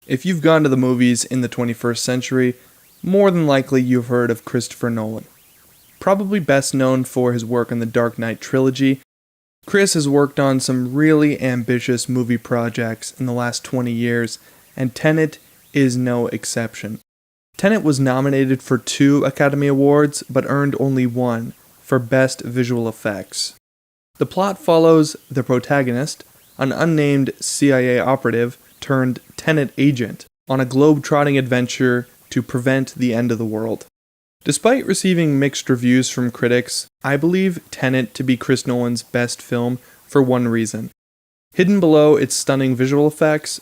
If you've gone to the movies in the 21st century, more than likely you've heard of Christopher Nolan. Probably best known for his work on the Dark Knight trilogy, Chris has worked on some really ambitious movie projects in the last 20 years, and Tenet is no exception. Tenet was nominated for 2 Academy Awards, but earned only 1 for Best Visual Effects. The plot follows the protagonist, an unnamed CIA operative turned Tenet agent, on a globe-trotting adventure to prevent the end of the world. Despite receiving mixed reviews from critics, I believe Tenet to be Chris Nolan's best film for one reason. Hidden below its stunning visual effects,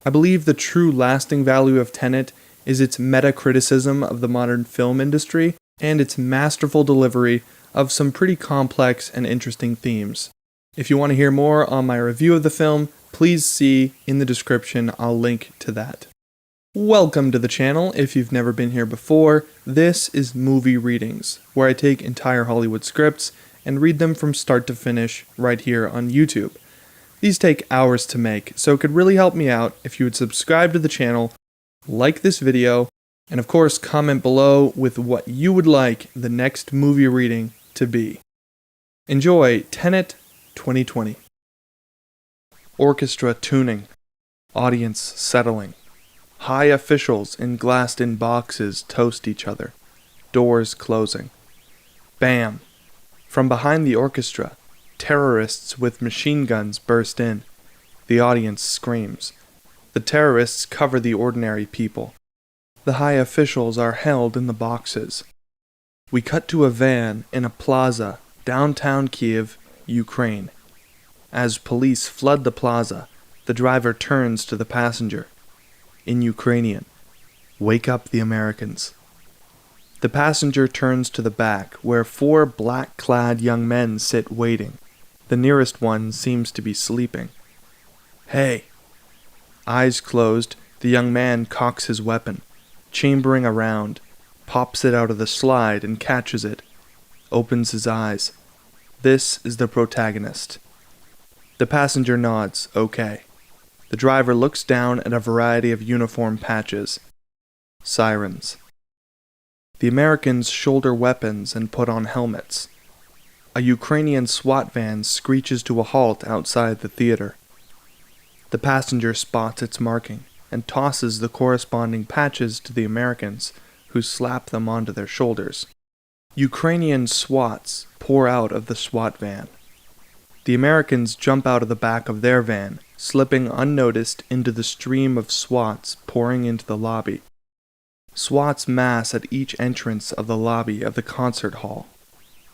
I believe the true lasting value of Tenet is its meta-criticism of the modern film industry and its masterful delivery of some pretty complex and interesting themes. If you want to hear more on my review of the film, please see in the description, I'll link to that. Welcome to the channel. If you've never been here before, this is Movie Readings, where I take entire Hollywood scripts and read them from start to finish right here on YouTube. These take hours to make, so it could really help me out if you would subscribe to the channel, like this video, and of course comment below with what you would like the next movie reading to be. Enjoy Tenet 2020. Orchestra tuning, audience settling. High officials in glassed-in boxes toast each other. Doors closing. Bam! From behind the orchestra, terrorists with machine guns burst in. The audience screams. The terrorists cover the ordinary people. The high officials are held in the boxes. We cut to a van in a plaza, downtown Kiev, Ukraine. As police flood the plaza, the driver turns to the passenger. In Ukrainian, "Wake up the Americans." The passenger turns to the back, where 4 black-clad young men sit waiting. The nearest one seems to be sleeping. "Hey!" Eyes closed, the young man cocks his weapon, chambering around, pops it out of the slide and catches it, opens his eyes. This is the protagonist. The passenger nods, okay. The driver looks down at a variety of uniform patches. Sirens. The Americans shoulder weapons and put on helmets. A Ukrainian SWAT van screeches to a halt outside the theater. The passenger spots its marking and tosses the corresponding patches to the Americans, who slap them onto their shoulders. Ukrainian SWATs pour out of the SWAT van. The Americans jump out of the back of their van, slipping unnoticed into the stream of SWATs pouring into the lobby. SWATs mass at each entrance of the lobby of the concert hall.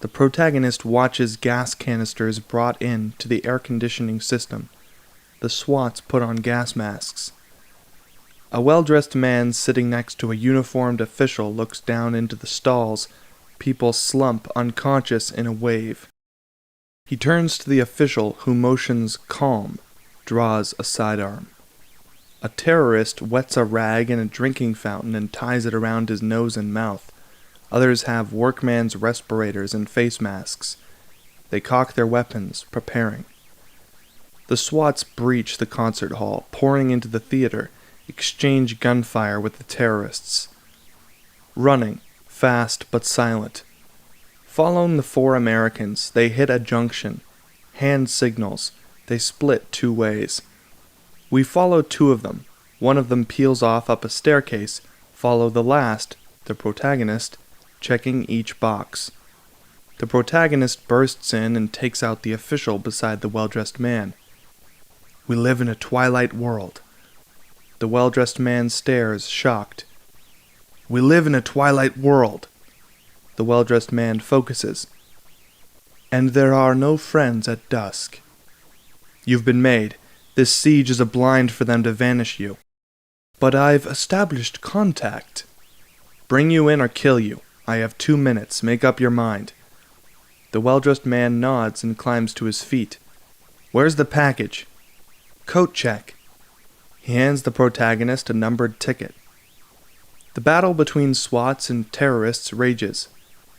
The protagonist watches gas canisters brought in to the air conditioning system. The SWATs put on gas masks. A well-dressed man sitting next to a uniformed official looks down into the stalls. People slump unconscious in a wave. He turns to the official, who motions calm, draws a sidearm. A terrorist wets a rag in a drinking fountain and ties it around his nose and mouth. Others have workman's respirators and face masks. They cock their weapons, preparing. The SWATs breach the concert hall, pouring into the theater, exchange gunfire with the terrorists. Running, fast but silent. Following the 4 Americans, they hit a junction. Hand signals. They split 2 ways. We follow 2 of them. One of them peels off up a staircase. Follow the last, the protagonist, checking each box. The protagonist bursts in and takes out the official beside the well-dressed man. "We live in a twilight world." The well-dressed man stares, shocked. "We live in a twilight world." The well-dressed man focuses. "And there are no friends at dusk. You've been made. This siege is a blind for them to vanish you." "But I've established contact." "Bring you in or kill you. I have 2 minutes. Make up your mind." The well-dressed man nods and climbs to his feet. "Where's the package?" "Coat check." He hands the protagonist a numbered ticket. The battle between SWATs and terrorists rages.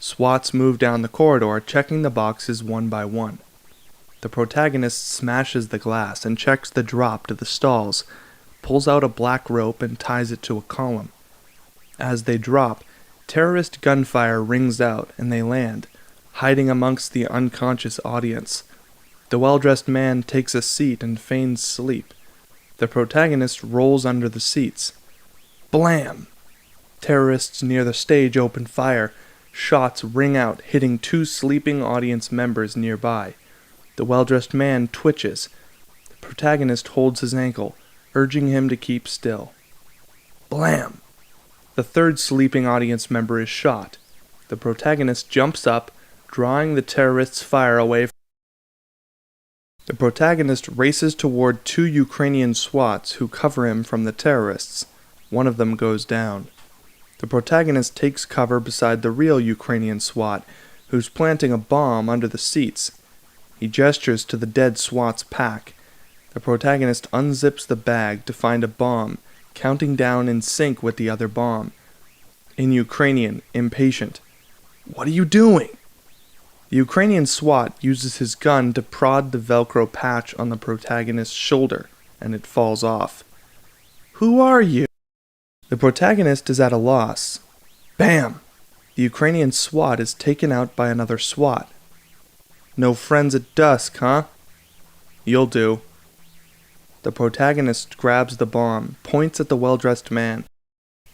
SWATs move down the corridor, checking the boxes one by one. The protagonist smashes the glass and checks the drop to the stalls. pulls out a black rope and ties it to a column. As they drop, terrorist gunfire rings out and they land, hiding amongst the unconscious audience. The well-dressed man takes a seat and feigns sleep. The protagonist rolls under the seats. Blam! Terrorists near the stage open fire. Shots ring out, hitting 2 sleeping audience members nearby. The well-dressed man twitches. The protagonist holds his ankle, urging him to keep still. Blam! The 3rd sleeping audience member is shot. The protagonist jumps up, drawing the terrorist's fire away. The protagonist races toward 2 Ukrainian SWATs who cover him from the terrorists. One of them goes down. The protagonist takes cover beside the real Ukrainian SWAT, who's planting a bomb under the seats. He gestures to the dead SWAT's pack. The protagonist unzips the bag to find a bomb, counting down in sync with the other bomb. In Ukrainian, impatient. What are you doing? The Ukrainian SWAT uses his gun to prod the Velcro patch on the protagonist's shoulder, and it falls off. Who are you? The protagonist is at a loss. Bam! The Ukrainian SWAT is taken out by another SWAT. No friends at dusk, huh? You'll do. The protagonist grabs the bomb, points at the well-dressed man.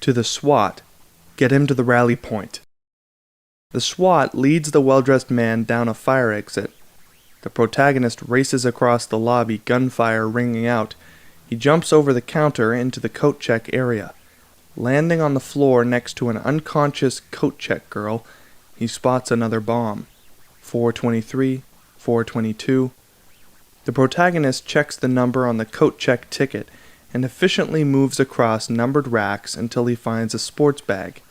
To the SWAT, get him to the rally point. The SWAT leads the well-dressed man down a fire exit. The protagonist races across the lobby, gunfire ringing out. He jumps over the counter into the coat check area. Landing on the floor next to an unconscious coat check girl, he spots another bomb. 423, 422. The protagonist checks the number on the coat check ticket and efficiently moves across numbered racks until he finds a sports bag.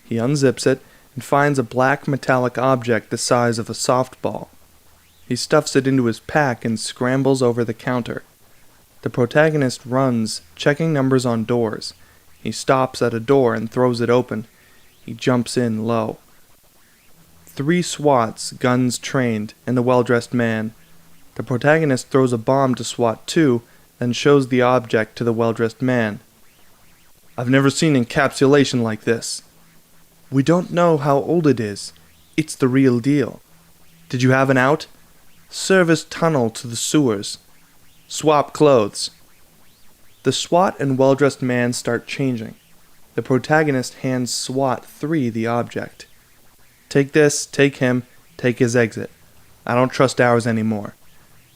He unzips it and finds a black metallic object the size of a softball. He stuffs it into his pack and scrambles over the counter. The protagonist runs, checking numbers on doors. He stops at a door and throws it open. He jumps in low. 3 SWATs, guns trained, and the well-dressed man. The protagonist throws a bomb to SWAT 2, then shows the object to the well-dressed man. I've never seen encapsulation like this. We don't know how old it is. It's the real deal. Did you have an out? Service tunnel to the sewers. Swap clothes. The SWAT and well-dressed man start changing. The protagonist hands SWAT 3 the object. Take this, take him, take his exit. I don't trust ours anymore.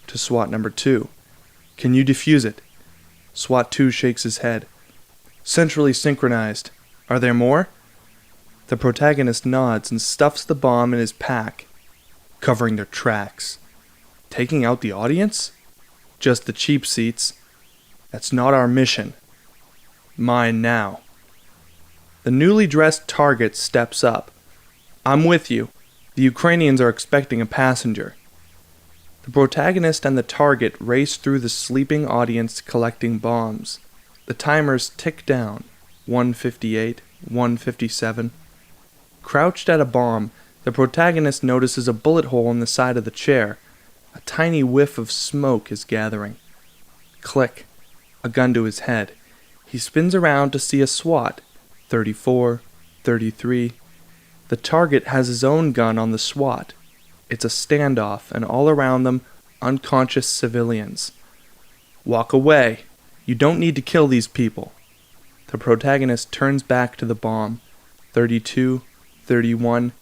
To SWAT number 2. Can you defuse it? SWAT 2 shakes his head. Centrally synchronized. Are there more? The protagonist nods and stuffs the bomb in his pack, covering their tracks. Taking out the audience? Just the cheap seats. That's not our mission. Mine now. The newly dressed target steps up. I'm with you. The Ukrainians are expecting a passenger. The protagonist and the target race through the sleeping audience collecting bombs. The timers tick down. 158, 157. Crouched at a bomb, the protagonist notices a bullet hole in the side of the chair. A tiny whiff of smoke is gathering. Click. A gun to his head. He spins around to see a SWAT. 34, 33. The target has his own gun on the SWAT. It's a standoff, and all around them, unconscious civilians. Walk away. You don't need to kill these people. The protagonist turns back to the bomb. 32, 31.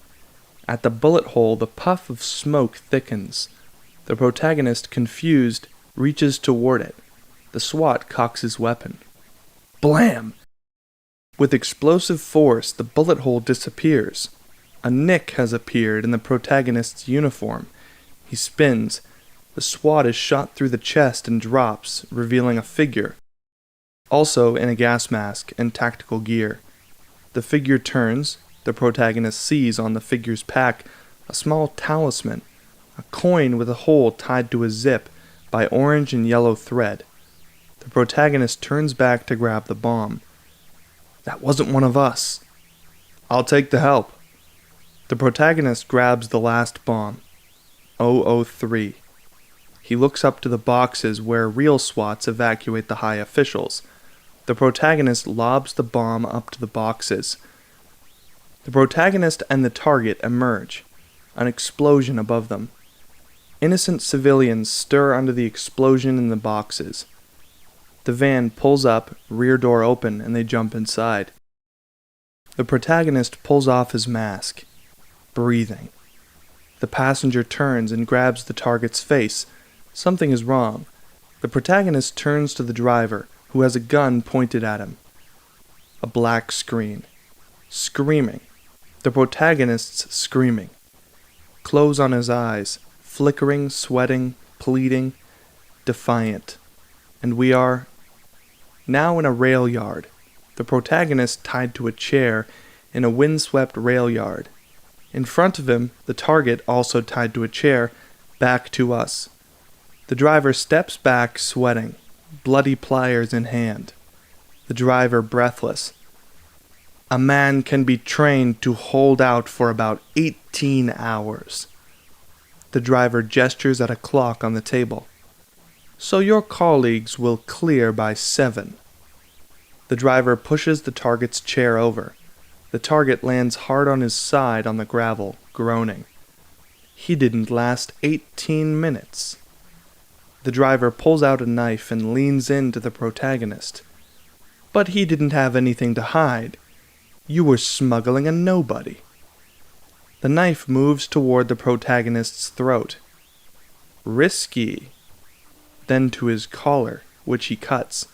At the bullet hole, the puff of smoke thickens. The protagonist, confused, reaches toward it. The SWAT cocks his weapon. Blam! With explosive force, the bullet hole disappears. A nick has appeared in the protagonist's uniform. He spins. The SWAT is shot through the chest and drops, revealing a figure, also in a gas mask and tactical gear. The figure turns. The protagonist sees on the figure's pack a small talisman, a coin with a hole tied to a zip by orange and yellow thread. The protagonist turns back to grab the bomb. That wasn't one of us. I'll take the help. The protagonist grabs the last bomb. 003. He looks up to the boxes where real SWATs evacuate the high officials. The protagonist lobs the bomb up to the boxes. The protagonist and the target emerge, an explosion above them. Innocent civilians stir under the explosion in the boxes. The van pulls up, rear door open, and they jump inside. The protagonist pulls off his mask, breathing. The passenger turns and grabs the target's face. Something is wrong. The protagonist turns to the driver, who has a gun pointed at him. A black screen. Screaming. The protagonist's screaming. Clothes on his eyes, flickering, sweating, pleading, defiant. And we are now in a rail yard. The protagonist tied to a chair in a windswept rail yard. In front of him, the target also tied to a chair, back to us. The driver steps back, sweating, bloody pliers in hand. The driver breathless. A man can be trained to hold out for about 18 hours. The driver gestures at a clock on the table. So your colleagues will clear by 7. The driver pushes the target's chair over. The target lands hard on his side on the gravel, groaning. He didn't last 18 minutes. The driver pulls out a knife and leans into the protagonist. But he didn't have anything to hide. You were smuggling a nobody. The knife moves toward the protagonist's throat. Risky. Then to his collar, which he cuts.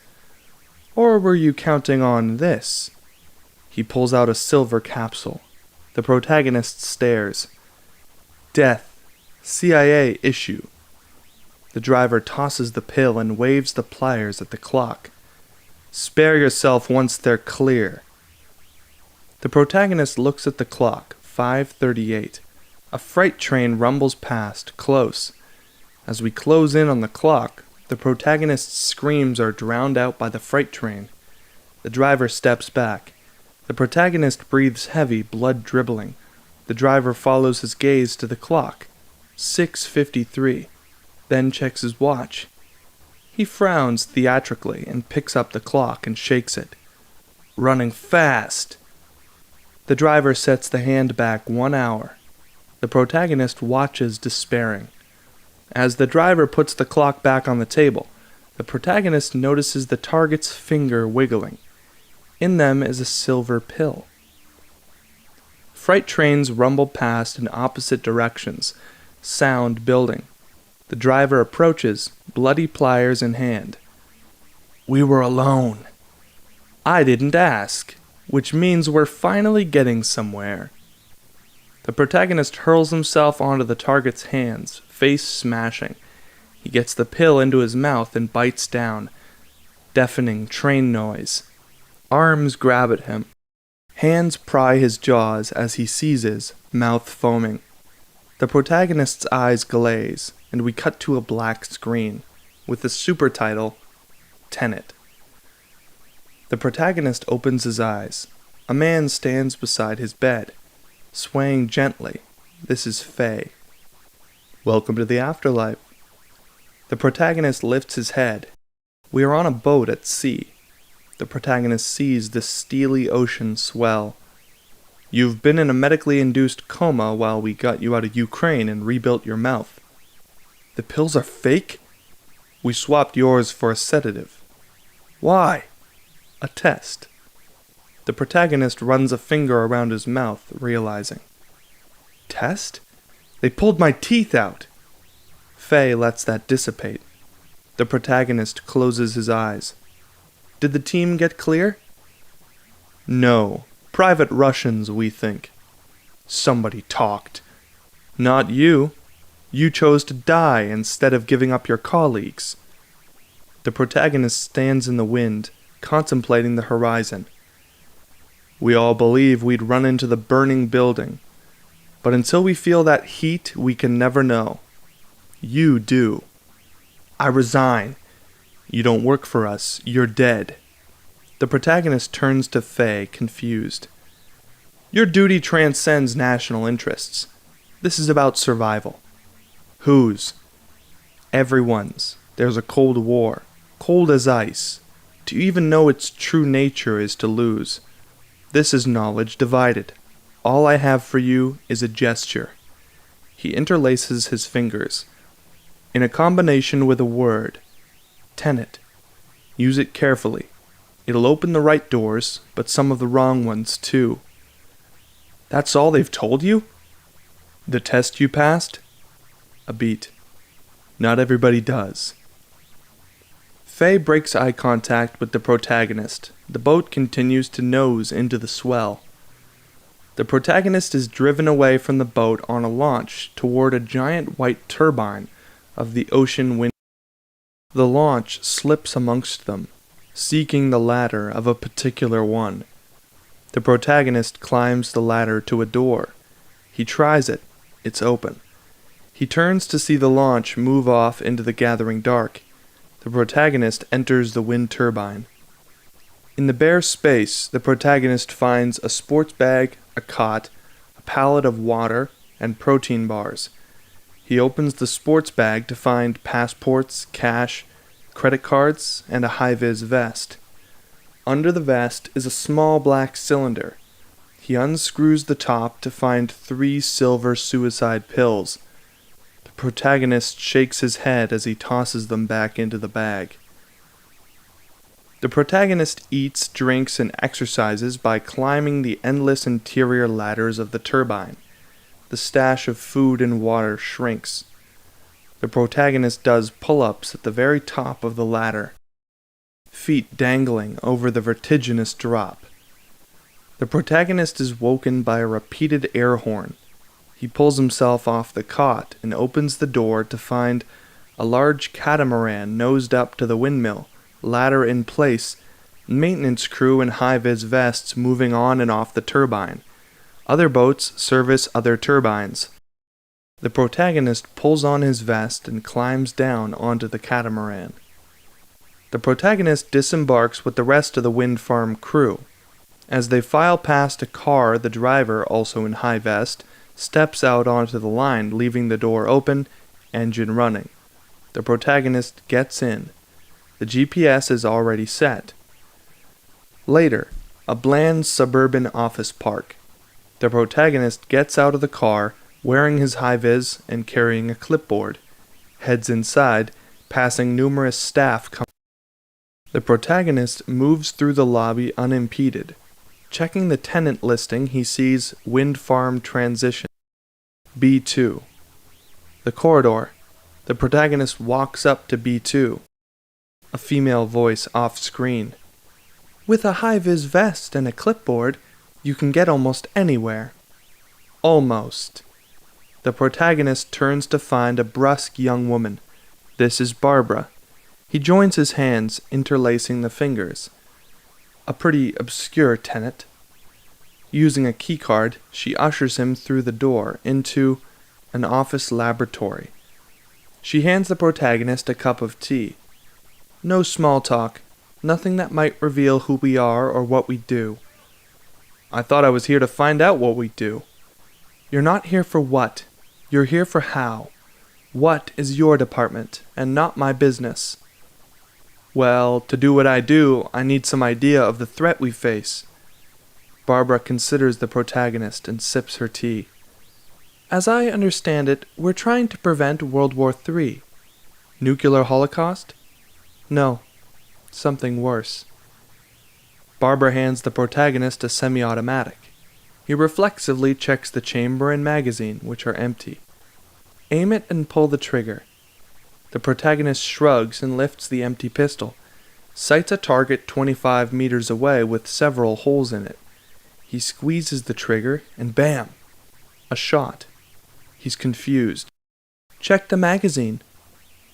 Or were you counting on this? He pulls out a silver capsule. The protagonist stares. Death. CIA issue. The driver tosses the pill and waves the pliers at the clock. Spare yourself once they're clear. The protagonist looks at the clock, 5:38. A freight train rumbles past, close. As we close in on the clock, the protagonist's screams are drowned out by the freight train. The driver steps back. The protagonist breathes heavy, blood dribbling. The driver follows his gaze to the clock. 6:53. Then checks his watch. He frowns theatrically and picks up the clock and shakes it. Running fast. The driver sets the hand back 1 hour. The protagonist watches despairing. As the driver puts the clock back on the table, the protagonist notices the target's finger wiggling. In them is a silver pill. Freight trains rumble past in opposite directions, sound building. The driver approaches, bloody pliers in hand. We were alone. I didn't ask, which means we're finally getting somewhere. The protagonist hurls himself onto the target's hands, face smashing. He gets the pill into his mouth and bites down. Deafening train noise. Arms grab at him. Hands pry his jaws as he seizes, mouth foaming. The protagonist's eyes glaze, and we cut to a black screen, with the super title, TENET. The protagonist opens his eyes. A man stands beside his bed, swaying gently. This is Faye. Welcome to the afterlife. The protagonist lifts his head. We are on a boat at sea. The protagonist sees the steely ocean swell. You've been in a medically induced coma while we got you out of Ukraine and rebuilt your mouth. The pills are fake? We swapped yours for a sedative. Why? A test. The protagonist runs a finger around his mouth, realizing. Test? They pulled my teeth out. Faye lets that dissipate. The protagonist closes his eyes. Did the team get clear? No. Private Russians, we think. Somebody talked. Not you. You chose to die instead of giving up your colleagues. The protagonist stands in the wind, contemplating the horizon. We all believe we'd run into the burning building, but until we feel that heat, we can never know. You do. I resign. You don't work for us. You're dead. The protagonist turns to Faye, confused. Your duty transcends national interests. This is about survival. Whose? Everyone's. There's a cold war. Cold as ice. To even know its true nature is to lose. This is knowledge divided. All I have for you is a gesture. He interlaces his fingers. In a combination with a word. TENET. Use it carefully. It'll open the right doors, but some of the wrong ones too. That's all they've told you? The test you passed? A beat. Not everybody does. Faye breaks eye contact with the protagonist. The boat continues to nose into the swell. The protagonist is driven away from the boat on a launch toward a giant white turbine of the ocean wind. The launch slips amongst them, seeking the ladder of a particular one. The protagonist climbs the ladder to a door. He tries it. It's open. He turns to see the launch move off into the gathering dark. The protagonist enters the wind turbine. In the bare space, the protagonist finds a sports bag, a cot, a pallet of water, and protein bars. He opens the sports bag to find passports, cash, credit cards, and a high-vis vest. Under the vest is a small black cylinder. He unscrews the top to find 3 silver suicide pills. The protagonist shakes his head as he tosses them back into the bag. The protagonist eats, drinks, and exercises by climbing the endless interior ladders of the turbine. The stash of food and water shrinks. The protagonist does pull-ups at the very top of the ladder, feet dangling over the vertiginous drop. The protagonist is woken by a repeated air horn. He pulls himself off the cot and opens the door to find a large catamaran nosed up to the windmill, ladder in place, maintenance crew in high-vis vests moving on and off the turbine. Other boats service other turbines. The protagonist pulls on his vest and climbs down onto the catamaran. The protagonist disembarks with the rest of the wind farm crew. As they file past a car, the driver, also in high vest, steps out onto the line, leaving the door open, engine running. The protagonist gets in. The GPS is already set. Later, a bland suburban office park. The protagonist gets out of the car, wearing his high-vis and carrying a clipboard. Heads inside, passing numerous staff. The protagonist moves through the lobby unimpeded. Checking the tenant listing, he sees Wind Farm Transition. B2. The corridor. The protagonist walks up to B2. A female voice off-screen. With a high-vis vest and a clipboard, you can get almost anywhere. Almost. The protagonist turns to find a brusque young woman. This is Barbara. He joins his hands, interlacing the fingers. A pretty obscure tenant. Using a keycard, she ushers him through the door into an office laboratory. She hands the protagonist a cup of tea. No small talk, nothing that might reveal who we are or what we do. I thought I was here to find out what we do. You're not here for what, you're here for how. What is your department, and not my business? Well, to do what I do, I need some idea of the threat we face. Barbara considers the protagonist and sips her tea. As I understand it, we're trying to prevent World War III. Nuclear holocaust? No, something worse. Barbara hands the protagonist a semi-automatic. He reflexively checks the chamber and magazine, which are empty. Aim it and pull the trigger. The protagonist shrugs and lifts the empty pistol, sights a target 25 meters away with several holes in it. He squeezes the trigger, and bam! A shot. He's confused. Check the magazine.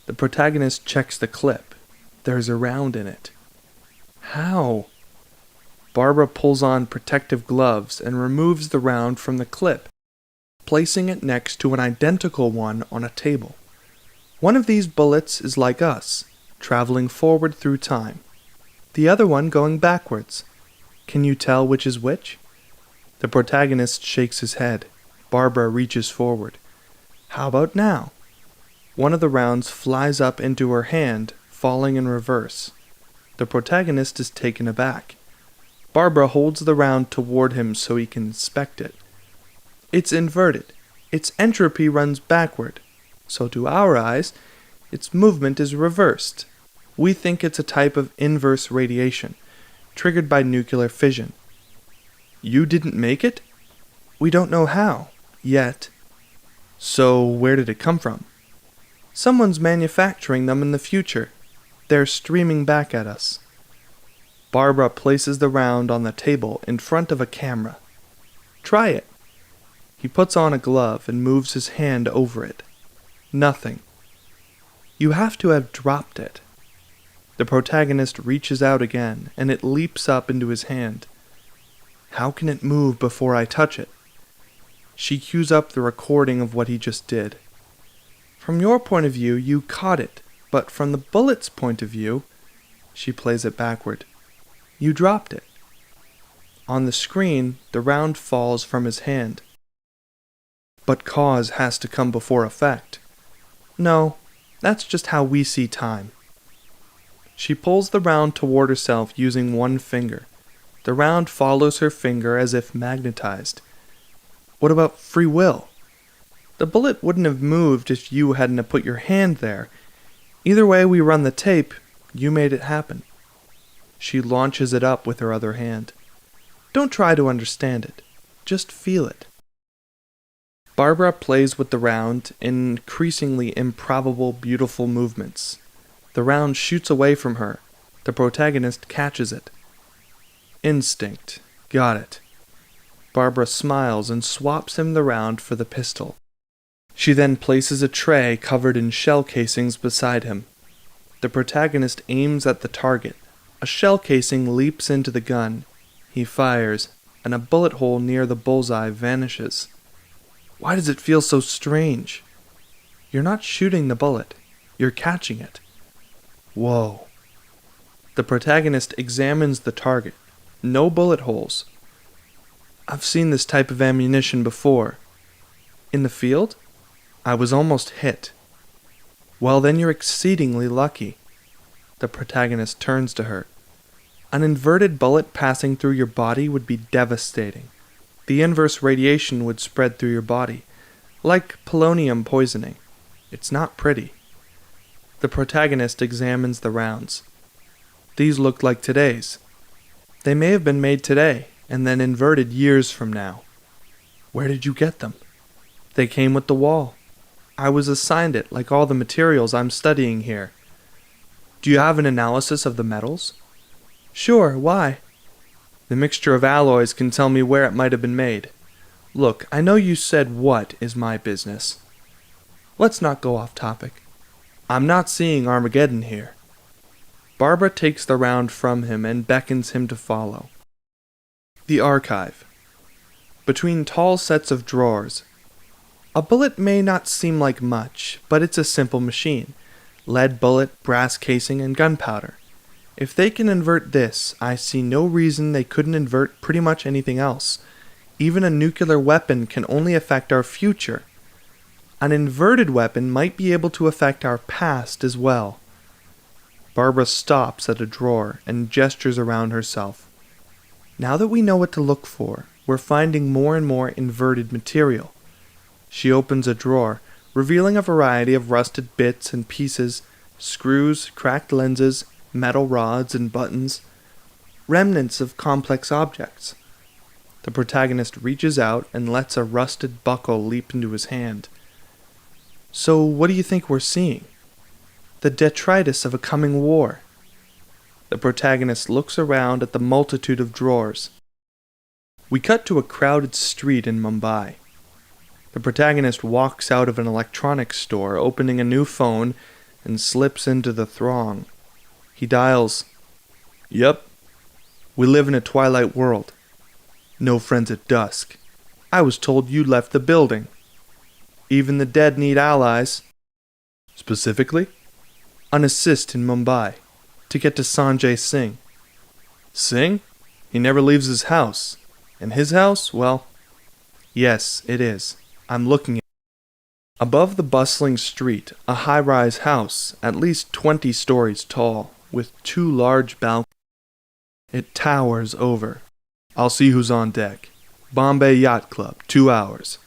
The protagonist checks the clip. There's a round in it. How? Barbara pulls on protective gloves and removes the round from the clip, placing it next to an identical one on a table. One of these bullets is like us, traveling forward through time. The other one going backwards. Can you tell which is which? The protagonist shakes his head. Barbara reaches forward. How about now? One of the rounds flies up into her hand, falling in reverse. The protagonist is taken aback. Barbara holds the round toward him so he can inspect it. It's inverted. Its entropy runs backward. So to our eyes, its movement is reversed. We think it's a type of inverse radiation, triggered by nuclear fission. You didn't make it? We don't know how, yet. So where did it come from? Someone's manufacturing them in the future. They're streaming back at us. Barbara places the round on the table in front of a camera. Try it. He puts on a glove and moves his hand over it. Nothing. You have to have dropped it. The protagonist reaches out again, and it leaps up into his hand. How can it move before I touch it? She cues up the recording of what he just did. From your point of view, you caught it, but from the bullet's point of view, she plays it backward. You dropped it. On the screen, the round falls from his hand. But cause has to come before effect. No, that's just how we see time. She pulls the round toward herself using one finger. The round follows her finger as if magnetized. What about free will? The bullet wouldn't have moved if you hadn't put your hand there. Either way we run the tape, you made it happen. She launches it up with her other hand. Don't try to understand it. Just feel it. Barbara plays with the round in increasingly improbable, beautiful movements. The round shoots away from her. The protagonist catches it. Instinct. Got it. Barbara smiles and swaps him the round for the pistol. She then places a tray covered in shell casings beside him. The protagonist aims at the target. A shell casing leaps into the gun. He fires, and a bullet hole near the bullseye vanishes. Why does it feel so strange? You're not shooting the bullet. You're catching it. Whoa. The protagonist examines the target. No bullet holes. I've seen this type of ammunition before. In the field? I was almost hit. Well, then you're exceedingly lucky. The protagonist turns to her. An inverted bullet passing through your body would be devastating. The inverse radiation would spread through your body, like polonium poisoning. It's not pretty. The protagonist examines the rounds. These look like today's. They may have been made today, and then inverted years from now. Where did you get them? They came with the wall. I was assigned it, like all the materials I'm studying here. Do you have an analysis of the metals? Sure, why? The mixture of alloys can tell me where it might have been made. Look, I know you said what is my business. Let's not go off topic. I'm not seeing Armageddon here. Barbara takes the round from him and beckons him to follow. The archive. Between tall sets of drawers. A bullet may not seem like much, but it's a simple machine. Lead bullet, brass casing, and gunpowder. If they can invert this, I see no reason they couldn't invert pretty much anything else. Even a nuclear weapon can only affect our future. An inverted weapon might be able to affect our past as well. Barbara stops at a drawer and gestures around herself. Now that we know what to look for, we're finding more and more inverted material. She opens a drawer, revealing a variety of rusted bits and pieces, screws, cracked lenses, metal rods and buttons, remnants of complex objects. The protagonist reaches out and lets a rusted buckle leap into his hand. So what do you think we're seeing? The detritus of a coming war. The protagonist looks around at the multitude of drawers. We cut to a crowded street in Mumbai. The protagonist walks out of an electronics store, opening a new phone, and slips into the throng. He dials. Yep. We live in a twilight world. No friends at dusk. I was told you left the building. Even the dead need allies. Specifically? An assist in Mumbai, to get to Sanjay Singh. Singh? He never leaves his house. And his house, well, yes, it is. I'm looking at it. Above the bustling street, a high-rise house, at least 20 stories tall, with 2 large balconies. It towers over. I'll see who's on deck. Bombay Yacht Club, 2 hours.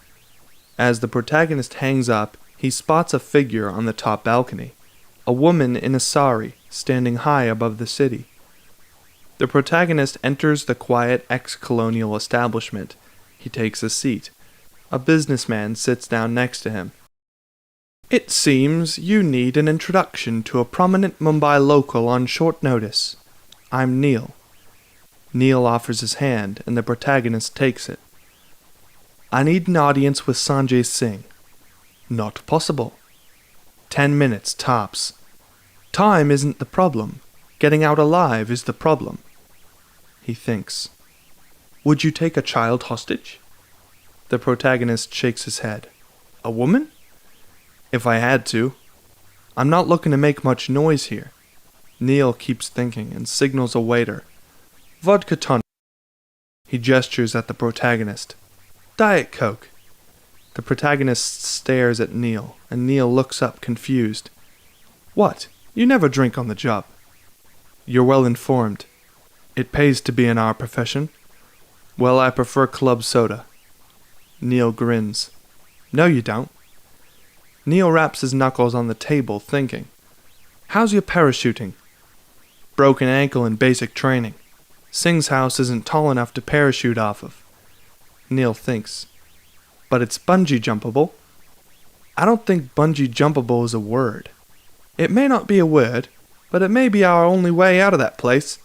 As the protagonist hangs up, he spots a figure on the top balcony, a woman in a sari standing high above the city. The protagonist enters the quiet ex-colonial establishment. He takes a seat. A businessman sits down next to him. It seems you need an introduction to a prominent Mumbai local on short notice. I'm Neil. Neil offers his hand, and the protagonist takes it. I need an audience with Sanjay Singh. Not possible. 10 minutes, tops. Time isn't the problem. Getting out alive is the problem. He thinks. Would you take a child hostage? The protagonist shakes his head. A woman? If I had to. I'm not looking to make much noise here. Neil keeps thinking and signals a waiter. Vodka tonic. He gestures at the protagonist. Diet Coke. The protagonist stares at Neil, and Neil looks up confused. What? You never drink on the job. You're well informed. It pays to be in our profession. Well, I prefer club soda. Neil grins. No, you don't. Neil raps his knuckles on the table, thinking. How's your parachuting? Broken ankle in basic training. Singh's house isn't tall enough to parachute off of. Neil thinks. But it's bungee jumpable. I don't think bungee jumpable is a word. It may not be a word, but it may be our only way out of that place.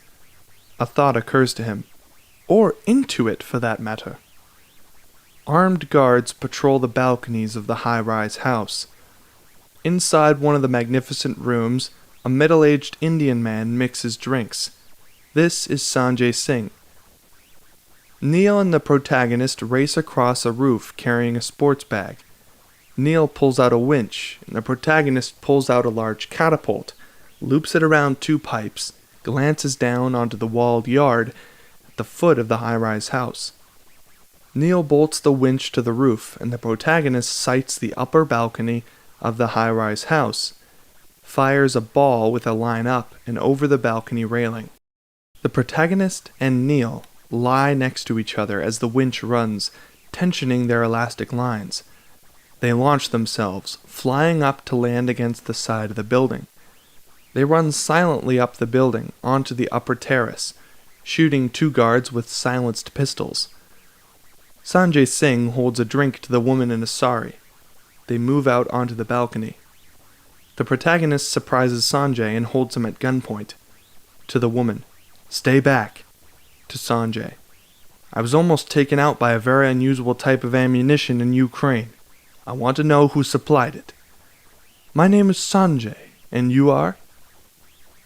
A thought occurs to him. Or into it, for that matter. Armed guards patrol the balconies of the high-rise house. Inside one of the magnificent rooms, a middle-aged Indian man mixes drinks. This is Sanjay Singh. Neil and the protagonist race across a roof carrying a sports bag. Neil pulls out a winch, and the protagonist pulls out a large catapult, loops it around 2 pipes, glances down onto the walled yard at the foot of the high-rise house. Neil bolts the winch to the roof, and the protagonist sights the upper balcony of the high-rise house, fires a ball with a line up and over the balcony railing. The protagonist and Neil lie next to each other as the winch runs, tensioning their elastic lines. They launch themselves, flying up to land against the side of the building. They run silently up the building, onto the upper terrace, shooting 2 guards with silenced pistols. Sanjay Singh holds a drink to the woman in a sari. They move out onto the balcony. The protagonist surprises Sanjay and holds him at gunpoint. To the woman, stay back. To Sanjay, I was almost taken out by a very unusual type of ammunition in Ukraine. I want to know who supplied it. My name is Sanjay, and you are?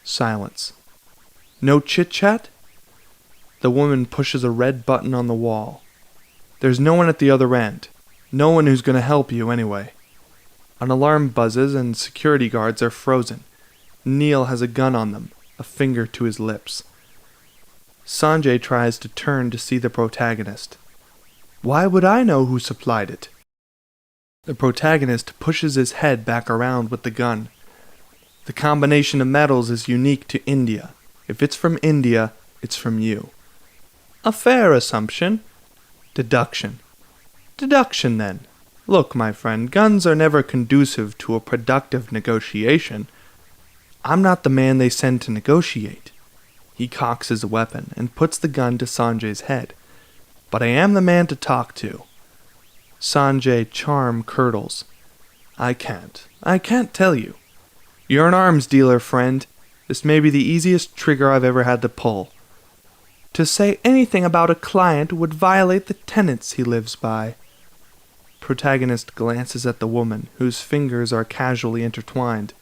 Silence. No chit-chat? The woman pushes a red button on the wall. There's no one at the other end. No one who's going to help you anyway. An alarm buzzes and security guards are frozen. Neil has a gun on them, a finger to his lips. Sanjay tries to turn to see the protagonist. Why would I know who supplied it? The protagonist pushes his head back around with the gun. The combination of metals is unique to India. If it's from India, it's from you. A fair assumption. Deduction. Deduction, then. Look, my friend, guns are never conducive to a productive negotiation. I'm not the man they send to negotiate. He cocks his weapon and puts the gun to Sanjay's head. But I am the man to talk to. Sanjay charm curdles. I can't tell you. You're an arms dealer, friend. This may be the easiest trigger I've ever had to pull. To say anything about a client would violate the tenets he lives by. Protagonist glances at the woman, whose fingers are casually intertwined.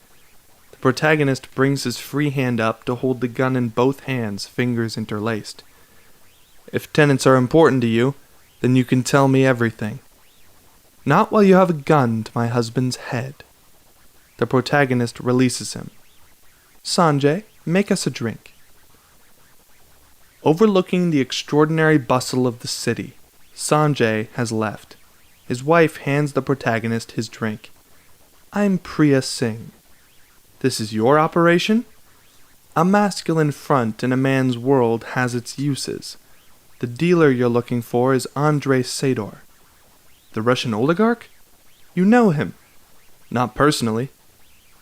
The protagonist brings his free hand up to hold the gun in both hands, fingers interlaced. If tenets are important to you, then you can tell me everything. Not while you have a gun to my husband's head. The protagonist releases him. Sanjay, make us a drink. Overlooking the extraordinary bustle of the city, Sanjay has left. His wife hands the protagonist his drink. I'm Priya Singh. This is your operation? A masculine front in a man's world has its uses. The dealer you're looking for is Andrei Sador. The Russian oligarch? You know him. Not personally.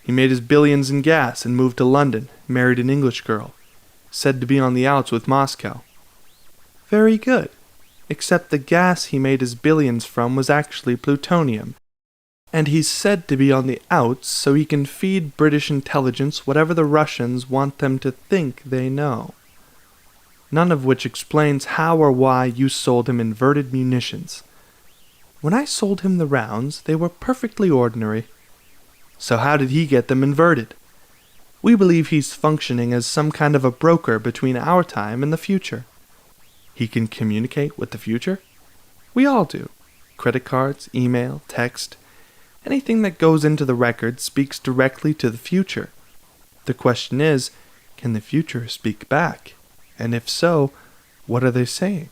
He made his billions in gas and moved to London, married an English girl, said to be on the outs with Moscow. Very good, except the gas he made his billions from was actually plutonium. And he's said to be on the outs so he can feed British intelligence whatever the Russians want them to think they know. None of which explains how or why you sold him inverted munitions. When I sold him the rounds, they were perfectly ordinary. So how did he get them inverted? We believe he's functioning as some kind of a broker between our time and the future. He can communicate with the future? We all do. Credit cards, email, text. Anything that goes into the record speaks directly to the future. The question is, can the future speak back? And if so, what are they saying?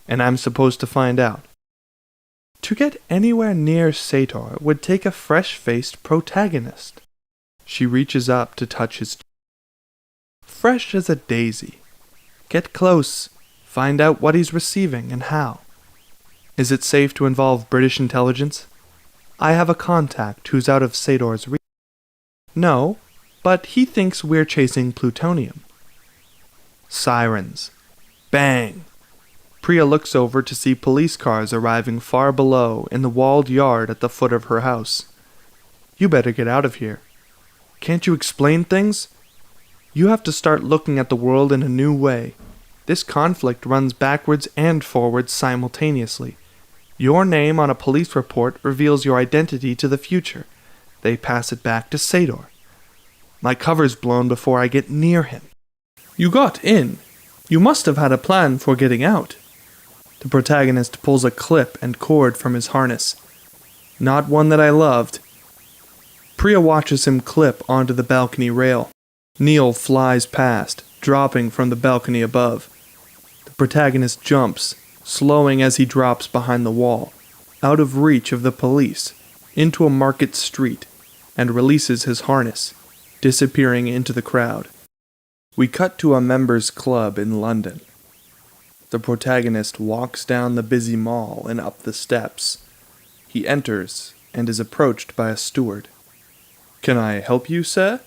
And I'm supposed to find out. To get anywhere near Sator would take a fresh-faced protagonist. She reaches up to touch his fresh as a daisy. Get close. Find out what he's receiving and how. Is it safe to involve British intelligence? I have a contact who's out of Sador's reach. No, but he thinks we're chasing plutonium. Sirens. Bang! Priya looks over to see police cars arriving far below in the walled yard at the foot of her house. You better get out of here. Can't you explain things? You have to start looking at the world in a new way. This conflict runs backwards and forwards simultaneously. Your name on a police report reveals your identity to the future. They pass it back to Sador. My cover's blown before I get near him. You got in. You must have had a plan for getting out. The protagonist pulls a clip and cord from his harness. Not one that I loved. Priya watches him clip onto the balcony rail. Neil flies past, dropping from the balcony above. The protagonist jumps, slowing as he drops behind the wall, out of reach of the police, into a market street, and releases his harness, disappearing into the crowd. We cut to a members' club in London. The protagonist walks down the busy mall and up the steps. He enters and is approached by a steward. Can I help you, sir?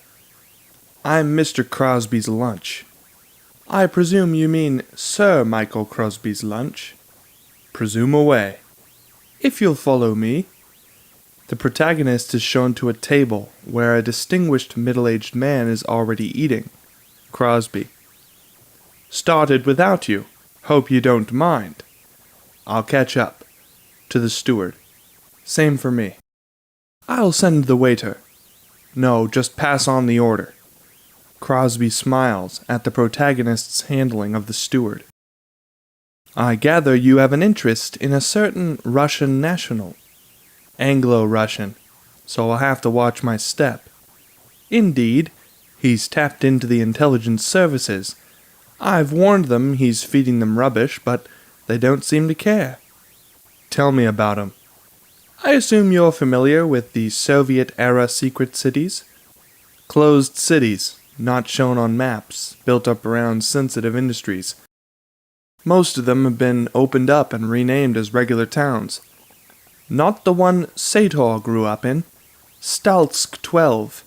I'm Mr. Crosby's lunch. I presume you mean Sir Michael Crosby's lunch. Presume away. If you'll follow me. The protagonist is shown to a table where a distinguished middle-aged man is already eating. Crosby. Started without you. Hope you don't mind. I'll catch up. To the steward. Same for me. I'll send the waiter. No, just pass on the order. Crosby smiles at the protagonist's handling of the steward. I gather you have an interest in a certain Russian national. Anglo-Russian, so I'll have to watch my step. Indeed, he's tapped into the intelligence services. I've warned them he's feeding them rubbish, but they don't seem to care. Tell me about him. I assume you're familiar with the Soviet-era secret cities? Closed cities, not shown on maps, built up around sensitive industries. Most of them have been opened up and renamed as regular towns. Not the one Sator grew up in. Stalsk 12.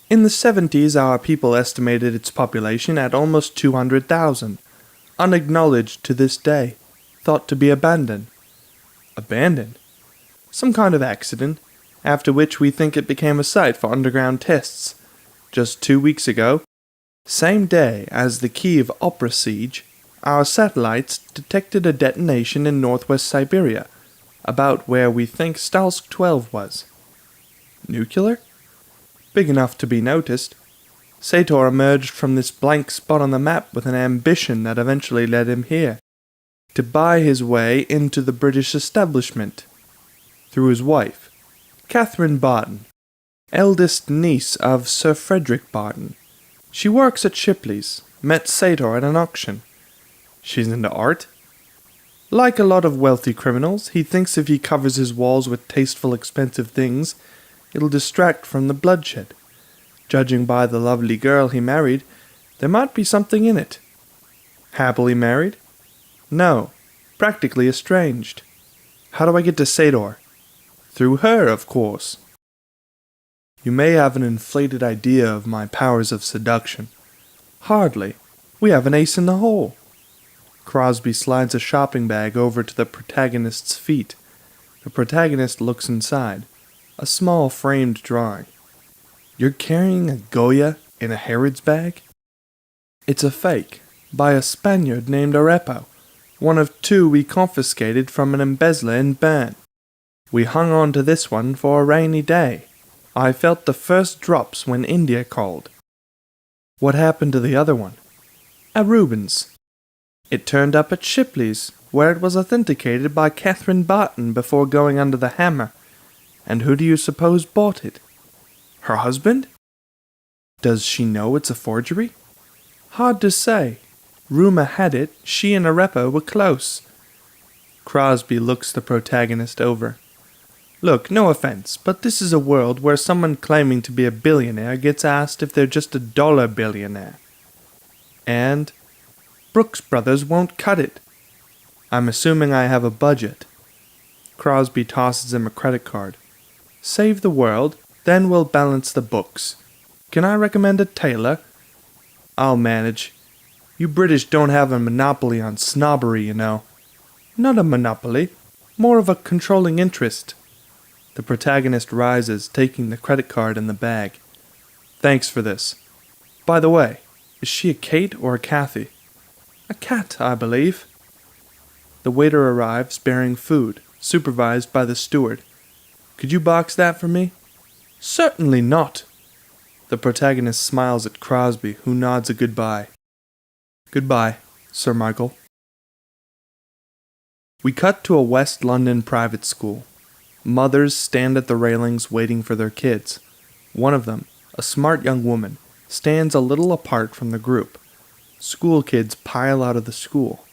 In the 70s, our people estimated its population at almost 200,000, unacknowledged to this day, thought to be abandoned. Abandoned? Some kind of accident, after which we think it became a site for underground tests. Just 2 weeks ago, same day as the Kiev Opera siege, our satellites detected a detonation in northwest Siberia, about where we think Stalsk 12 was. Nuclear? Big enough to be noticed. Sator emerged from this blank spot on the map with an ambition that eventually led him here, to buy his way into the British establishment, through his wife, Catherine Barton, eldest niece of Sir Frederick Barton. She works at Shipley's, met Sator at an auction. She's into art. Like a lot of wealthy criminals, he thinks if he covers his walls with tasteful, expensive things, it'll distract from the bloodshed. Judging by the lovely girl he married, there might be something in it. Happily married? No, practically estranged. How do I get to Sador? Through her, of course. You may have an inflated idea of my powers of seduction. Hardly. We have an ace in the hole. Crosby slides a shopping bag over to the protagonist's feet. The protagonist looks inside. A small framed drawing. You're carrying a Goya in a Harrods bag? It's a fake, by a Spaniard named Arepo, one of two we confiscated from an embezzler in Bern. We hung on to this one for a rainy day. I felt the first drops when India called. What happened to the other one? At Rubens. It turned up at Shipley's, where it was authenticated by Catherine Barton before going under the hammer. And who do you suppose bought it? Her husband? Does she know it's a forgery? Hard to say. Rumor had it she and Arepo were close. Crosby looks the protagonist over. Look, no offense, but this is a world where someone claiming to be a billionaire gets asked if they're just a dollar billionaire. And Brooks Brothers won't cut it. I'm assuming I have a budget. Crosby tosses him a credit card. Save the world, then we'll balance the books. Can I recommend a tailor? I'll manage. You British don't have a monopoly on snobbery, you know. Not a monopoly, more of a controlling interest. The protagonist rises, taking the credit card and the bag. Thanks for this. By the way, is she a Kate or a Kathy? A cat, I believe. The waiter arrives bearing food, supervised by the steward. Could you box that for me? Certainly not. The protagonist smiles at Crosby, who nods a goodbye. Goodbye, Sir Michael. We cut to a West London private school. Mothers stand at the railings waiting for their kids. One of them, a smart young woman, stands a little apart from the group. School kids pile out of the school.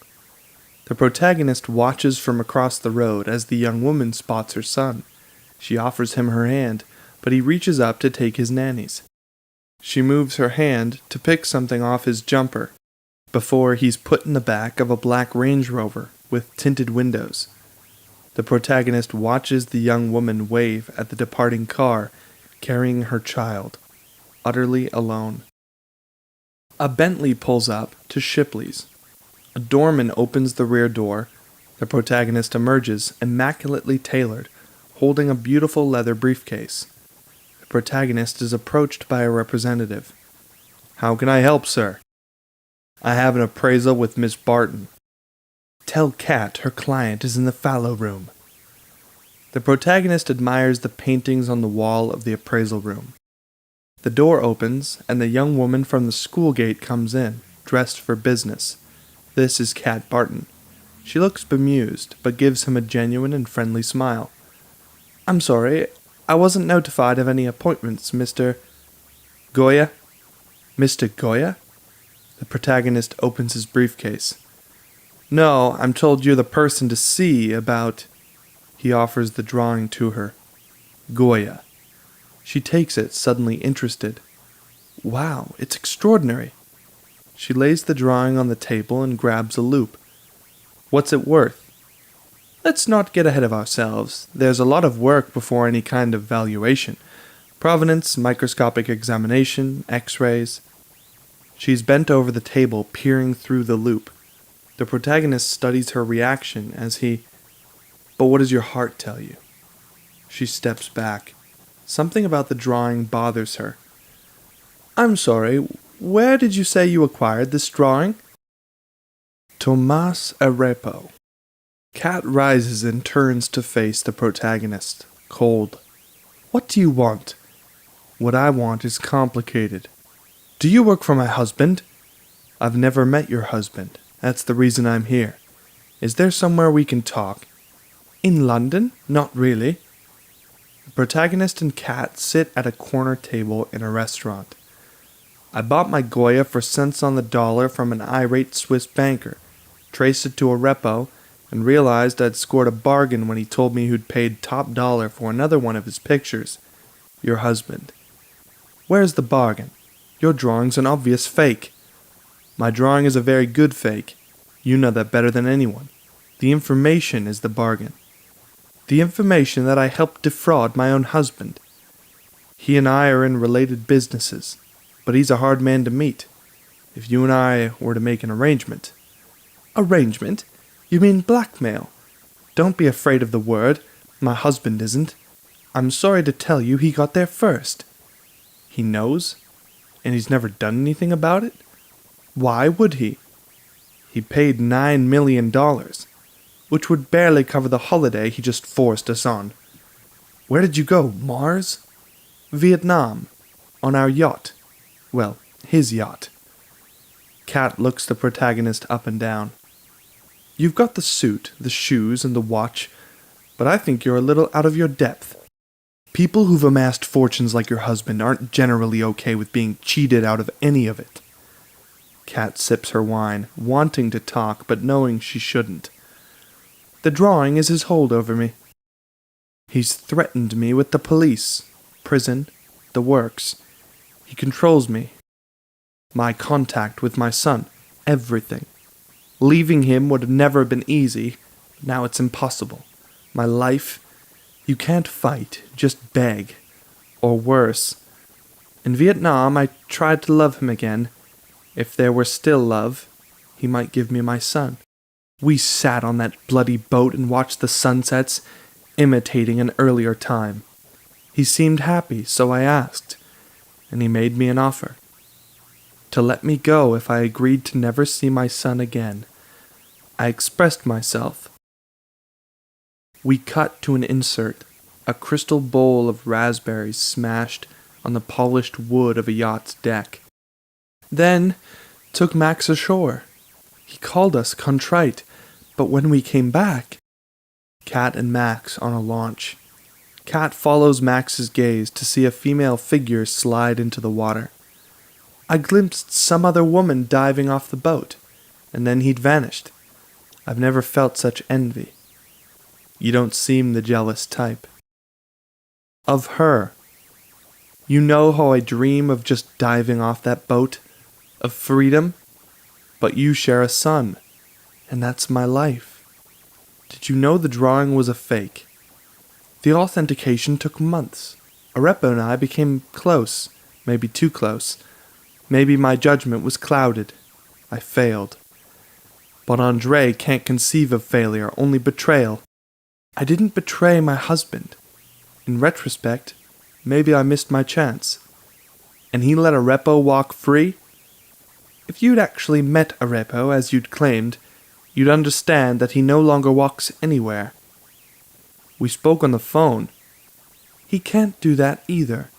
The protagonist watches from across the road as the young woman spots her son. She offers him her hand, but he reaches up to take his nanny's. She moves her hand to pick something off his jumper, before he's put in the back of a black Range Rover with tinted windows. The protagonist watches the young woman wave at the departing car, carrying her child, utterly alone. A Bentley pulls up to Shipley's. A doorman opens the rear door. The protagonist emerges, immaculately tailored, holding a beautiful leather briefcase. The protagonist is approached by a representative. How can I help, sir? I have an appraisal with Miss Barton. Tell Kat her client is in the fallow room. The protagonist admires the paintings on the wall of the appraisal room. The door opens, and the young woman from the school gate comes in, dressed for business. This is Kat Barton. She looks bemused, but gives him a genuine and friendly smile. I'm sorry, I wasn't notified of any appointments, Mr. Goya? Mr. Goya? The protagonist opens his briefcase. No, I'm told you're the person to see about... He offers the drawing to her. Goya. She takes it, suddenly interested. Wow, it's extraordinary. She lays the drawing on the table and grabs a loupe. What's it worth? Let's not get ahead of ourselves. There's a lot of work before any kind of valuation. Provenance, microscopic examination, x-rays. She's bent over the table, peering through the loupe. The protagonist studies her reaction as he... But what does your heart tell you? She steps back. Something about the drawing bothers her. I'm sorry, where did you say you acquired this drawing? Tomás Arepo. Kat rises and turns to face the protagonist, cold. What do you want? What I want is complicated. Do you work for my husband? I've never met your husband. That's the reason I'm here. Is there somewhere we can talk? In London? Not really. The protagonist and Kat sit at a corner table in a restaurant. I bought my Goya for cents on the dollar from an irate Swiss banker, traced it to a repo, and realized I'd scored a bargain when he told me who'd paid top dollar for another one of his pictures. Your husband. Where's the bargain? Your drawing's an obvious fake. My drawing is a very good fake. You know that better than anyone. The information is the bargain. The information that I helped defraud my own husband. He and I are in related businesses, but he's a hard man to meet. If you and I were to make an arrangement. Arrangement? You mean blackmail? Don't be afraid of the word. My husband isn't. I'm sorry to tell you he got there first. He knows? And he's never done anything about it? Why would he? He paid $9 million, which would barely cover the holiday he just forced us on. Where did you go, Mars? Vietnam. On our yacht. Well, his yacht. Kat looks the protagonist up and down. You've got the suit, the shoes, and the watch, but I think you're a little out of your depth. People who've amassed fortunes like your husband aren't generally okay with being cheated out of any of it. Kat sips her wine, wanting to talk, but knowing she shouldn't. The drawing is his hold over me. He's threatened me with the police, prison, the works. He controls me. My contact with my son, everything. Leaving him would have never been easy, but now it's impossible. My life, you can't fight, just beg. Or worse. In Vietnam, I tried to love him again. If there were still love, he might give me my son. We sat on that bloody boat and watched the sunsets, imitating an earlier time. He seemed happy, so I asked, and he made me an offer. To let me go if I agreed to never see my son again. I expressed myself. We cut to an insert, a crystal bowl of raspberries smashed on the polished wood of a yacht's deck. Then took Max ashore. He called us contrite, but when we came back... Kat and Max on a launch. Kat follows Max's gaze to see a female figure slide into the water. I glimpsed some other woman diving off the boat, and then he'd vanished. I've never felt such envy. You don't seem the jealous type. Of her. You know how I dream of just diving off that boat? Of freedom? But you share a son, and that's my life. Did you know the drawing was a fake? The authentication took months. Arepo and I became close, maybe too close. Maybe my judgment was clouded. I failed. But Andre can't conceive of failure, only betrayal. I didn't betray my husband. In retrospect, maybe I missed my chance. And he let Arepo walk free? If you'd actually met Arepo as you'd claimed, you'd understand that he no longer walks anywhere. We spoke on the phone. He can't do that either.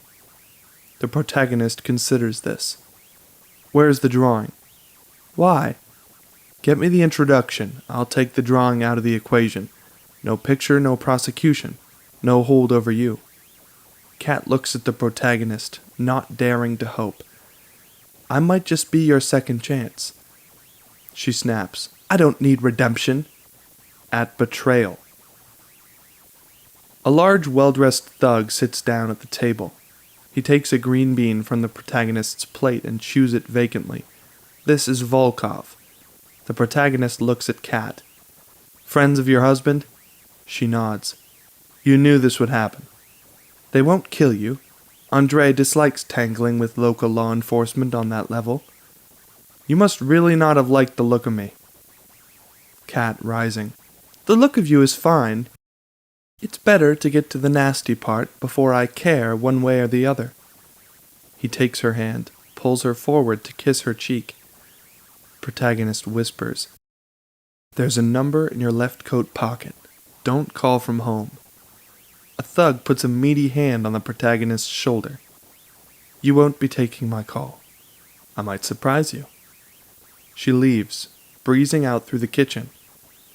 The protagonist considers this. Where's the drawing? Why? Get me the introduction. I'll take the drawing out of the equation. No picture, no prosecution. No hold over you. Kat looks at the protagonist, not daring to hope. I might just be your second chance. She snaps. I don't need redemption. At betrayal. A large, well-dressed thug sits down at the table. He takes a green bean from the protagonist's plate and chews it vacantly. This is Volkov. The protagonist looks at Kat. Friends of your husband? She nods. You knew this would happen. They won't kill you. Andre dislikes tangling with local law enforcement on that level. You must really not have liked the look of me. Kat, rising. The look of you is fine. It's better to get to the nasty part before I care one way or the other. He takes her hand, pulls her forward to kiss her cheek. Protagonist whispers. There's a number in your left coat pocket. Don't call from home. A thug puts a meaty hand on the protagonist's shoulder. You won't be taking my call. I might surprise you. She leaves, breezing out through the kitchen.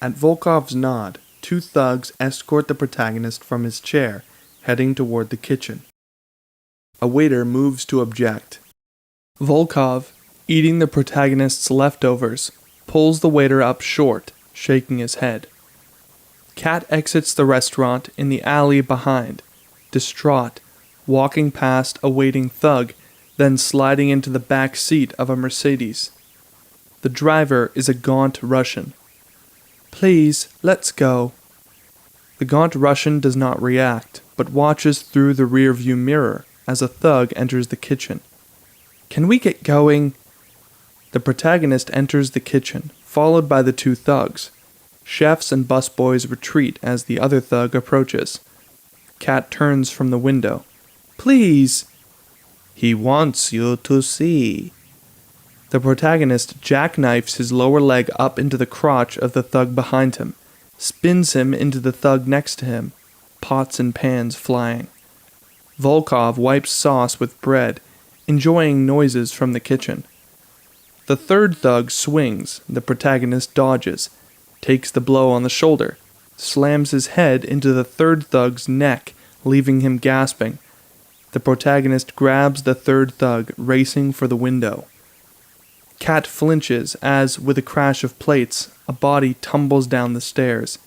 At Volkov's nod, two thugs escort the protagonist from his chair, heading toward the kitchen. A waiter moves to object. Volkov, eating the protagonist's leftovers, pulls the waiter up short, shaking his head. Kat exits the restaurant in the alley behind, distraught, walking past a waiting thug then sliding into the back seat of a Mercedes. The driver is a gaunt Russian. "Please, let's go." The gaunt Russian does not react, but watches through the rearview mirror as a thug enters the kitchen. "Can we get going?" The protagonist enters the kitchen, followed by the two thugs. Chefs and busboys retreat as the other thug approaches. Cat turns from the window. "Please." "He wants you to see." The protagonist jackknifes his lower leg up into the crotch of the thug behind him, spins him into the thug next to him, pots and pans flying. Volkov wipes sauce with bread, enjoying noises from the kitchen. The third thug swings, the protagonist dodges, takes the blow on the shoulder, slams his head into the third thug's neck, leaving him gasping. The protagonist grabs the third thug, racing for the window. Cat flinches as, with a crash of plates, a body tumbles down the stairs.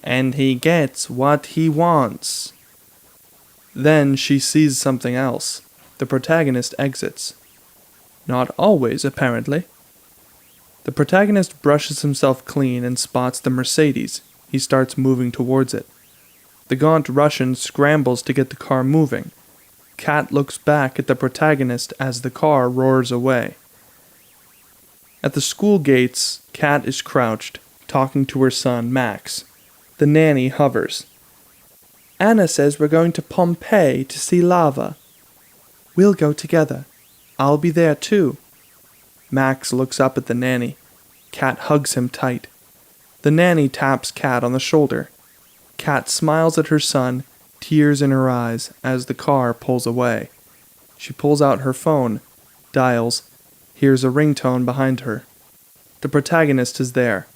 And he gets what he wants. Then she sees something else. The protagonist exits. Not always, apparently. The protagonist brushes himself clean and spots the Mercedes. He starts moving towards it. The gaunt Russian scrambles to get the car moving. Cat looks back at the protagonist as the car roars away. At the school gates, Cat is crouched, talking to her son, Max. The nanny hovers. "Anna says we're going to Pompeii to see lava." "We'll go together. I'll be there too." Max looks up at the nanny. Cat hugs him tight. The nanny taps Cat on the shoulder. Cat smiles at her son, tears in her eyes, as the car pulls away. She pulls out her phone, dials, hears a ringtone behind her. The protagonist is there.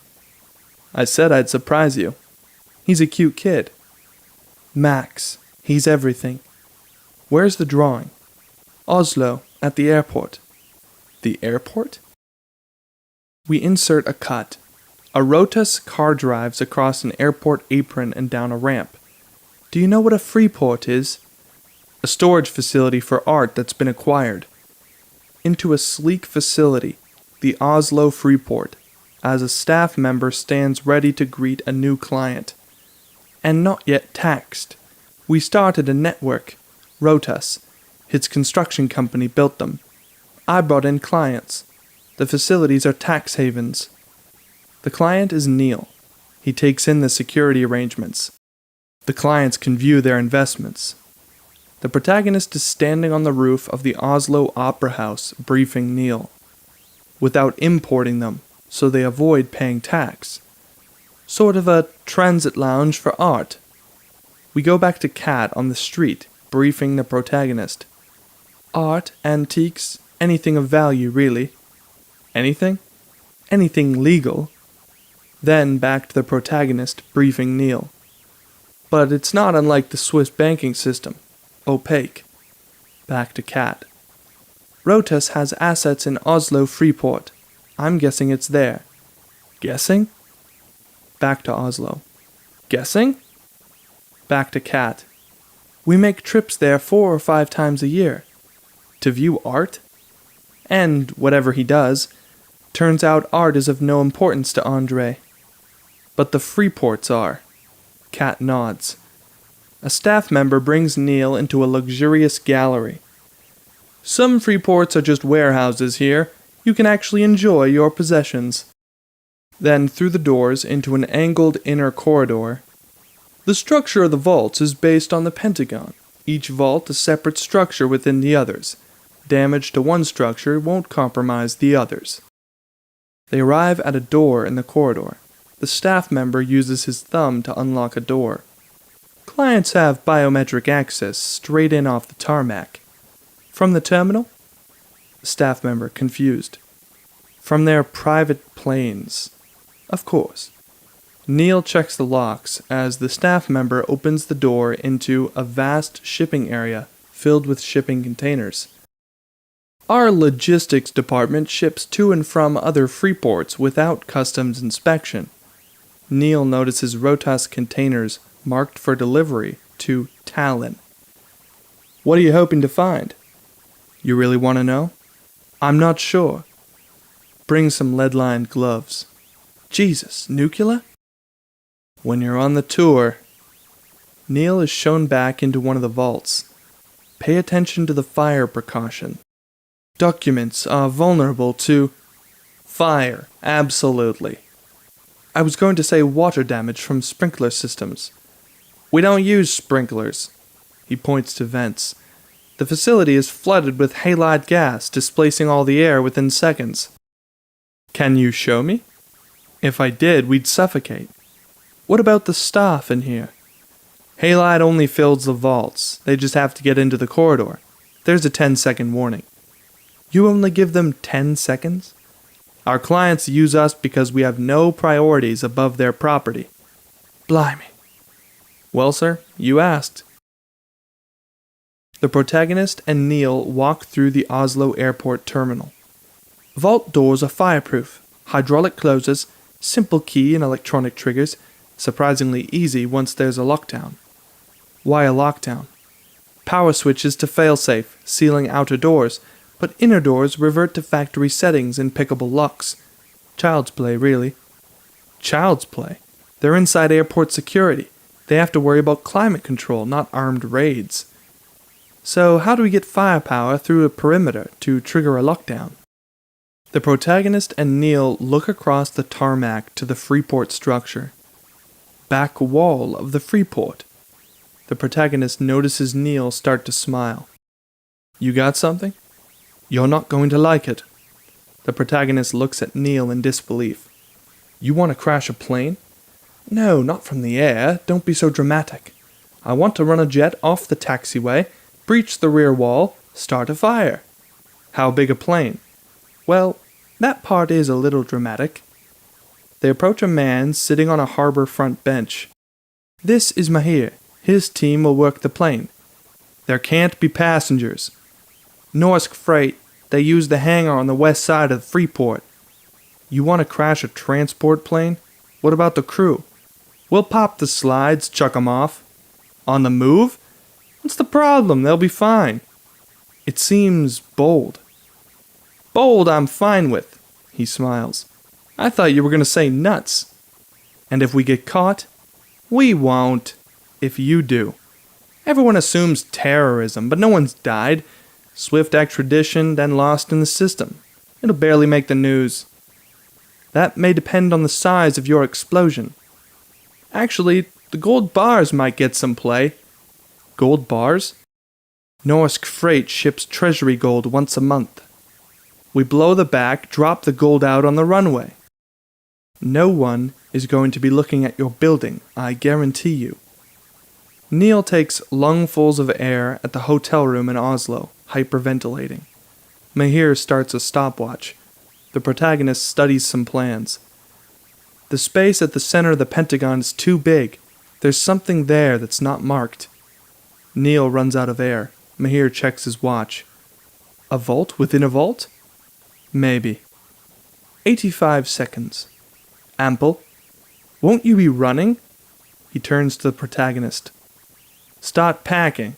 "I said I'd surprise you. He's a cute kid." "Max, he's everything." "Where's the drawing?" "Oslo, at the airport." "The airport?" We insert a cut. A Rotus car drives across an airport apron and down a ramp. "Do you know what a freeport is?" "A storage facility for art that's been acquired." Into a sleek facility, the Oslo Freeport, as a staff member stands ready to greet a new client. "And not yet taxed. We started a network. Rotus. His construction company built them. I brought in clients. The facilities are tax havens." The client is Neil. He takes in the security arrangements. The clients can view their investments. The protagonist is standing on the roof of the Oslo Opera House, briefing Neil. Without importing them, so they avoid paying tax. Sort of a transit lounge for art. We go back to Cat on the street, briefing the protagonist. "Art, antiques, anything of value, really." "Anything?" "Anything legal." Then back to the protagonist, briefing Neil. "But it's not unlike the Swiss banking system. Opaque." Back to Cat. "Rotus has assets in Oslo Freeport. I'm guessing it's there." "Guessing?" Back to Oslo. "Guessing?" Back to Cat. "We make trips there 4 or 5 times a year." "To view art?" "And whatever he does. Turns out art is of no importance to Andre." "But the Freeports are." Cat nods. A staff member brings Neil into a luxurious gallery. "Some Freeports are just warehouses here. You can actually enjoy your possessions." Then through the doors into an angled inner corridor. "The structure of the vaults is based on the Pentagon. Each vault a separate structure within the others. Damage to one structure won't compromise the others." They arrive at a door in the corridor. The staff member uses his thumb to unlock a door. "Clients have biometric access straight in off the tarmac." "From the terminal?" Staff member, confused. "From their private planes." "Of course." Neil checks the locks as the staff member opens the door into a vast shipping area filled with shipping containers. "Our logistics department ships to and from other freeports without customs inspection." Neil notices Rotas containers marked for delivery to Tallinn. "What are you hoping to find?" You really want to know? I'm not sure. Bring some lead-lined gloves. Jesus, nuclear? When you're on the tour... Neil is shown back into one of the vaults. Pay attention to the fire precaution. Documents are vulnerable to... Fire, absolutely. I was going to say water damage from sprinkler systems. We don't use sprinklers. He points to vents. The facility is flooded with halide gas, displacing all the air within seconds. Can you show me? If I did, we'd suffocate. What about the staff in here? Halide only fills the vaults. They just have to get into the corridor. There's a 10-second warning. You only give them 10 seconds? Our clients use us because we have no priorities above their property. Blimey. Well, sir, you asked. The protagonist and Neil walk through the Oslo airport terminal. Vault doors are fireproof, hydraulic closes, simple key and electronic triggers, surprisingly easy once there's a lockdown. Why a lockdown? Power switches to failsafe, sealing outer doors, but inner doors revert to factory settings and pickable locks. Child's play, really. Child's play? They're inside airport security. They have to worry about climate control, not armed raids. So how do we get firepower through a perimeter to trigger a lockdown? The protagonist and Neil look across the tarmac to the Freeport structure. Back wall of the Freeport. The protagonist notices Neil start to smile. You got something? You're not going to like it. The protagonist looks at Neil in disbelief. You want to crash a plane? No, not from the air. Don't be so dramatic. I want to run a jet off the taxiway, breach the rear wall, start a fire. How big a plane? Well, that part is a little dramatic. They approach a man sitting on a harbor front bench. This is Mahir. His team will work the plane. There can't be passengers. Norsk Freight, they use the hangar on the west side of Freeport. You want to crash a transport plane? What about the crew? We'll pop the slides, chuck 'em off. On the move? What's the problem? They'll be fine. It seems bold. Bold I'm fine with, he smiles. I thought you were going to say nuts. And if we get caught? We won't. If you do. Everyone assumes terrorism, but no one's died. Swift extradition, then lost in the system. It'll barely make the news. That may depend on the size of your explosion. Actually, the gold bars might get some play. Gold bars? Norsk Freight ships treasury gold once a month. We blow the back, drop the gold out on the runway. No one is going to be looking at your building, I guarantee you. Neil takes lungfuls of air at the hotel room in Oslo, hyperventilating. Mahir starts a stopwatch. The protagonist studies some plans. The space at the center of the Pentagon is too big. There's something there that's not marked. Neil runs out of air. Mahir checks his watch. A vault within a vault? Maybe. 85 seconds. Ample. Won't you be running? He turns to the protagonist. Start packing.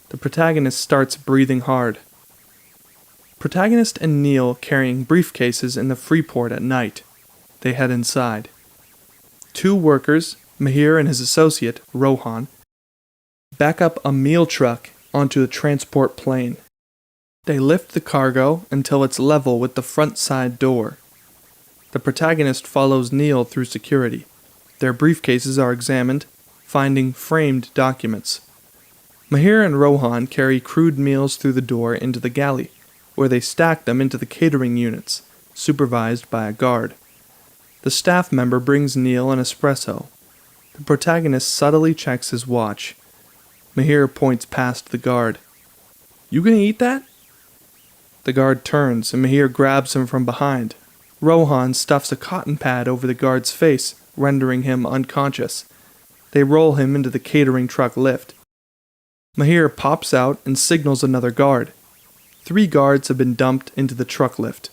The protagonist starts breathing hard. Protagonist and Neil carrying briefcases in the Freeport at night. They head inside. Two workers, Mahir and his associate, Rohan, back up a meal truck onto a transport plane. They lift the cargo until it's level with the front side door. The protagonist follows Neil through security. Their briefcases are examined, finding framed documents. Mahir and Rohan carry crude meals through the door into the galley, where they stack them into the catering units, supervised by a guard. The staff member brings Neil an espresso. The protagonist subtly checks his watch. Mahir points past the guard. You gonna eat that? The guard turns and Mahir grabs him from behind. Rohan stuffs a cotton pad over the guard's face, rendering him unconscious. They roll him into the catering truck lift. Mahir pops out and signals another guard. 3 guards have been dumped into the truck lift.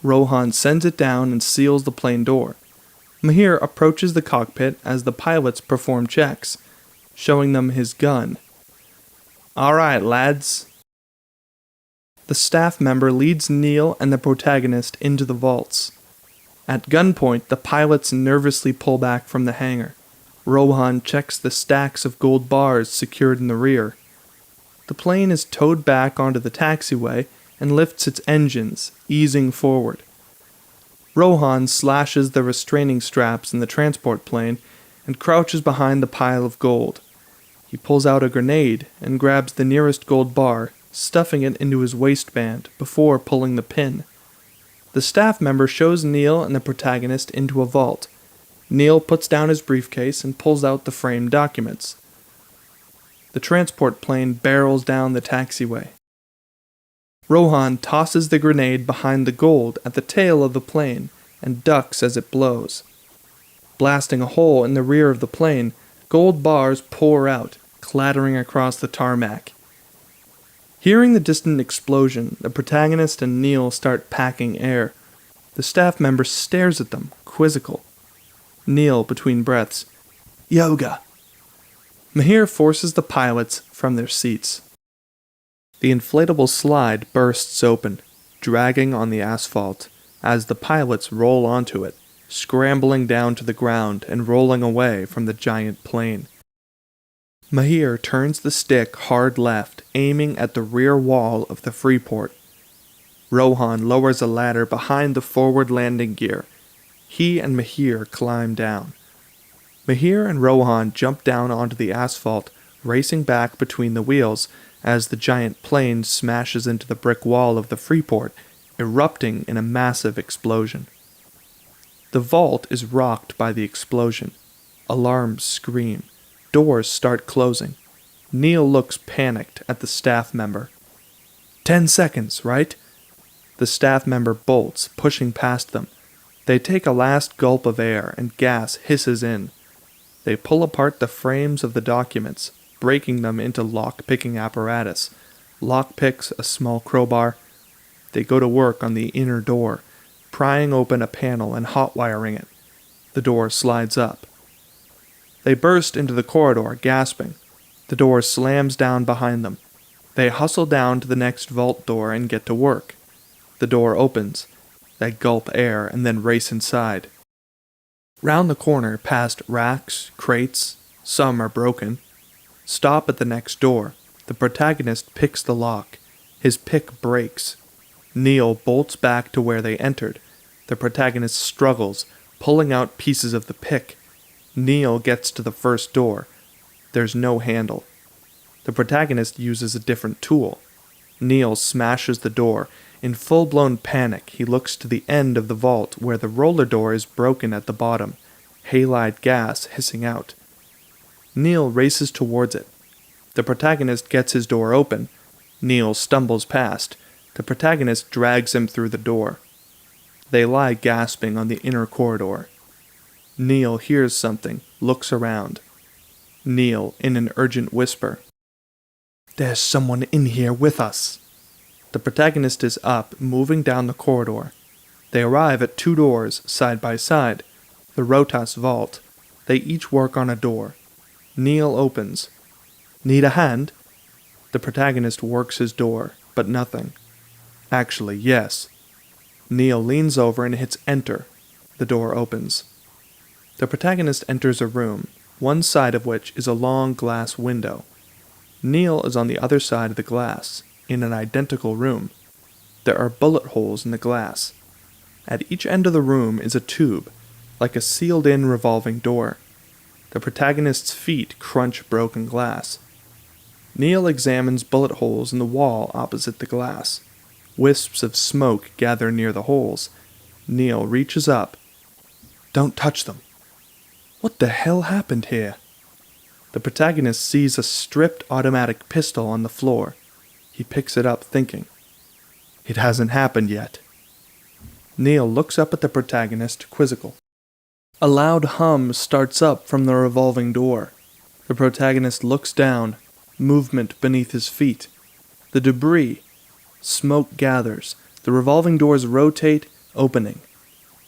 Rohan sends it down and seals the plane door. Mahir approaches the cockpit as the pilots perform checks, showing them his gun. All right, lads. The staff member leads Neil and the protagonist into the vaults. At gunpoint, the pilots nervously pull back from the hangar. Rohan checks the stacks of gold bars secured in the rear. The plane is towed back onto the taxiway and lifts its engines, easing forward. Rohan slashes the restraining straps in the transport plane and crouches behind the pile of gold. He pulls out a grenade and grabs the nearest gold bar, stuffing it into his waistband before pulling the pin. The staff member shows Neil and the protagonist into a vault. Neil puts down his briefcase and pulls out the framed documents. The transport plane barrels down the taxiway. Rohan tosses the grenade behind the gold at the tail of the plane and ducks as it blows. Blasting a hole in the rear of the plane, gold bars pour out, clattering across the tarmac. Hearing the distant explosion, the protagonist and Neil start packing air. The staff member stares at them, quizzical. Neil, between breaths, "Yoga." Mahir forces the pilots from their seats. The inflatable slide bursts open, dragging on the asphalt, as the pilots roll onto it, scrambling down to the ground and rolling away from the giant plane. Mahir turns the stick hard left, aiming at the rear wall of the freeport. Rohan lowers a ladder behind the forward landing gear. He and Mahir climb down. Mahir and Rohan jump down onto the asphalt, racing back between the wheels as the giant plane smashes into the brick wall of the freeport, erupting in a massive explosion. The vault is rocked by the explosion. Alarms scream. Doors start closing. Neil looks panicked at the staff member. 10 seconds, right? The staff member bolts, pushing past them. They take a last gulp of air, and gas hisses in. They pull apart the frames of the documents, breaking them into lock-picking apparatus. Lock-picks a small crowbar. They go to work on the inner door, prying open a panel and hot-wiring it. The door slides up. They burst into the corridor, gasping. The door slams down behind them. They hustle down to the next vault door and get to work. The door opens. They gulp air and then race inside. Round the corner, past racks, crates, some are broken. Stop at the next door. The protagonist picks the lock. His pick breaks. Neil bolts back to where they entered. The protagonist struggles, pulling out pieces of the pick. Neil gets to the first door. There's no handle. The protagonist uses a different tool. Neil smashes the door. In full-blown panic, he looks to the end of the vault where the roller door is broken at the bottom, halide gas hissing out. Neil races towards it. The protagonist gets his door open. Neil stumbles past. The protagonist drags him through the door. They lie gasping on the inner corridor. Neil hears something, looks around. Neil, in an urgent whisper, "There's someone in here with us." The protagonist is up, moving down the corridor. They arrive at 2 doors, side by side. The Rotas vault. They each work on a door. Neil opens. "Need a hand?" The protagonist works his door, but nothing. Actually, yes. Neil leans over and hits enter. The door opens. The protagonist enters a room, one side of which is a long glass window. Neil is on the other side of the glass, in an identical room. There are bullet holes in the glass. At each end of the room is a tube, like a sealed-in revolving door. The protagonist's feet crunch broken glass. Neil examines bullet holes in the wall opposite the glass. Wisps of smoke gather near the holes. Neil reaches up. "Don't touch them." What the hell happened here? The protagonist sees a stripped automatic pistol on the floor. He picks it up, thinking, "It hasn't happened yet." Neil looks up at the protagonist, quizzical. A loud hum starts up from the revolving door. The protagonist looks down, movement beneath his feet. The debris. Smoke gathers. The revolving doors rotate, opening.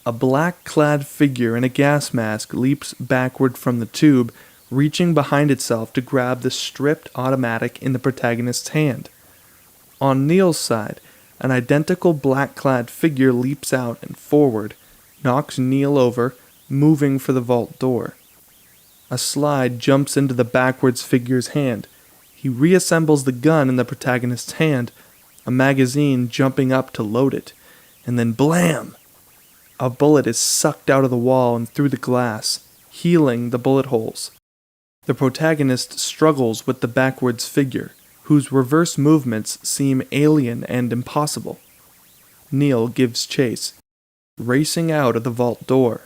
A black-clad figure in a gas mask leaps backward from the tube, reaching behind itself to grab the stripped automatic in the protagonist's hand. On Neil's side, an identical black-clad figure leaps out and forward, knocks Neil over, moving for the vault door. A slide jumps into the backwards figure's hand. He reassembles the gun in the protagonist's hand, a magazine jumping up to load it, and then blam! A bullet is sucked out of the wall and through the glass, healing the bullet holes. The protagonist struggles with the backwards figure, whose reverse movements seem alien and impossible. Neil gives chase, racing out of the vault door.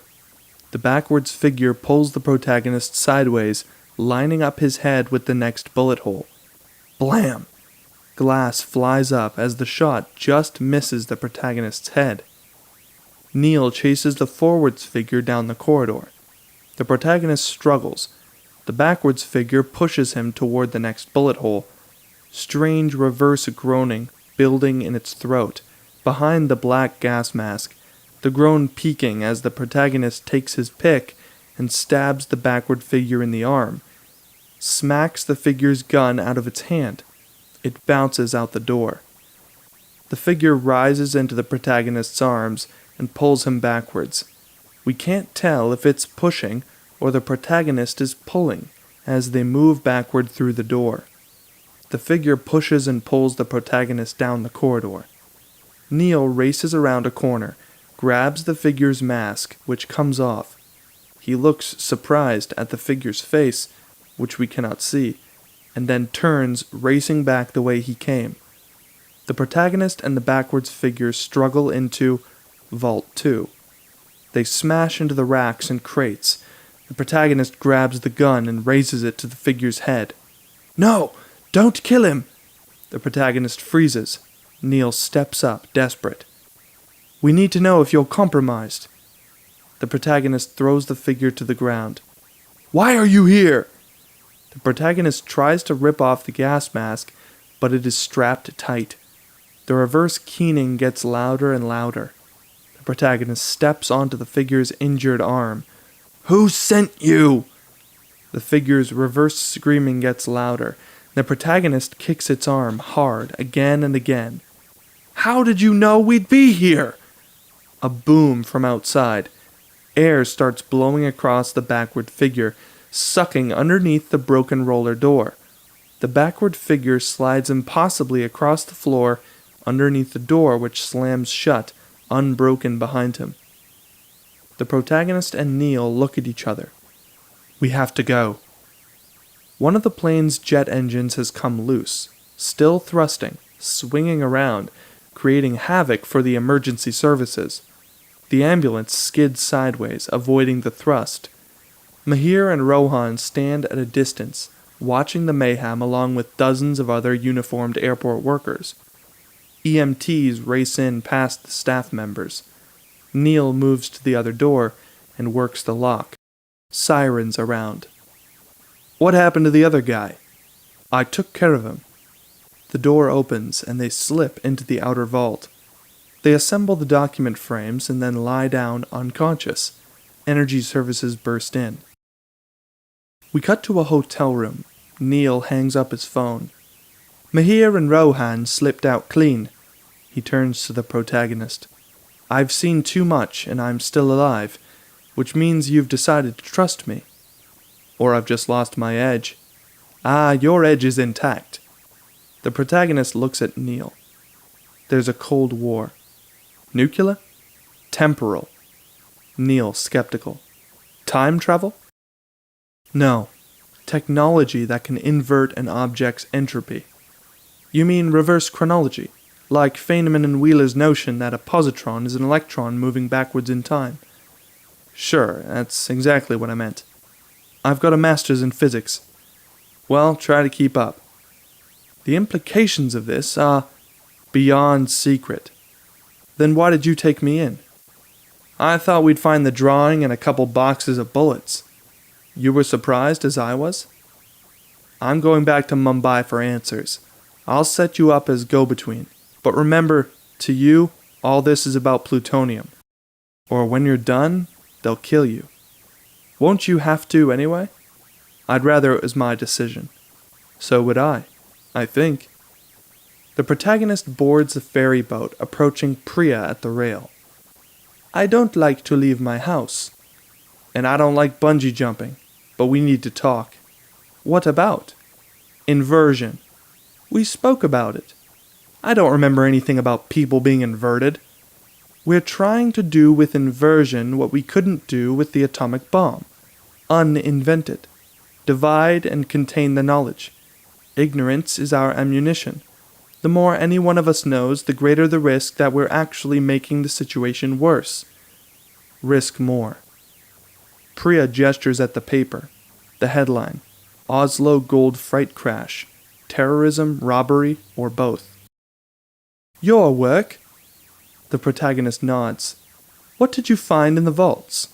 The backwards figure pulls the protagonist sideways, lining up his head with the next bullet hole. Blam! Glass flies up as the shot just misses the protagonist's head. Neil chases the forwards figure down the corridor. The protagonist struggles. The backwards figure pushes him toward the next bullet hole. Strange reverse groaning building in its throat, behind the black gas mask, the groan peaking as the protagonist takes his pick and stabs the backward figure in the arm, smacks the figure's gun out of its hand. It bounces out the door. The figure rises into the protagonist's arms and pulls him backwards. We can't tell if it's pushing or the protagonist is pulling as they move backward through the door. The figure pushes and pulls the protagonist down the corridor. Neil races around a corner, grabs the figure's mask, which comes off. He looks surprised at the figure's face, which we cannot see, and then turns, racing back the way he came. The protagonist and the backwards figure struggle into Vault 2. They smash into the racks and crates. The protagonist grabs the gun and raises it to the figure's head. "No! Don't kill him!" The protagonist freezes. Neil steps up, desperate. "We need to know if you're compromised." The protagonist throws the figure to the ground. "Why are you here?" The protagonist tries to rip off the gas mask, but it is strapped tight. The reverse keening gets louder and louder. The protagonist steps onto the figure's injured arm. "Who sent you?" The figure's reverse screaming gets louder. The protagonist kicks its arm hard again and again. "How did you know we'd be here?" A boom from outside. Air starts blowing across the backward figure, sucking underneath the broken roller door. The backward figure slides impossibly across the floor underneath the door, which slams shut, unbroken behind him. The protagonist and Neil look at each other. "We have to go." One of the plane's jet engines has come loose, still thrusting, swinging around, creating havoc for the emergency services. The ambulance skids sideways, avoiding the thrust. Mahir and Rohan stand at a distance, watching the mayhem along with dozens of other uniformed airport workers. EMTs race in past the staff members. Neil moves to the other door and works the lock. Sirens around. "What happened to the other guy?" "I took care of him." The door opens and they slip into the outer vault. They assemble the document frames and then lie down unconscious. Energy services burst in. We cut to a hotel room. Neil hangs up his phone. "Mahir and Rohan slipped out clean." He turns to the protagonist. "I've seen too much and I'm still alive, which means you've decided to trust me. Or I've just lost my edge." "Ah, your edge is intact." The protagonist looks at Neil. There's a cold war. Nuclear? Temporal. Neil skeptical. Time travel? No. Technology that can invert an object's entropy. You mean reverse chronology, like Feynman and Wheeler's notion that a positron is an electron moving backwards in time? Sure, that's exactly what I meant. I've got a master's in physics. Well, try to keep up. The implications of this are beyond secret. Then why did you take me in? I thought we'd find the drawing and a couple boxes of bullets. You were surprised as I was? I'm going back to Mumbai for answers. I'll set you up as go-between. But remember, to you, all this is about plutonium. Or when you're done, they'll kill you. Won't you have to anyway? I'd rather it was my decision. So would I think. The protagonist boards a ferry boat, approaching Priya at the rail. I don't like to leave my house. And I don't like bungee jumping, but we need to talk. What about? Inversion. We spoke about it. I don't remember anything about people being inverted. We're trying to do with inversion what we couldn't do with the atomic bomb. Uninvent it. Divide and contain the knowledge. Ignorance is our ammunition. The more any one of us knows, the greater the risk that we're actually making the situation worse. Risk more. Priya gestures at the paper. The headline: Oslo Gold Freight Crash. Terrorism, robbery, or both. Your work? The protagonist nods. What did you find in the vaults?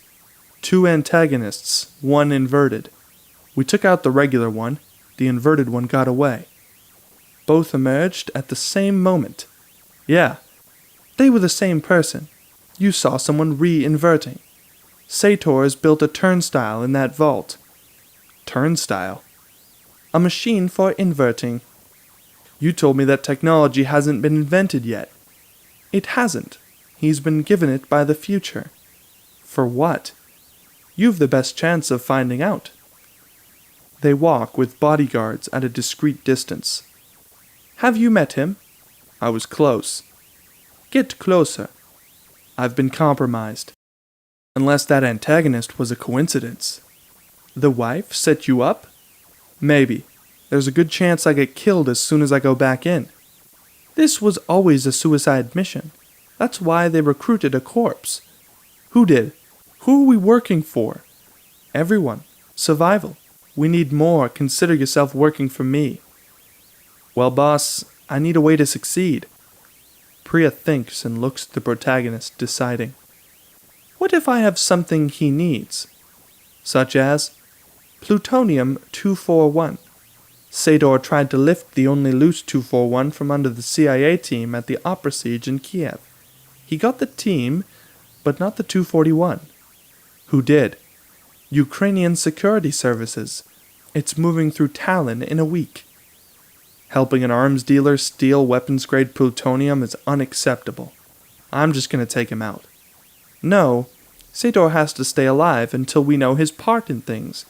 2 antagonists, 1 inverted. We took out the regular one. The inverted one got away. Both emerged at the same moment. Yeah, they were the same person. You saw someone re-inverting. Sator's built a turnstile in that vault. Turnstile? A machine for inverting. You told me that technology hasn't been invented yet. It hasn't. He's been given it by the future. For what? You've the best chance of finding out. They walk with bodyguards at a discreet distance. Have you met him? I was close. Get closer. I've been compromised. Unless that antagonist was a coincidence. The wife set you up? Maybe. There's a good chance I get killed as soon as I go back in. This was always a suicide mission. That's why they recruited a corpse. Who did? Who are we working for? Everyone. Survival. We need more. Consider yourself working for me. Well, boss, I need a way to succeed. Priya thinks and looks at the protagonist, deciding. What if I have something he needs? Such as plutonium-241. Sador tried to lift the only loose 241 from under the CIA team at the opera siege in Kiev. He got the team, but not the 241. Who did? Ukrainian security services. It's moving through Tallinn in a week. Helping an arms dealer steal weapons-grade plutonium is unacceptable. I'm just going to take him out. No, Sador has to stay alive until we know his part in things.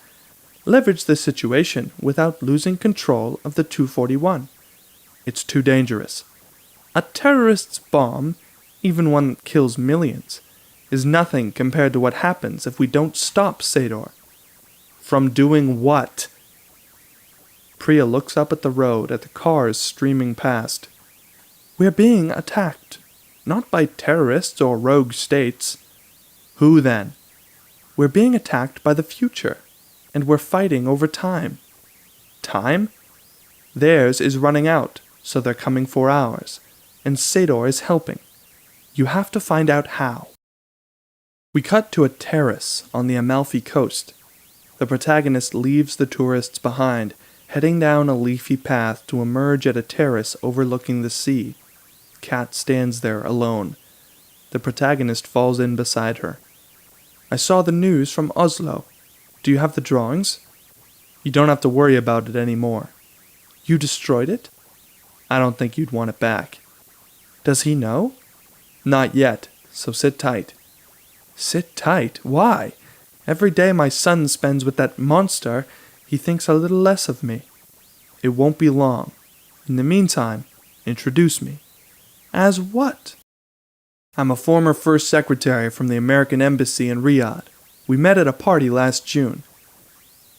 Leverage the situation without losing control of the 241. It's too dangerous. A terrorist's bomb, even one that kills millions, is nothing compared to what happens if we don't stop Sador. From doing what? Priya looks up at the road at the cars streaming past. We're being attacked, not by terrorists or rogue states. Who then? We're being attacked by the future, and we're fighting over time. Time? Theirs is running out, so they're coming for ours, and Sador is helping. You have to find out how. We cut to a terrace on the Amalfi coast. The protagonist leaves the tourists behind, heading down a leafy path to emerge at a terrace overlooking the sea. Kat stands there alone. The protagonist falls in beside her. I saw the news from Oslo. Do you have the drawings? You don't have to worry about it anymore. You destroyed it? I don't think you'd want it back. Does he know? Not yet, so sit tight. Sit tight? Why? Every day my son spends with that monster, he thinks a little less of me. It won't be long. In the meantime, introduce me. As what? I'm a former first secretary from the American Embassy in Riyadh. We met at a party last June.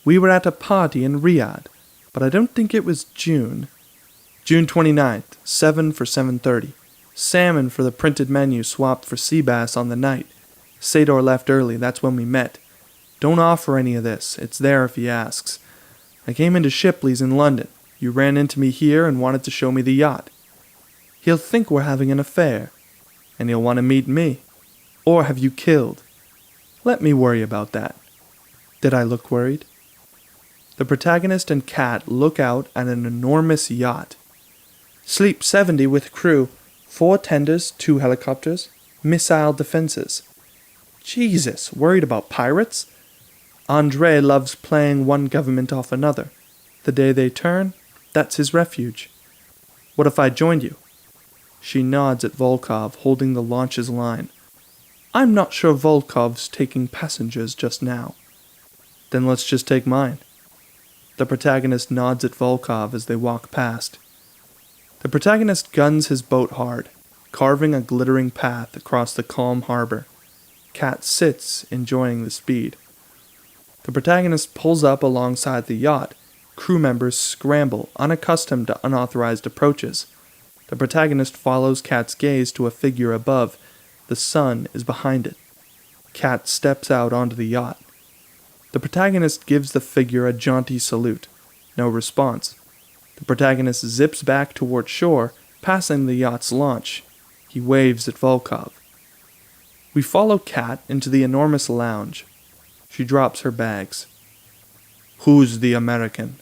We were at a party in Riyadh, but I don't think it was June. June 29th, 7 for 7:30. Salmon for the printed menu swapped for sea bass on the night. Sador left early, that's when we met. Don't offer any of this, it's there if he asks. I came into Shipley's in London. You ran into me here and wanted to show me the yacht. He'll think we're having an affair, and he'll want to meet me. Or have you killed? Let me worry about that. Did I look worried? The protagonist and Kat look out at an enormous yacht. Sleep 70 with crew, 4 tenders, 2 helicopters, missile defenses. Jesus, worried about pirates? Andre loves playing one government off another. The day they turn, that's his refuge. What if I joined you? She nods at Volkov, holding the launch's line. I'm not sure Volkov's taking passengers just now. Then let's just take mine. The protagonist nods at Volkov as they walk past. The protagonist guns his boat hard, carving a glittering path across the calm harbor. Kat sits, enjoying the speed. The protagonist pulls up alongside the yacht. Crew members scramble, unaccustomed to unauthorized approaches. The protagonist follows Kat's gaze to a figure above. The sun is behind it. Kat steps out onto the yacht. The protagonist gives the figure a jaunty salute. No response. The protagonist zips back toward shore, passing the yacht's launch. He waves at Volkov. We follow Kat into the enormous lounge. She drops her bags. Who's the American?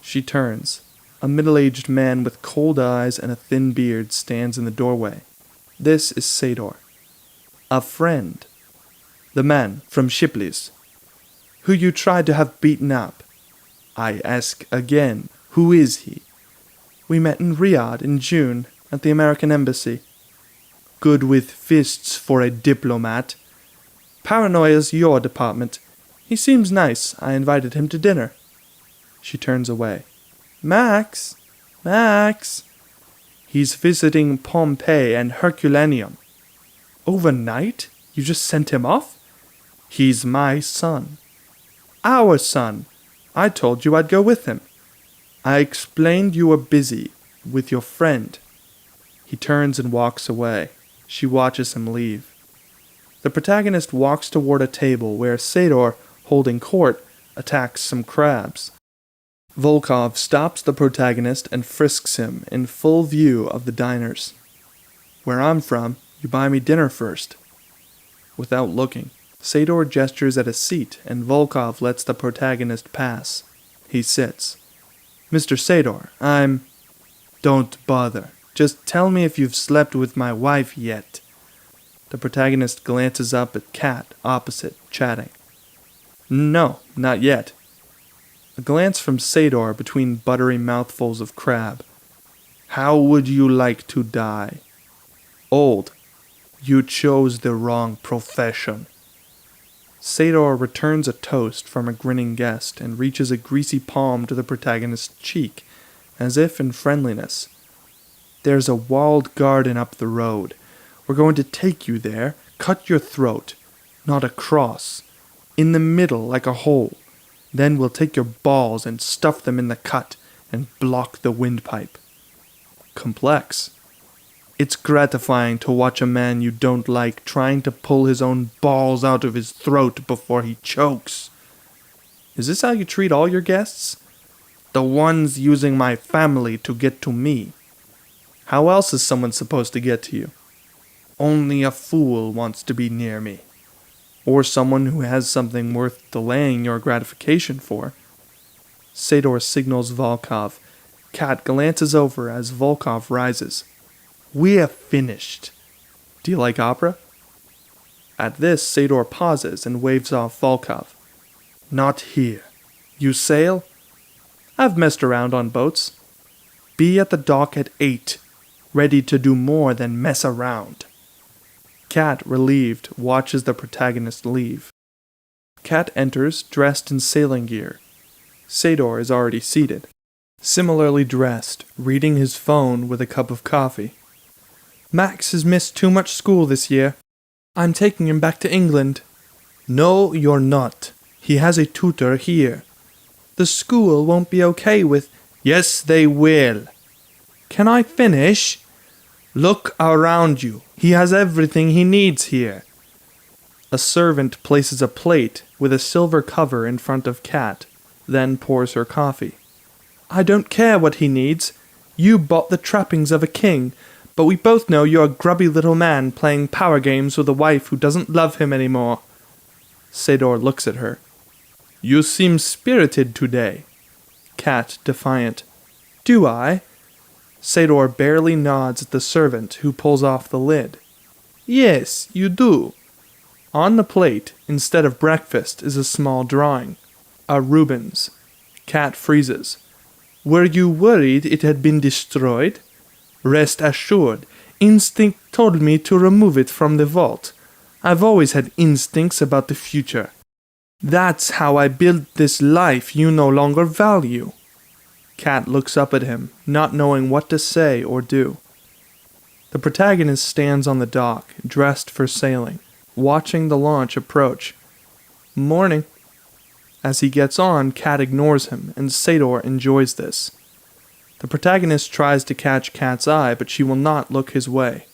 She turns. A middle-aged man with cold eyes and a thin beard stands in the doorway. This is Sador. A friend. The man from Shipley's, who you tried to have beaten up. I ask again, who is he? We met in Riyadh in June at the American Embassy. Good with fists for a diplomat. Paranoia's your department. He seems nice. I invited him to dinner. She turns away. Max! Max! He's visiting Pompeii and Herculaneum. Overnight? You just sent him off? He's my son. Our son. I told you I'd go with him. I explained you were busy with your friend. He turns and walks away. She watches him leave. The protagonist walks toward a table where Sador, holding court, attacks some crabs. Volkov stops the protagonist and frisks him in full view of the diners. Where I'm from, you buy me dinner first. Without looking, Sador gestures at a seat and Volkov lets the protagonist pass. He sits. Mr. Sador, Don't bother. Just tell me if you've slept with my wife yet. The protagonist glances up at Kat opposite, chatting. No, not yet. A glance from Sador between buttery mouthfuls of crab. How would you like to die? Old. You chose the wrong profession. Sador returns a toast from a grinning guest and reaches a greasy palm to the protagonist's cheek, as if in friendliness. There's a walled garden up the road. We're going to take you there, cut your throat, not across, in the middle like a hole. Then we'll take your balls and stuff them in the cut and block the windpipe. Complex. It's gratifying to watch a man you don't like trying to pull his own balls out of his throat before he chokes. Is this how you treat all your guests? The ones using my family to get to me. How else is someone supposed to get to you? Only a fool wants to be near me. Or someone who has something worth delaying your gratification for. Sador signals Volkov. Kat glances over as Volkov rises. We're finished. Do you like opera? At this, Sador pauses and waves off Volkov. Not here. You sail? I've messed around on boats. Be at the dock at 8, ready to do more than mess around. Kat, relieved, watches the protagonist leave. Kat enters, dressed in sailing gear. Sador is already seated, similarly dressed, reading his phone with a cup of coffee. Max has missed too much school this year. I'm taking him back to England. No, you're not. He has a tutor here. The school won't be okay with... Yes, they will. Can I finish? Look around you. He has everything he needs here. A servant places a plate with a silver cover in front of Kat, then pours her coffee. I don't care what he needs. You bought the trappings of a king, but we both know you're a grubby little man playing power games with a wife who doesn't love him anymore. Sador looks at her. You seem spirited today. Kat, defiant. Do I? Sador barely nods at the servant who pulls off the lid. Yes, you do. On the plate, instead of breakfast, is a small drawing. A Rubens. Kat freezes. Were you worried it had been destroyed? Rest assured, instinct told me to remove it from the vault. I've always had instincts about the future. That's how I built this life you no longer value. Kat looks up at him, not knowing what to say or do. The protagonist stands on the dock, dressed for sailing, watching the launch approach. Morning. As he gets on, Kat ignores him, and Sador enjoys this. The protagonist tries to catch Kat's eye, but she will not look his way.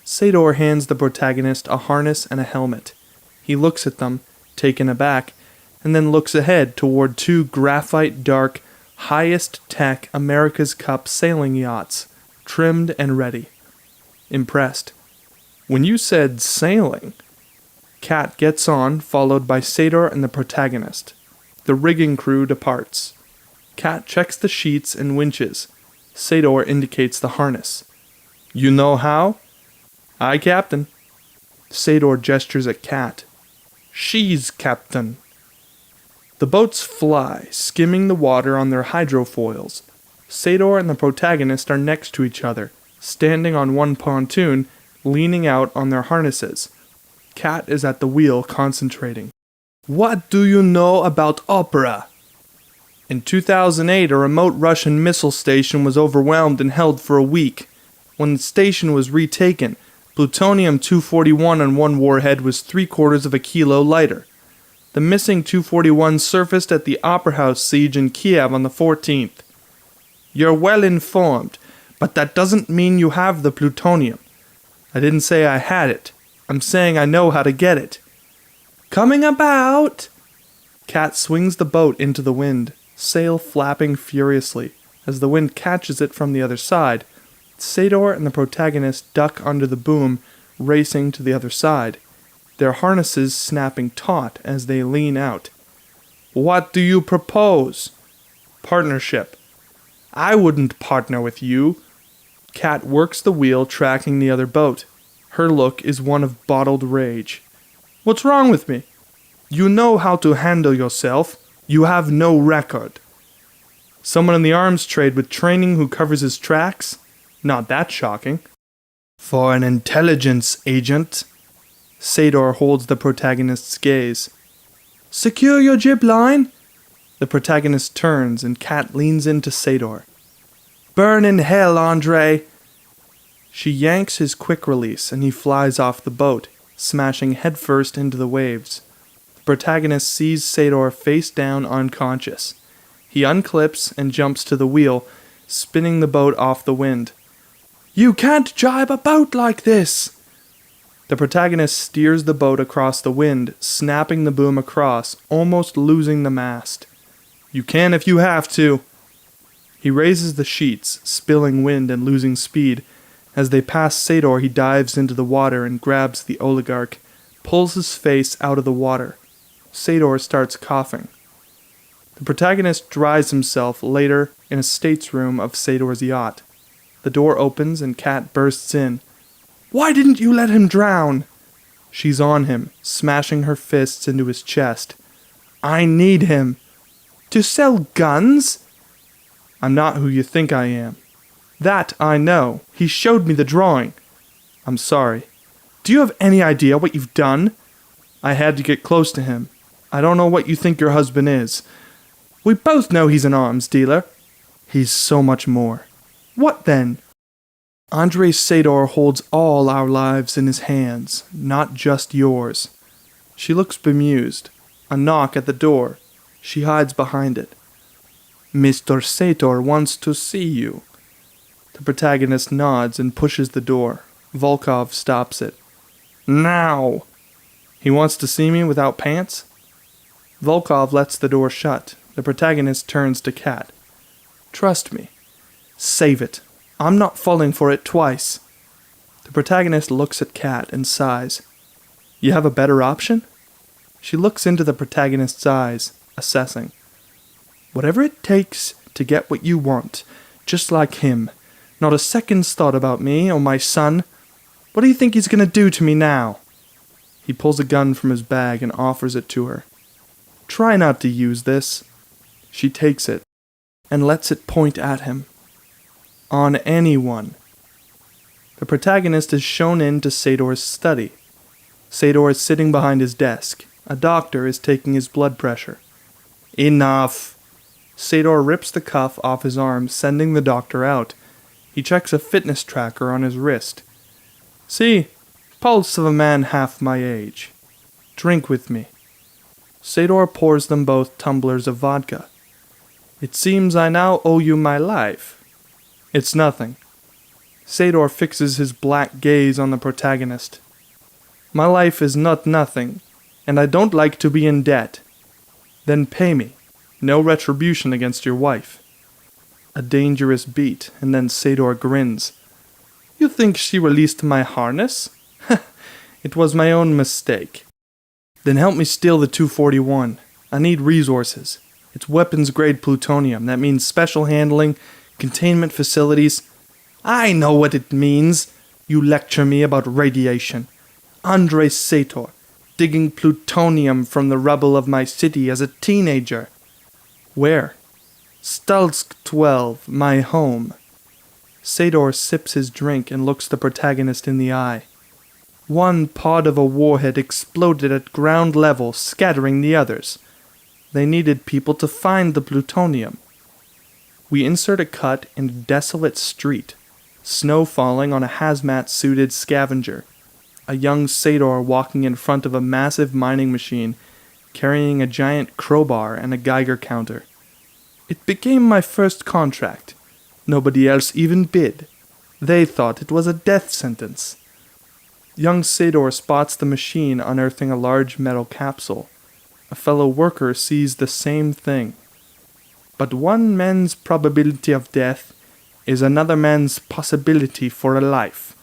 Sador hands the protagonist a harness and a helmet. He looks at them, taken aback, and then looks ahead toward two graphite-dark, highest-tech America's Cup sailing yachts, trimmed and ready. Impressed. When you said sailing, Kat gets on, followed by Sador and the protagonist. The rigging crew departs. Kat checks the sheets and winches. Sador indicates the harness. You know how? Aye, Captain. Sador gestures at Kat. She's Captain. The boats fly, skimming the water on their hydrofoils. Sador and the protagonist are next to each other, standing on one pontoon, leaning out on their harnesses. Kat is at the wheel, concentrating. What do you know about opera? In 2008, a remote Russian missile station was overwhelmed and held for a week. When the station was retaken, plutonium-241 on one warhead was 3/4 of a kilo lighter. The missing 241 surfaced at the Opera House siege in Kiev on the 14th. You're well informed, but that doesn't mean you have the plutonium. I didn't say I had it. I'm saying I know how to get it. Coming about! Kat swings the boat into the wind, sail flapping furiously. As the wind catches it from the other side, Sador and the protagonist duck under the boom, racing to the other side, their harnesses snapping taut as they lean out. What do you propose? Partnership. I wouldn't partner with you. Kat works the wheel, tracking the other boat. Her look is one of bottled rage. What's wrong with me? You know how to handle yourself. You have no record. Someone in the arms trade with training who covers his tracks? Not that shocking. For an intelligence agent. Sador holds the protagonist's gaze. Secure your jib line. The protagonist turns and Kat leans into Sador. Burn in hell, Andre. She yanks his quick release and he flies off the boat, smashing headfirst into the waves. The protagonist sees Sador face down unconscious. He unclips and jumps to the wheel, spinning the boat off the wind. You can't jibe a boat like this! The protagonist steers the boat across the wind, snapping the boom across, almost losing the mast. You can if you have to. He raises the sheets, spilling wind and losing speed. As they pass Sador, he dives into the water and grabs the oligarch, pulls his face out of the water. Sador starts coughing. The protagonist dries himself later in a stateroom of Sador's yacht. The door opens and Kat bursts in. Why didn't you let him drown? She's on him, smashing her fists into his chest. I need him. To sell guns? I'm not who you think I am. That I know. He showed me the drawing. I'm sorry. Do you have any idea what you've done? I had to get close to him. I don't know what you think your husband is. We both know he's an arms dealer. He's so much more. What then? Andre Sador holds all our lives in his hands, not just yours. She looks bemused. A knock at the door. She hides behind it. Mr. Sador wants to see you. The protagonist nods and pushes the door. Volkov stops it. Now! He wants to see me without pants? Volkov lets the door shut. The protagonist turns to Kat. Trust me. Save it. I'm not falling for it twice. The protagonist looks at Kat and sighs. You have a better option? She looks into the protagonist's eyes, assessing. Whatever it takes to get what you want, just like him. Not a second's thought about me or my son. What do you think he's going to do to me now? He pulls a gun from his bag and offers it to her. Try not to use this. She takes it. and lets it point at him. On anyone. The protagonist is shown into Sador's study. Sador is sitting behind his desk. A doctor is taking his blood pressure. Enough! Sador rips the cuff off his arm, sending the doctor out. He checks a fitness tracker on his wrist. See, pulse of a man half my age. Drink with me. Sador pours them both tumblers of vodka. It seems I now owe you my life. It's nothing. Sador fixes his black gaze on the protagonist. My life is not nothing, and I don't like to be in debt. Then pay me. No retribution against your wife. A dangerous beat, and then Sador grins. You think she released my harness? It was my own mistake. Then help me steal the 241. I need resources. It's weapons-grade plutonium. That means special handling, containment facilities. I know what it means. You lecture me about radiation. Andrei Sator, digging plutonium from the rubble of my city as a teenager. Where? Stalsk 12, my home. Sador sips his drink and looks the protagonist in the eye. One pod of a warhead exploded at ground level, scattering the others. They needed people to find the plutonium. We insert a cut in a desolate street. Snow falling on a hazmat-suited scavenger. A young Sador walking in front of a massive mining machine, carrying a giant crowbar and a Geiger counter. It became my first contract. Nobody else even bid. They thought it was a death sentence. Young Sador spots the machine unearthing a large metal capsule. A fellow worker sees the same thing. But one man's probability of death is another man's possibility for a life.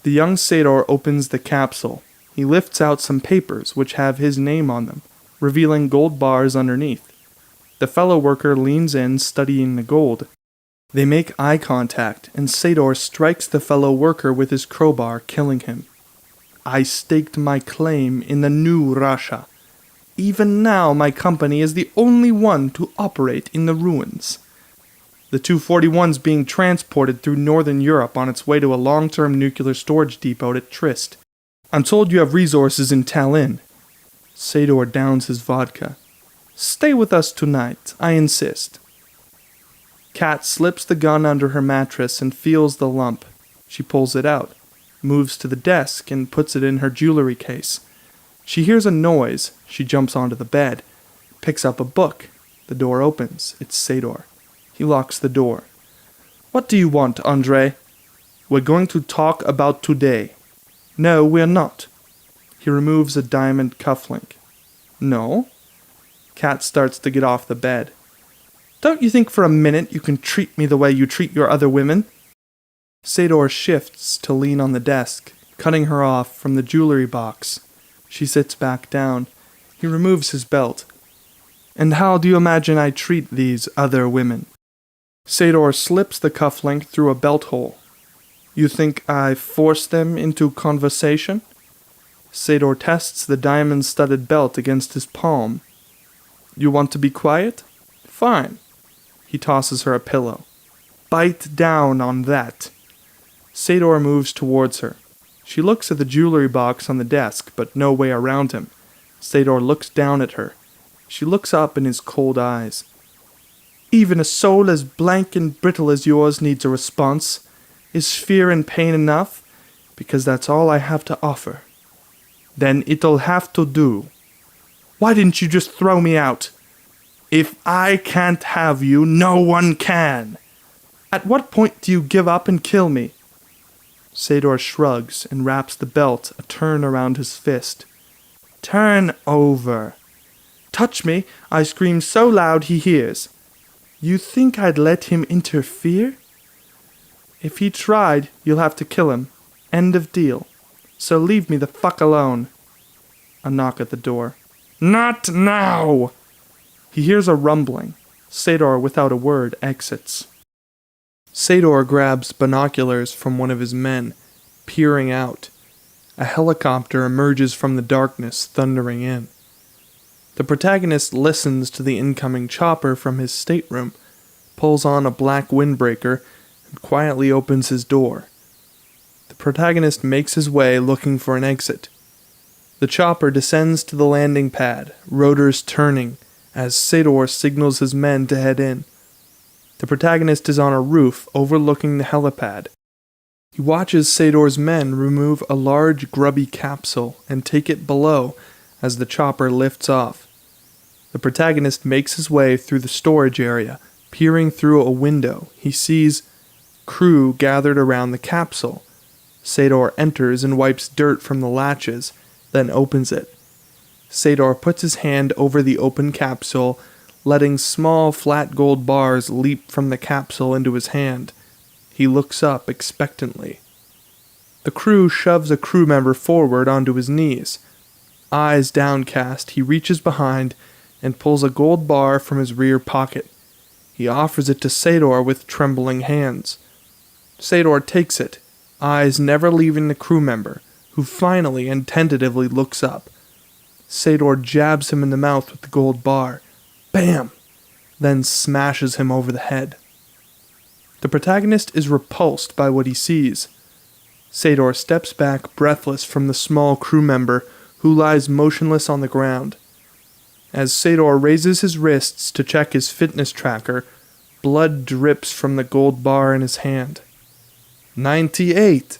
The young Sador opens the capsule. He lifts out some papers which have his name on them, revealing gold bars underneath. The fellow worker leans in, studying the gold. They make eye contact, and Sador strikes the fellow worker with his crowbar, killing him. I staked my claim in the new Russia. Even now my company is the only one to operate in the ruins. The 241's being transported through northern Europe on its way to a long-term nuclear storage depot at Trist. I'm told you have resources in Tallinn. Sador downs his vodka. Stay with us tonight, I insist. Kat slips the gun under her mattress and feels the lump. She pulls it out, moves to the desk, and puts it in her jewelry case. She hears a noise. She jumps onto the bed, picks up a book. The door opens. It's Sador. He locks the door. What do you want, Andrei? We're going to talk about today. No, we're not. He removes a diamond cufflink. No? Kat starts to get off the bed. Don't you think for a minute you can treat me the way you treat your other women? Sador shifts to lean on the desk, cutting her off from the jewelry box. She sits back down. He removes his belt. And how do you imagine I treat these other women? Sador slips the cufflink through a belt hole. You think I force them into conversation? Sador tests the diamond-studded belt against his palm. You want to be quiet? Fine. He tosses her a pillow. Bite down on that. Sador moves towards her. She looks at the jewelry box on the desk, but no way around him. Sador looks down at her. She looks up in his cold eyes. Even a soul as blank and brittle as yours needs a response. Is fear and pain enough? Because that's all I have to offer. Then it'll have to do. Why didn't you just throw me out? If I can't have you, no one can. At what point do you give up and kill me? Sador shrugs and wraps the belt a turn around his fist. Turn over. Touch me, I scream so loud he hears. You think I'd let him interfere? If he tried, you'll have to kill him. End of deal. So leave me the fuck alone. A knock at the door. Not now! He hears a rumbling. Sador, without a word, exits. Sador grabs binoculars from one of his men, peering out. A helicopter emerges from the darkness, thundering in. The protagonist listens to the incoming chopper from his stateroom, pulls on a black windbreaker, and quietly opens his door. The protagonist makes his way looking for an exit. The chopper descends to the landing pad, rotors turning, as Sador signals his men to head in. The protagonist is on a roof overlooking the helipad. He watches Sador's men remove a large grubby capsule and take it below as the chopper lifts off. The protagonist makes his way through the storage area. Peering through a window, he sees crew gathered around the capsule. Sador enters and wipes dirt from the latches, then opens it. Sador puts his hand over the open capsule, letting small flat gold bars leap from the capsule into his hand. He looks up expectantly. The crew shoves a crew member forward onto his knees. Eyes downcast, he reaches behind and pulls a gold bar from his rear pocket. He offers it to Sador with trembling hands. Sador takes it, eyes never leaving the crew member, who finally and tentatively looks up. Sador jabs him in the mouth with the gold bar. Bam! Then smashes him over the head. The protagonist is repulsed by what he sees. Sador steps back breathless from the small crew member who lies motionless on the ground. As Sador raises his wrists to check his fitness tracker, blood drips from the gold bar in his hand. 98.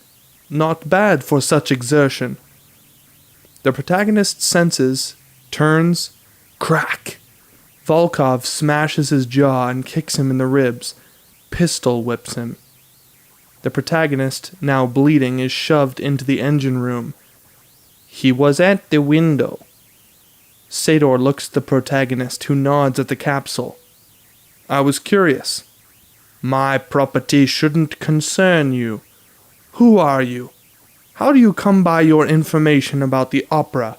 Not bad for such exertion. The protagonist senses, turns, crack. Volkov smashes his jaw and kicks him in the ribs. Pistol whips him. The protagonist, now bleeding, is shoved into the engine room. He was at the window. Sador looks at the protagonist, who nods at the capsule. I was curious. My property shouldn't concern you. Who are you? How do you come by your information about the opera?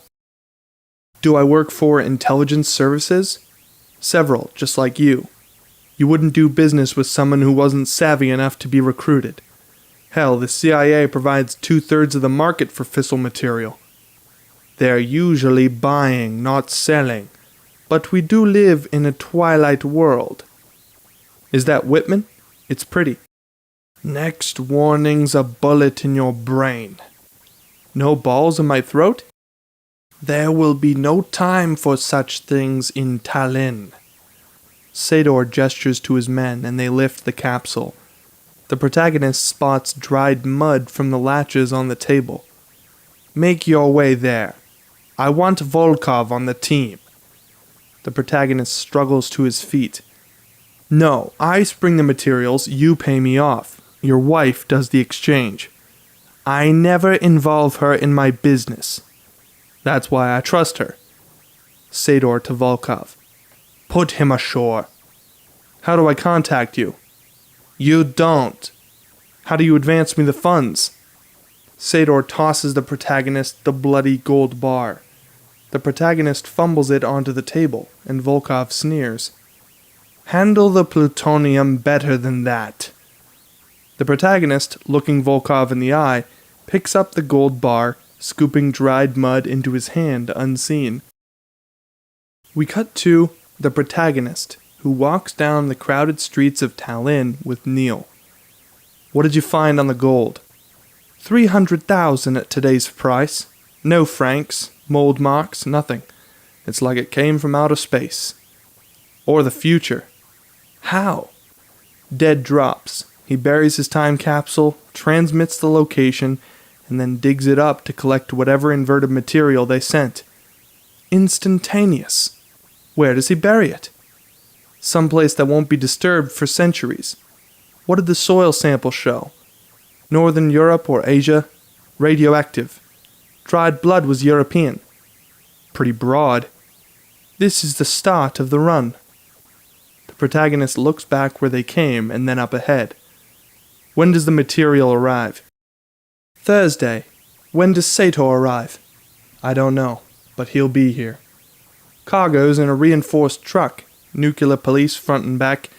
Do I work for intelligence services? Several, just like you. You wouldn't do business with someone who wasn't savvy enough to be recruited. Hell, the CIA provides 2/3 of the market for fissile material. They're usually buying, not selling. But we do live in a twilight world. Is that Whitman? It's pretty. Next warning's a bullet in your brain. No balls in my throat? There will be no time for such things in Tallinn. Sador gestures to his men and they lift the capsule. The protagonist spots dried mud from the latches on the table. Make your way there. I want Volkov on the team. The protagonist struggles to his feet. No, I spring the materials, you pay me off. Your wife does the exchange. I never involve her in my business. That's why I trust her. Sador to Volkov. Put him ashore. How do I contact you? You don't. How do you advance me the funds? Sador tosses the protagonist the bloody gold bar. The protagonist fumbles it onto the table, and Volkov sneers. Handle the plutonium better than that. The protagonist, looking Volkov in the eye, picks up the gold bar, scooping dried mud into his hand unseen. We cut to the protagonist, who walks down the crowded streets of Tallinn with Neil. What did you find on the gold? 300,000 at today's price. No francs, mold marks, nothing. It's like it came from outer space. Or the future. How? Dead drops. He buries his time capsule, transmits the location, and then digs it up to collect whatever inverted material they sent. Instantaneous. Where does he bury it? Someplace that won't be disturbed for centuries. What did the soil sample show? Northern Europe or Asia? Radioactive. Dried blood was European. Pretty broad. This is the start of the run. The protagonist looks back where they came and then up ahead. When does the material arrive? Thursday. When does Sator arrive? I don't know, but he'll be here. Cargo's in a reinforced truck. Nuclear police front and back.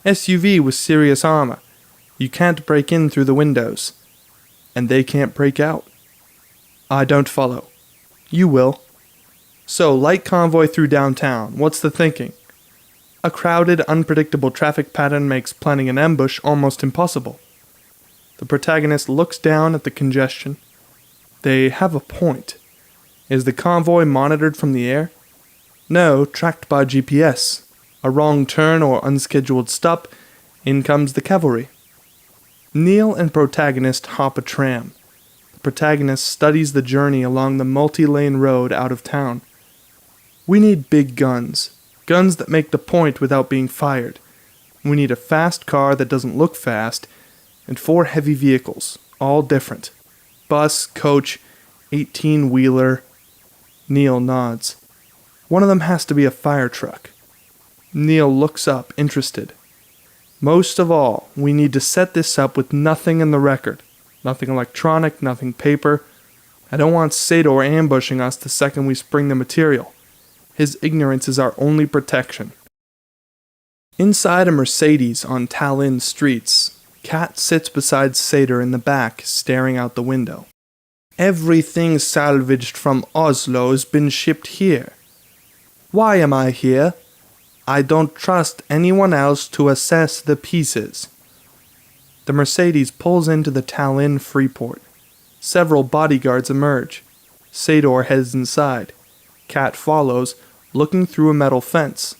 SUV with serious armor. You can't break in through the windows. And they can't break out. I don't follow. You will. So, light convoy through downtown. What's the thinking? A crowded, unpredictable traffic pattern makes planning an ambush almost impossible. The protagonist looks down at the congestion. They have a point. Is the convoy monitored from the air? No, tracked by GPS. A wrong turn or unscheduled stop, in comes the cavalry. Neil and protagonist hop a tram. The protagonist studies the journey along the multi-lane road out of town. We need big guns. Guns that make the point without being fired. We need a fast car that doesn't look fast, and 4 heavy vehicles, all different. Bus, coach, 18-wheeler. Neil nods. One of them has to be a fire truck. Neil looks up, interested. Most of all, we need to set this up with nothing in the record. Nothing electronic, nothing paper. I don't want Sador ambushing us the second we spring the material. His ignorance is our only protection. Inside a Mercedes on Tallinn streets, Kat sits beside Sador in the back, staring out the window. Everything salvaged from Oslo has been shipped here. Why am I here? I don't trust anyone else to assess the pieces. The Mercedes pulls into the Tallinn Freeport. Several bodyguards emerge. Sador heads inside. Kat follows, looking through a metal fence.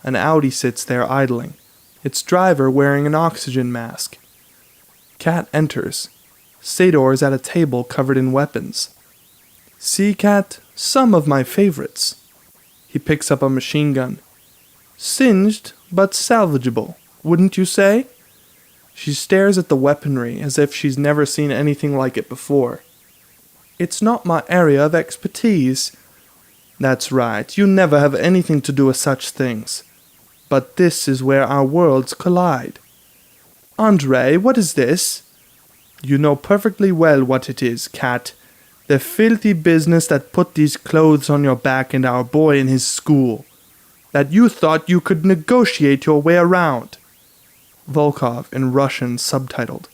An Audi sits there idling, its driver wearing an oxygen mask. Kat enters. Sador is at a table covered in weapons. See, Kat, some of my favorites. He picks up a machine gun. Singed, but salvageable, wouldn't you say? She stares at the weaponry as if she's never seen anything like it before. It's not my area of expertise. That's right, you never have anything to do with such things. But this is where our worlds collide. Andre, what is this? You know perfectly well what it is, Kat. The filthy business that put these clothes on your back and our boy in his school. That you thought you could negotiate your way around. Volkov in Russian subtitled.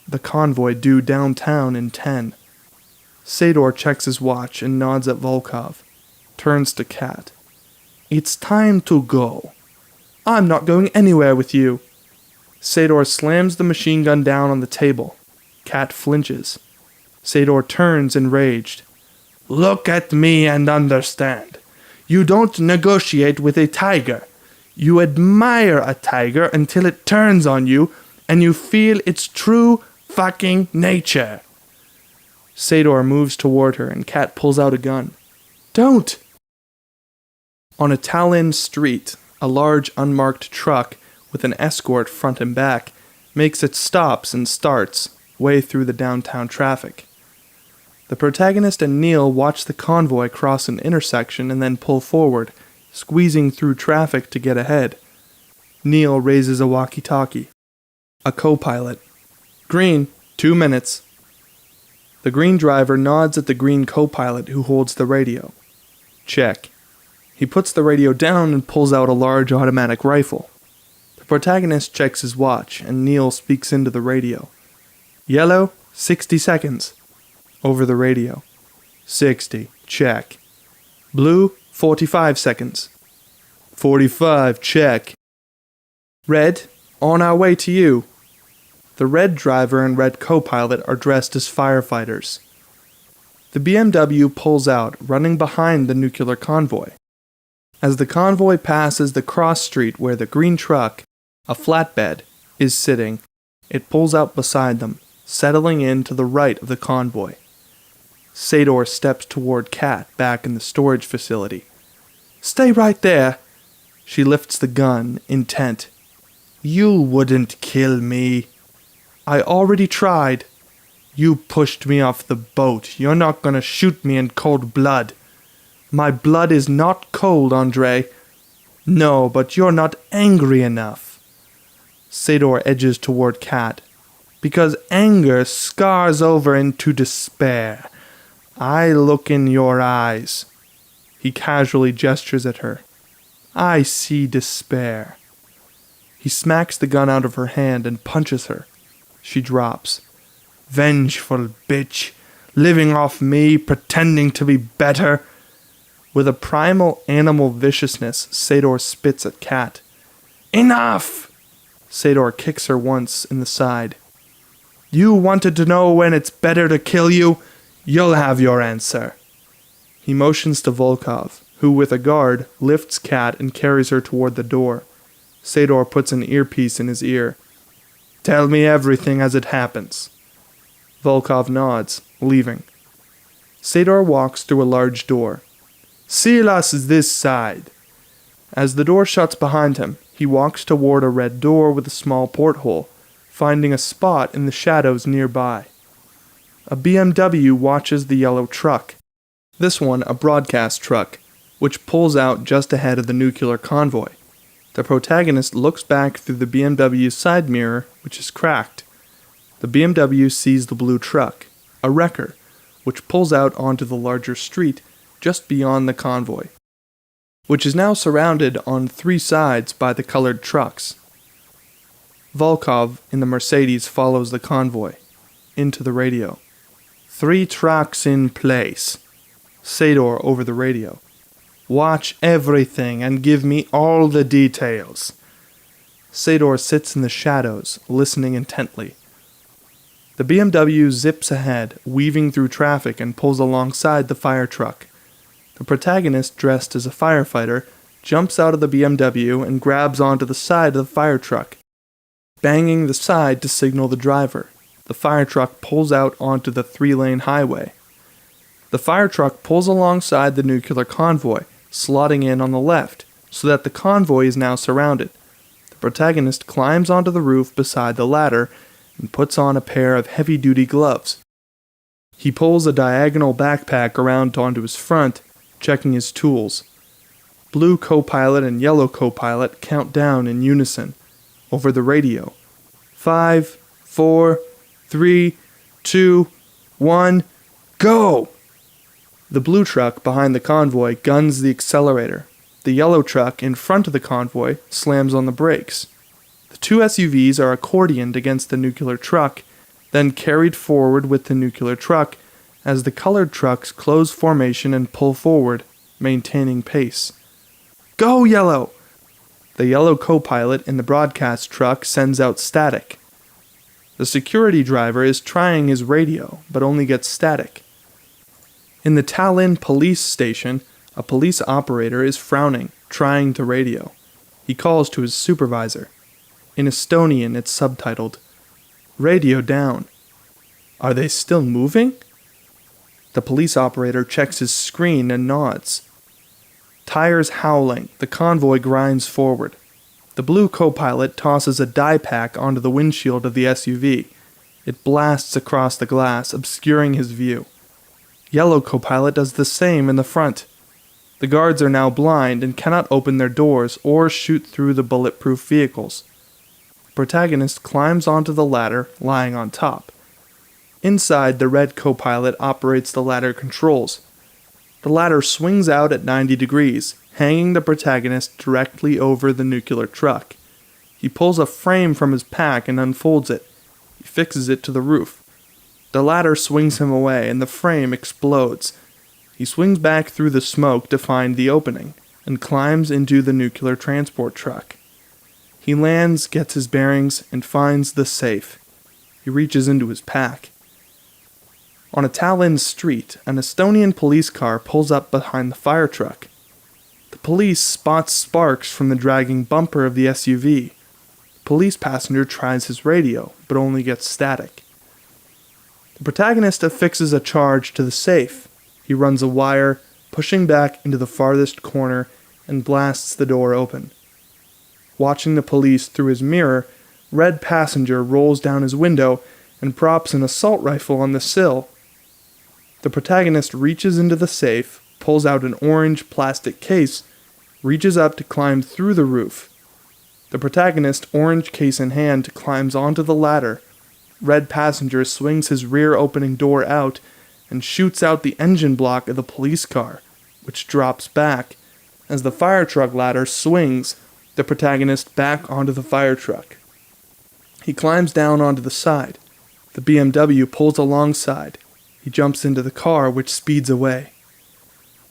The convoy due downtown in 10. Sador checks his watch and nods at Volkov. Turns to Kat. It's time to go. I'm not going anywhere with you. Sador slams the machine gun down on the table. Kat flinches. Sador turns enraged. Look at me and understand. You don't negotiate with a tiger. You admire a tiger until it turns on you and you feel its true fucking nature. Sador moves toward her and Kat pulls out a gun. Don't! On a Tallinn street, a large unmarked truck with an escort front and back makes its stops and starts way through the downtown traffic. The protagonist and Neil watch the convoy cross an intersection and then pull forward, squeezing through traffic to get ahead. Neil raises a walkie-talkie. A co-pilot. Green, 2 minutes. The green driver nods at the green co-pilot who holds the radio. Check. He puts the radio down and pulls out a large automatic rifle. The protagonist checks his watch and Neil speaks into the radio. Yellow, 60 seconds. Over the radio. 60, check. Blue, 45 seconds. 45, check. Red, on our way to you. The red driver and red co-pilot are dressed as firefighters. The BMW pulls out, running behind the nuclear convoy. As the convoy passes the cross street where the green truck, a flatbed, is sitting, it pulls out beside them, settling in to the right of the convoy. Sador steps toward Kat back in the storage facility. Stay right there. She lifts the gun, intent. You wouldn't kill me. I already tried. You pushed me off the boat. You're not gonna shoot me in cold blood. My blood is not cold, Andre. No, but you're not angry enough. Sador edges toward Kat. Because anger scars over into despair. I look in your eyes. He casually gestures at her. I see despair. He smacks the gun out of her hand and punches her. She drops. Vengeful bitch, living off me, pretending to be better. With a primal animal viciousness, Sador spits at Kat. Enough! Sador kicks her once in the side. You wanted to know when it's better to kill you? You'll have your answer. He motions to Volkov, who with a guard lifts Kat and carries her toward the door. Sador puts an earpiece in his ear. Tell me everything as it happens. Volkov nods, leaving. Sador walks through a large door. Silas is this side. As the door shuts behind him, he walks toward a red door with a small porthole, finding a spot in the shadows nearby. A BMW watches the yellow truck. This one a broadcast truck, which pulls out just ahead of the nuclear convoy. The protagonist looks back through the BMW's side mirror, which is cracked. The BMW sees the blue truck, a wrecker, which pulls out onto the larger street just beyond the convoy, which is now surrounded on 3 sides by the colored trucks. Volkov in the Mercedes follows the convoy. Into the radio. 3 trucks in place. Sador over the radio. Watch everything and give me all the details. Sador sits in the shadows, listening intently. The BMW zips ahead, weaving through traffic and pulls alongside the fire truck. The protagonist, dressed as a firefighter, jumps out of the BMW and grabs onto the side of the fire truck, banging the side to signal the driver. The fire truck pulls out onto the 3-lane highway. The fire truck pulls alongside the nuclear convoy, slotting in on the left, so that the convoy is now surrounded. The protagonist climbs onto the roof beside the ladder and puts on a pair of heavy-duty gloves. He pulls a diagonal backpack around onto his front, checking his tools. Blue co-pilot and yellow co-pilot count down in unison, over the radio. 5, 4, 3, 2, 1, go! The blue truck behind the convoy guns the accelerator. The yellow truck in front of the convoy slams on the brakes. The 2 SUVs are accordioned against the nuclear truck, then carried forward with the nuclear truck as the colored trucks close formation and pull forward, maintaining pace. Go, yellow! The yellow co-pilot in the broadcast truck sends out static. The security driver is trying his radio, but only gets static. In the Tallinn police station, a police operator is frowning, trying the radio. He calls to his supervisor. In Estonian, it's subtitled, Radio down. Are they still moving? The police operator checks his screen and nods. Tires howling, the convoy grinds forward. The blue co-pilot tosses a dye pack onto the windshield of the SUV. It blasts across the glass, obscuring his view. Yellow co-pilot does the same in the front. The guards are now blind and cannot open their doors or shoot through the bulletproof vehicles. The protagonist climbs onto the ladder, lying on top. Inside, the red co-pilot operates the ladder controls. The ladder swings out at 90 degrees, hanging the protagonist directly over the nuclear truck. He pulls a frame from his pack and unfolds it. He fixes it to the roof. The ladder swings him away and the frame explodes. He swings back through the smoke to find the opening and climbs into the nuclear transport truck. He lands, gets his bearings, and finds the safe. He reaches into his pack. On a Tallinn street, an Estonian police car pulls up behind the fire truck. The police spots sparks from the dragging bumper of the SUV. The police passenger tries his radio, but only gets static. The protagonist affixes a charge to the safe. He runs a wire, pushing back into the farthest corner, and blasts the door open. Watching the police through his mirror, red passenger rolls down his window and props an assault rifle on the sill. The protagonist reaches into the safe, pulls out an orange plastic case, reaches up to climb through the roof. The protagonist, orange case in hand, climbs onto the ladder. Red passenger swings his rear opening door out and shoots out the engine block of the police car, which drops back. As the fire truck ladder swings, the protagonist back onto the fire truck. He climbs down onto the side. The BMW pulls alongside. He jumps into the car, which speeds away.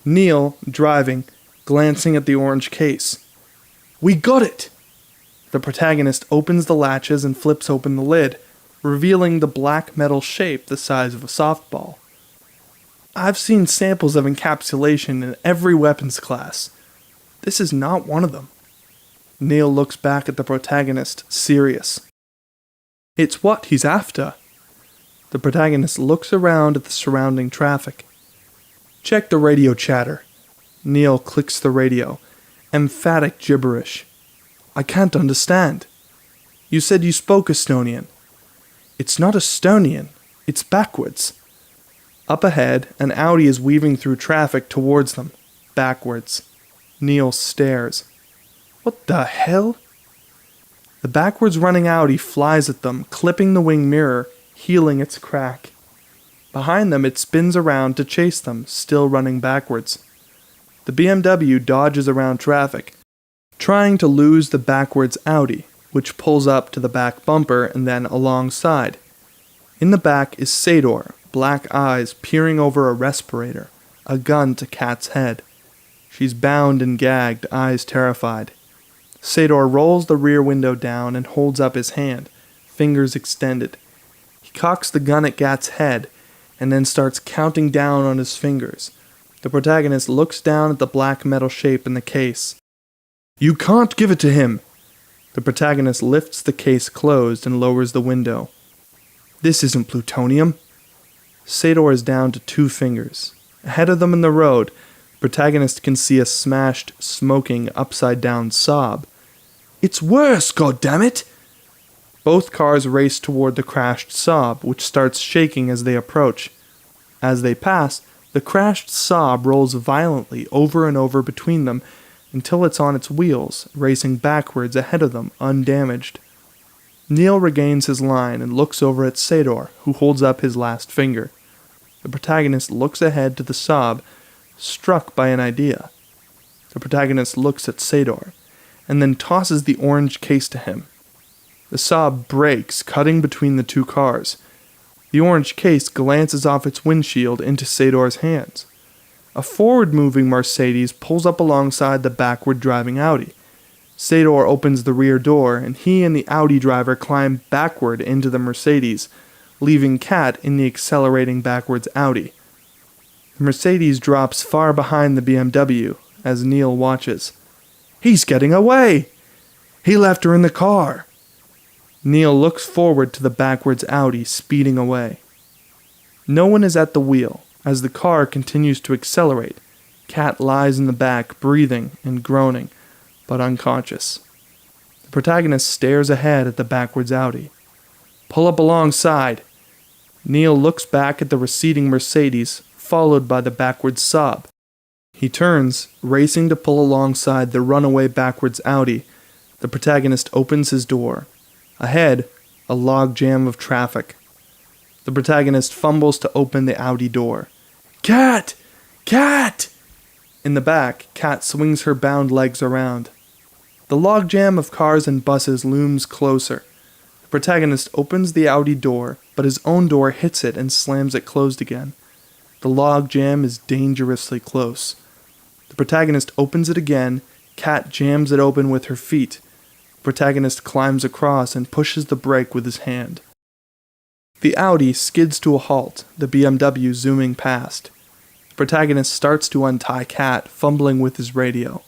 Neil, driving, glancing at the orange case. We got it! The protagonist opens the latches and flips open the lid, revealing the black metal shape the size of a softball. I've seen samples of encapsulation in every weapons class. This is not one of them. Neil looks back at the protagonist, serious. It's what he's after. The protagonist looks around at the surrounding traffic. Check the radio chatter. Neil clicks the radio. Emphatic gibberish. I can't understand. You said you spoke Estonian. It's not Estonian. It's backwards. Up ahead, an Audi is weaving through traffic towards them. Backwards. Neil stares. What the hell? The backwards running Audi flies at them, clipping the wing mirror, healing its crack. Behind them, it spins around to chase them, still running backwards. The BMW dodges around traffic, trying to lose the backwards Audi, which pulls up to the back bumper and then alongside. In the back is Sador, black eyes peering over a respirator, a gun to Kat's head. She's bound and gagged, eyes terrified. Sador rolls the rear window down and holds up his hand, fingers extended. He cocks the gun at Kat's head and then starts counting down on his fingers. The protagonist looks down at the black metal shape in the case. You can't give it to him! The protagonist lifts the case closed and lowers the window. This isn't plutonium. Sador is down to 2 fingers. Ahead of them in the road, the protagonist can see a smashed, smoking, upside-down Saab. It's worse, goddammit! Both cars race toward the crashed Saab, which starts shaking as they approach. As they pass, the crashed Saab rolls violently over and over between them until it's on its wheels, racing backwards ahead of them, undamaged. Neil regains his line and looks over at Sador, who holds up his last finger. The protagonist looks ahead to the Saab, struck by an idea. The protagonist looks at Sador, and then tosses the orange case to him. The Saab brakes, cutting between the 2 cars. The orange case glances off its windshield into Sador's hands. A forward-moving Mercedes pulls up alongside the backward-driving Audi. Sador opens the rear door, and he and the Audi driver climb backward into the Mercedes, leaving Kat in the accelerating backwards Audi. The Mercedes drops far behind the BMW as Neil watches. He's getting away! He left her in the car! Neil looks forward to the backwards Audi speeding away. No one is at the wheel as the car continues to accelerate. Kat lies in the back, breathing and groaning, but unconscious. The protagonist stares ahead at the backwards Audi. Pull up alongside. Neil looks back at the receding Mercedes, followed by the backwards Saab. He turns, racing to pull alongside the runaway backwards Audi. The protagonist opens his door. Ahead, a log jam of traffic. The protagonist fumbles to open the Audi door. Kat! Kat! In the back, Kat swings her bound legs around. The logjam of cars and buses looms closer. The protagonist opens the Audi door, but his own door hits it and slams it closed again. The logjam is dangerously close. The protagonist opens it again. Kat jams it open with her feet. The protagonist climbs across and pushes the brake with his hand. The Audi skids to a halt, the BMW zooming past. The protagonist starts to untie Kat, fumbling with his radio.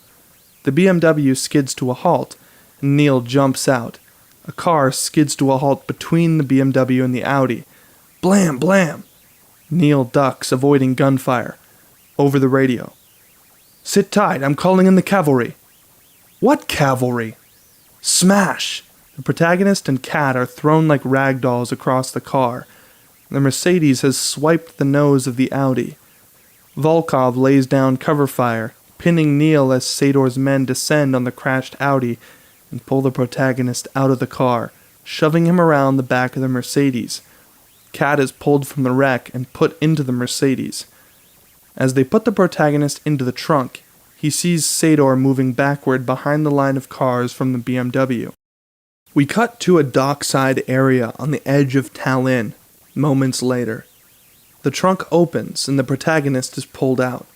The BMW skids to a halt, and Neil jumps out. A car skids to a halt between the BMW and the Audi. Blam, blam! Neil ducks, avoiding gunfire. Over the radio. Sit tight, I'm calling in the cavalry. What cavalry? Smash! The protagonist and Kat are thrown like rag dolls across the car. The Mercedes has swiped the nose of the Audi. Volkov lays down cover fire, pinning Neil as Sador's men descend on the crashed Audi and pull the protagonist out of the car, shoving him around the back of the Mercedes. Kat is pulled from the wreck and put into the Mercedes. As they put the protagonist into the trunk, he sees Sador moving backward behind the line of cars from the BMW. We cut to a dockside area on the edge of Tallinn, moments later. The trunk opens and the protagonist is pulled out.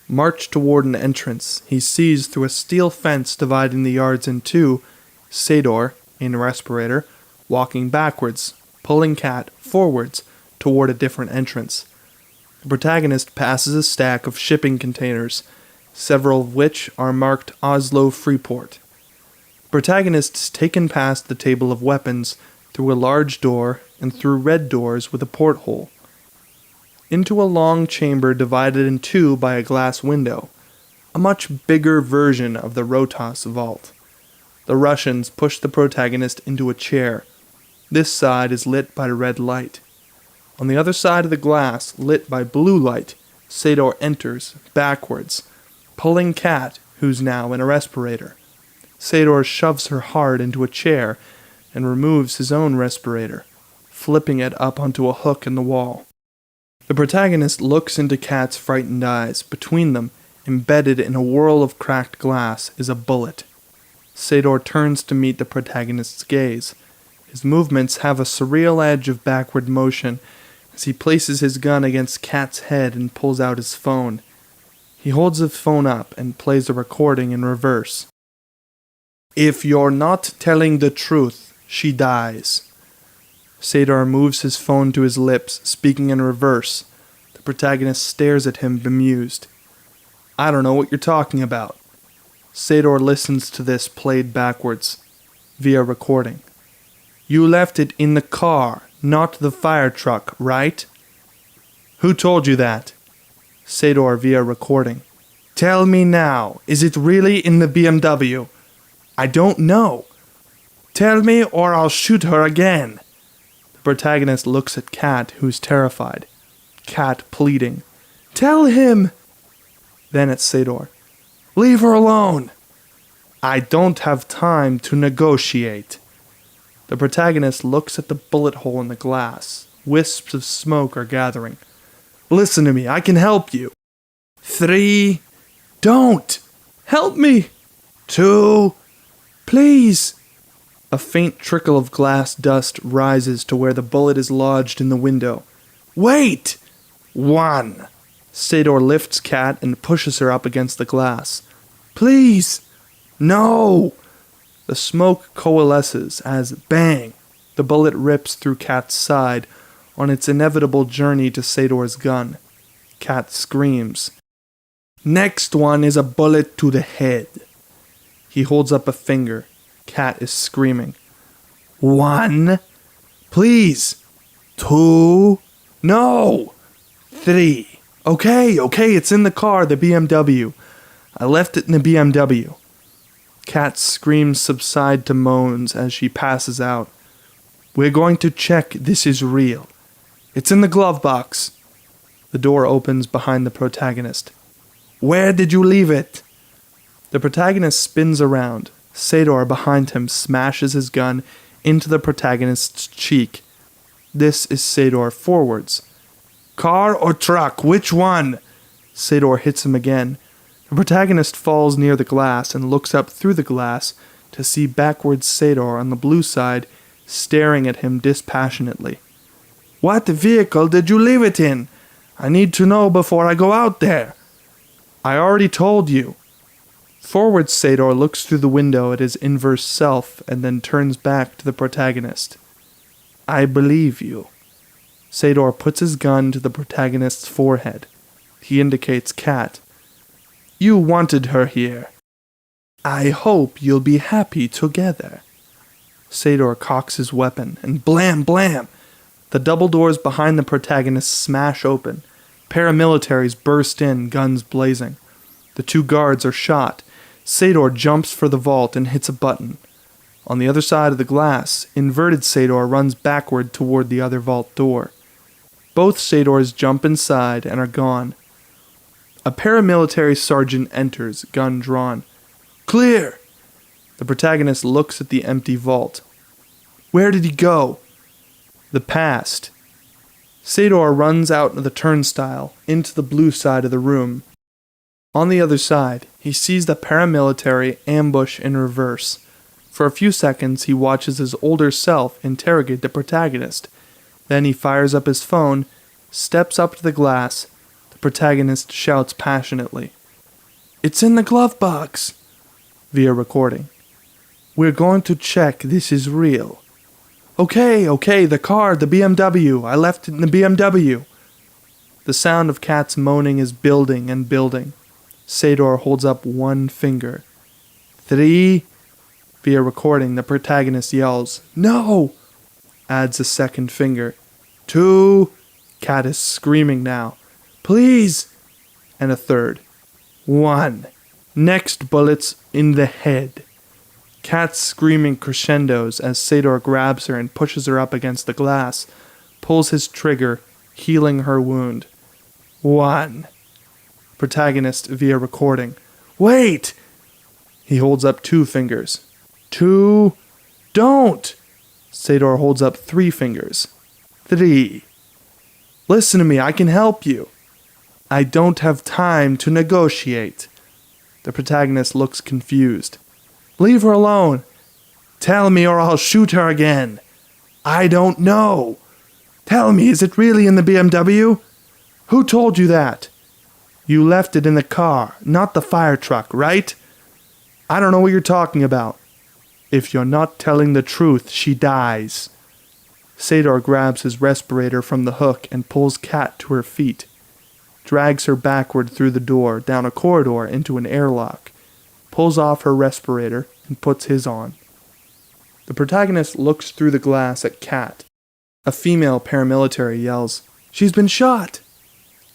march toward an entrance he sees through a steel fence dividing the yards in two, Sador, in respirator, walking backwards, pulling Kat forwards toward a different entrance. The protagonist passes a stack of shipping containers, several of which are marked Oslo Freeport. The protagonist is taken past the table of weapons, through a large door, and through red doors with a porthole, into a long chamber divided in two by a glass window, a much bigger version of the Rotas vault. The Russians push the protagonist into a chair. This side is lit by red light. On the other side of the glass, lit by blue light, Sador enters, backwards, pulling Kat, who's now in a respirator. Sador shoves her hard into a chair and removes his own respirator, flipping it up onto a hook in the wall. The protagonist looks into Kat's frightened eyes. Between them, embedded in a whirl of cracked glass, is a bullet. Sador turns to meet the protagonist's gaze. His movements have a surreal edge of backward motion as he places his gun against Kat's head and pulls out his phone. He holds his phone up and plays a recording in reverse. "If you're not telling the truth, she dies." Sador moves his phone to his lips, speaking in reverse. The protagonist stares at him bemused. "I don't know what you're talking about." Sador listens to this played backwards, via recording. "You left it in the car, not the fire truck, right?" "Who told you that?" Sador via recording. "Tell me now, is it really in the BMW?" "I don't know." "Tell me or I'll shoot her again." The protagonist looks at Kat, who's terrified. Kat pleading. "Tell him!" Then at Sador. "Leave her alone." "I don't have time to negotiate." The protagonist looks at the bullet hole in the glass. Wisps of smoke are gathering. "Listen to me, I can help you." 3. "Don't! Help me!" 2. "Please!" A faint trickle of glass dust rises to where the bullet is lodged in the window. "Wait!" 1. Sador lifts Kat and pushes her up against the glass. "Please!" "No!" The smoke coalesces as, bang, the bullet rips through Kat's side on its inevitable journey to Sador's gun. Kat screams. "Next one is a bullet to the head." He holds up a finger. Kat is screaming. 1. "Please." 2. "No." 3. Okay, it's in the car, the BMW. I left it in the BMW. Kat's screams subside to moans as she passes out. "We're going to check this is real. It's in the glove box." The door opens behind the protagonist. "Where did you leave it?" The protagonist spins around. Sador behind him smashes his gun into the protagonist's cheek. This is Sador forwards. "Car or truck, which one?" Sador hits him again. The protagonist falls near the glass and looks up through the glass to see backwards Sador on the blue side staring at him dispassionately. "What vehicle did you leave it in? I need to know before I go out there." "I already told you." Forward Sador looks through the window at his inverse self and then turns back to the protagonist. "I believe you." Sador puts his gun to the protagonist's forehead. He indicates Kat. "You wanted her here. I hope you'll be happy together." Sador cocks his weapon, and blam, blam! The double doors behind the protagonist smash open. Paramilitaries burst in, guns blazing. The 2 guards are shot. Sador jumps for the vault and hits a button. On the other side of the glass, inverted Sador runs backward toward the other vault door. Both Sadors jump inside and are gone. A paramilitary sergeant enters, gun drawn. "Clear!" The protagonist looks at the empty vault. "Where did he go?" "The past." Sador runs out of the turnstile, into the blue side of the room. On the other side, he sees the paramilitary ambush in reverse. For a few seconds, he watches his older self interrogate the protagonist. Then he fires up his phone, steps up to the glass. The protagonist shouts passionately. It's in the glove box. Via recording. We're going to check this is real. Okay, the car, the BMW. I left it in the BMW. The sound of Kat's moaning is building and building. Sador holds up one finger. 3. Via recording, the protagonist yells, No! Adds a second finger. 2. Kat is screaming now. Please! And a third. 1. Next bullets in the head. Kat's screaming crescendos as Sador grabs her and pushes her up against the glass, pulls his trigger, healing her wound. 1. Protagonist via recording. Wait! He holds up 2 fingers. 2. Don't! Sador holds up 3 fingers. 3. Listen to me, I can help you. I don't have time to negotiate. The protagonist looks confused. Leave her alone. Tell me or I'll shoot her again. I don't know. Tell me, is it really in the BMW? Who told you that? You left it in the car, not the fire truck, right? I don't know what you're talking about. If you're not telling the truth, she dies. Sador grabs his respirator from the hook and pulls Kat to her feet. Drags her backward through the door, down a corridor into an airlock. Pulls off her respirator and puts his on. The protagonist looks through the glass at Kat. A female paramilitary yells, She's been shot!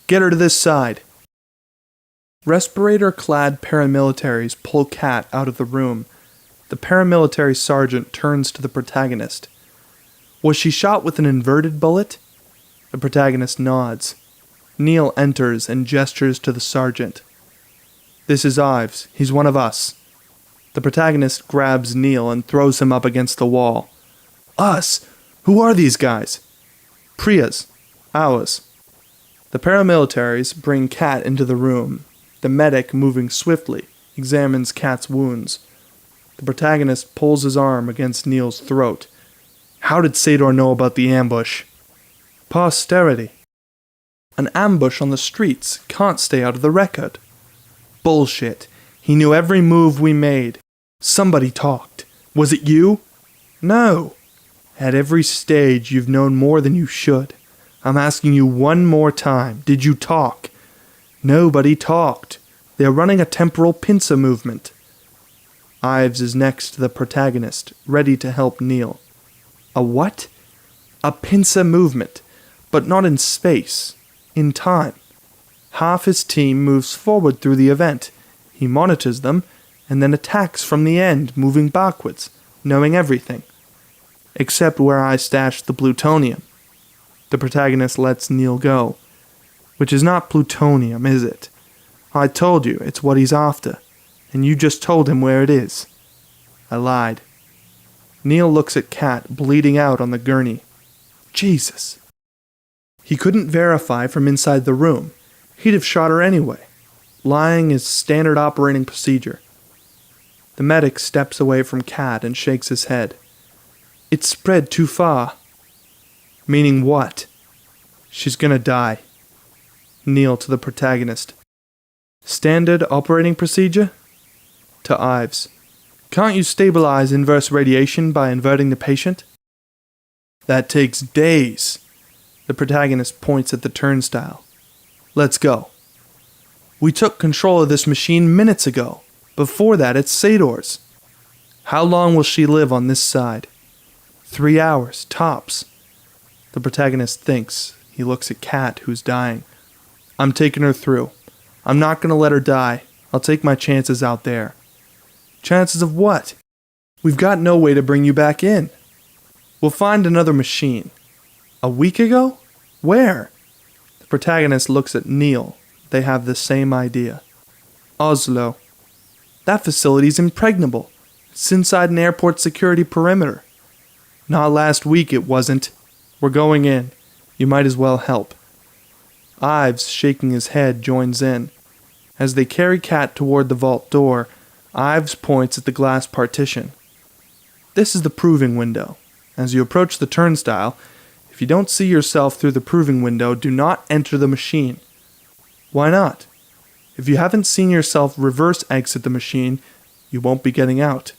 Get her to this side. Respirator-clad paramilitaries pull Kat out of the room. The paramilitary sergeant turns to the protagonist. Was she shot with an inverted bullet? The protagonist nods. Neil enters and gestures to the sergeant. This is Ives. He's one of us. The protagonist grabs Neil and throws him up against the wall. Us? Who are these guys? Prias. Ours. The paramilitaries bring Kat into the room. The medic, moving swiftly, examines Kat's wounds. The protagonist pulls his arm against Neil's throat. How did Sador know about the ambush? Posterity. An ambush on the streets can't stay out of the record. Bullshit. He knew every move we made. Somebody talked. Was it you? No. At every stage you've known more than you should. I'm asking you one more time. Did you talk? Nobody talked. They're running a temporal pincer movement. Ives is next to the protagonist, ready to help Neil. A what? A pincer movement, but not in space, in time. Half his team moves forward through the event. He monitors them, and then attacks from the end, moving backwards, knowing everything. Except where I stashed the plutonium. The protagonist lets Neil go. Which is not plutonium, is it? I told you, it's what he's after, and you just told him where it is. I lied. Neil looks at Kat, bleeding out on the gurney. Jesus. He couldn't verify from inside the room. He'd have shot her anyway. Lying is standard operating procedure. The medic steps away from Kat and shakes his head. It's spread too far. Meaning what? She's gonna die. Neil to the protagonist. Standard operating procedure? To Ives. Can't you stabilize inverse radiation by inverting the patient? That takes days. The protagonist points at the turnstile. Let's go. We took control of this machine minutes ago. Before that, it's Sador's. How long will she live on this side? 3 hours, tops. The protagonist thinks. He looks at Kat, who's dying. I'm taking her through. I'm not going to let her die. I'll take my chances out there. Chances of what? We've got no way to bring you back in. We'll find another machine. A week ago? Where? The protagonist looks at Neil. They have the same idea. Oslo. That facility's impregnable. It's inside an airport security perimeter. Not last week it wasn't. We're going in. You might as well help. Ives, shaking his head, joins in. As they carry Kat toward the vault door, Ives points at the glass partition. This is the proving window. As you approach the turnstile, if you don't see yourself through the proving window, do not enter the machine. Why not? If you haven't seen yourself reverse exit the machine, you won't be getting out.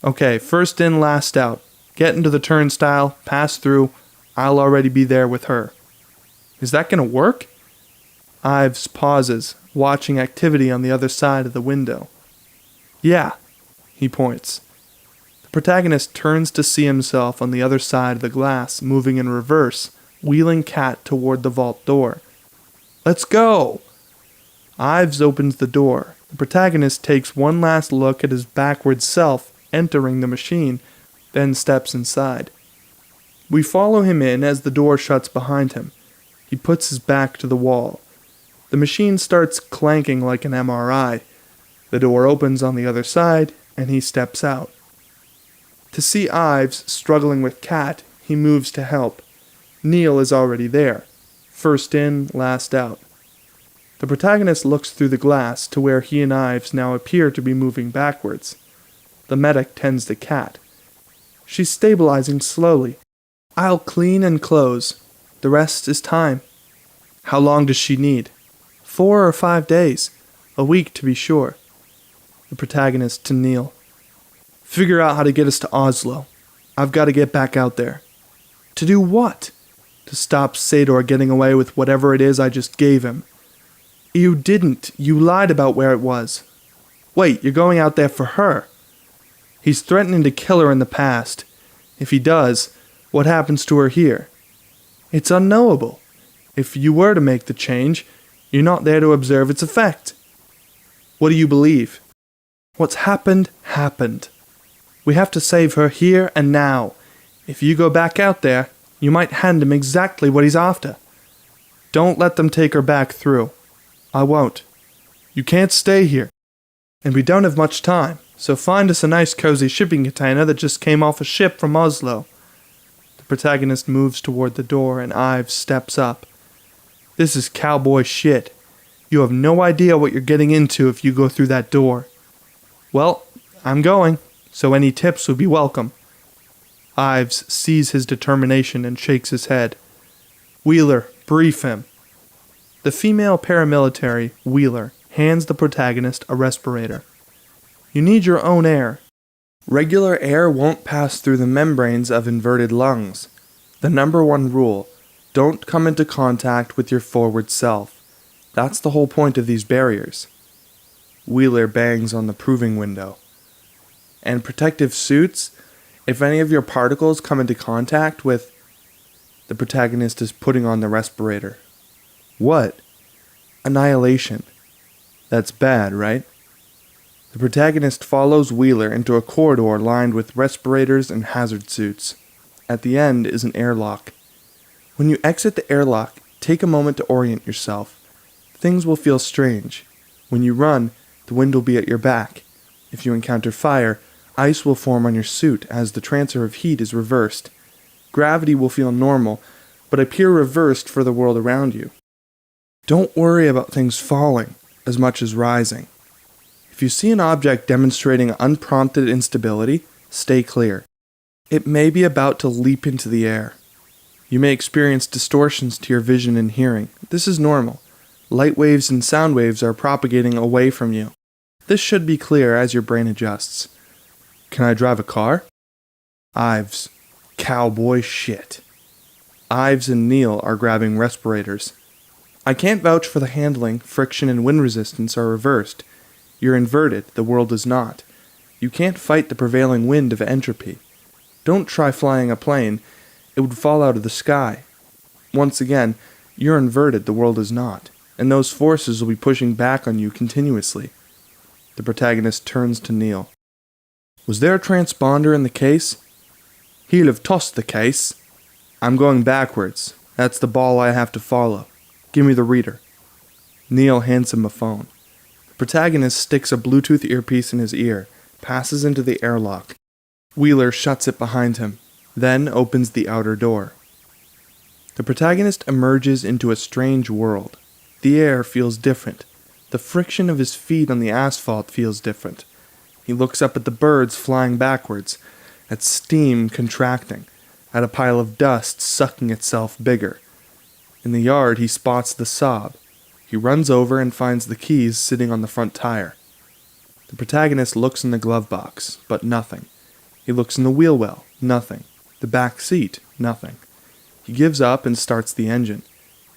Okay, first in, last out. Get into the turnstile, pass through. I'll already be there with her. Is that gonna work? Ives pauses, watching activity on the other side of the window. Yeah, he points. The protagonist turns to see himself on the other side of the glass, moving in reverse, wheeling Kat toward the vault door. Let's go! Ives opens the door. The protagonist takes one last look at his backward self entering the machine, then steps inside. We follow him in as the door shuts behind him. He puts his back to the wall. The machine starts clanking like an MRI. The door opens on the other side, and he steps out. To see Ives struggling with Kat, he moves to help. Neil is already there. First in, last out. The protagonist looks through the glass to where he and Ives now appear to be moving backwards. The medic tends to Kat. She's stabilizing slowly. I'll clean and close. The rest is time. How long does she need? 4 or 5 days. A week to be sure. The protagonist to Neil. Figure out how to get us to Oslo. I've got to get back out there. To do what? To stop Sador getting away with whatever it is I just gave him. You didn't. You lied about where it was. Wait, you're going out there for her. He's threatening to kill her in the past. If he does, what happens to her here? It's unknowable. If you were to make the change, you're not there to observe its effect. What do you believe? What's happened, happened. We have to save her here and now. If you go back out there, you might hand him exactly what he's after. Don't let them take her back through. I won't. You can't stay here. And we don't have much time, so find us a nice cozy shipping container that just came off a ship from Oslo. The protagonist moves toward the door and Ives steps up. This is cowboy shit. You have no idea what you're getting into if you go through that door. Well, I'm going, so any tips would be welcome. Ives sees his determination and shakes his head. Wheeler, brief him. The female paramilitary, Wheeler, hands the protagonist a respirator. You need your own air. Regular air won't pass through the membranes of inverted lungs. The number one rule, don't come into contact with your forward self. That's the whole point of these barriers. Wheeler bangs on the proving window. And protective suits, if any of your particles come into contact with... The protagonist is putting on the respirator. What? Annihilation. That's bad, right? The protagonist follows Wheeler into a corridor lined with respirators and hazard suits. At the end is an airlock. When you exit the airlock, take a moment to orient yourself. Things will feel strange. When you run, the wind will be at your back. If you encounter fire, ice will form on your suit as the transfer of heat is reversed. Gravity will feel normal, but appear reversed for the world around you. Don't worry about things falling as much as rising. If you see an object demonstrating unprompted instability, stay clear. It may be about to leap into the air. You may experience distortions to your vision and hearing. This is normal. Light waves and sound waves are propagating away from you. This should be clear as your brain adjusts. Can I drive a car? Ives. Cowboy shit. Ives and Neil are grabbing respirators. I can't vouch for the handling. Friction and wind resistance are reversed. You're inverted, the world is not. You can't fight the prevailing wind of entropy. Don't try flying a plane. It would fall out of the sky. Once again, you're inverted, the world is not. And those forces will be pushing back on you continuously. The protagonist turns to Neil. Was there a transponder in the case? He'll have tossed the case. I'm going backwards. That's the ball I have to follow. Give me the reader. Neil hands him a phone. The protagonist sticks a Bluetooth earpiece in his ear, passes into the airlock. Wheeler shuts it behind him, then opens the outer door. The protagonist emerges into a strange world. The air feels different. The friction of his feet on the asphalt feels different. He looks up at the birds flying backwards, at steam contracting, at a pile of dust sucking itself bigger. In the yard he spots the Saab. He runs over and finds the keys sitting on the front tire. The protagonist looks in the glove box, but nothing. He looks in the wheel well, nothing. The back seat, nothing. He gives up and starts the engine.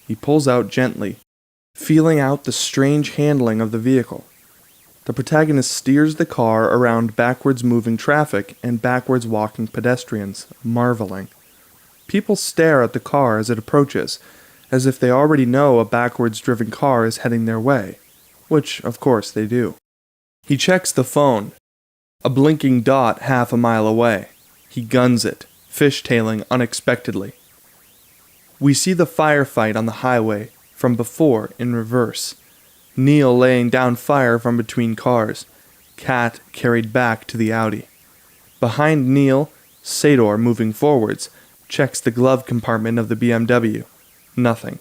He pulls out gently, feeling out the strange handling of the vehicle. The protagonist steers the car around backwards moving traffic and backwards walking pedestrians, marveling. People stare at the car as it approaches, as if they already know a backwards driven car is heading their way, which, of course, they do. He checks the phone, a blinking dot half a mile away. He guns it, fishtailing unexpectedly. We see the firefight on the highway from before in reverse. Neil laying down fire from between cars. Kat carried back to the Audi. Behind Neil, Sador, moving forwards, checks the glove compartment of the BMW. Nothing.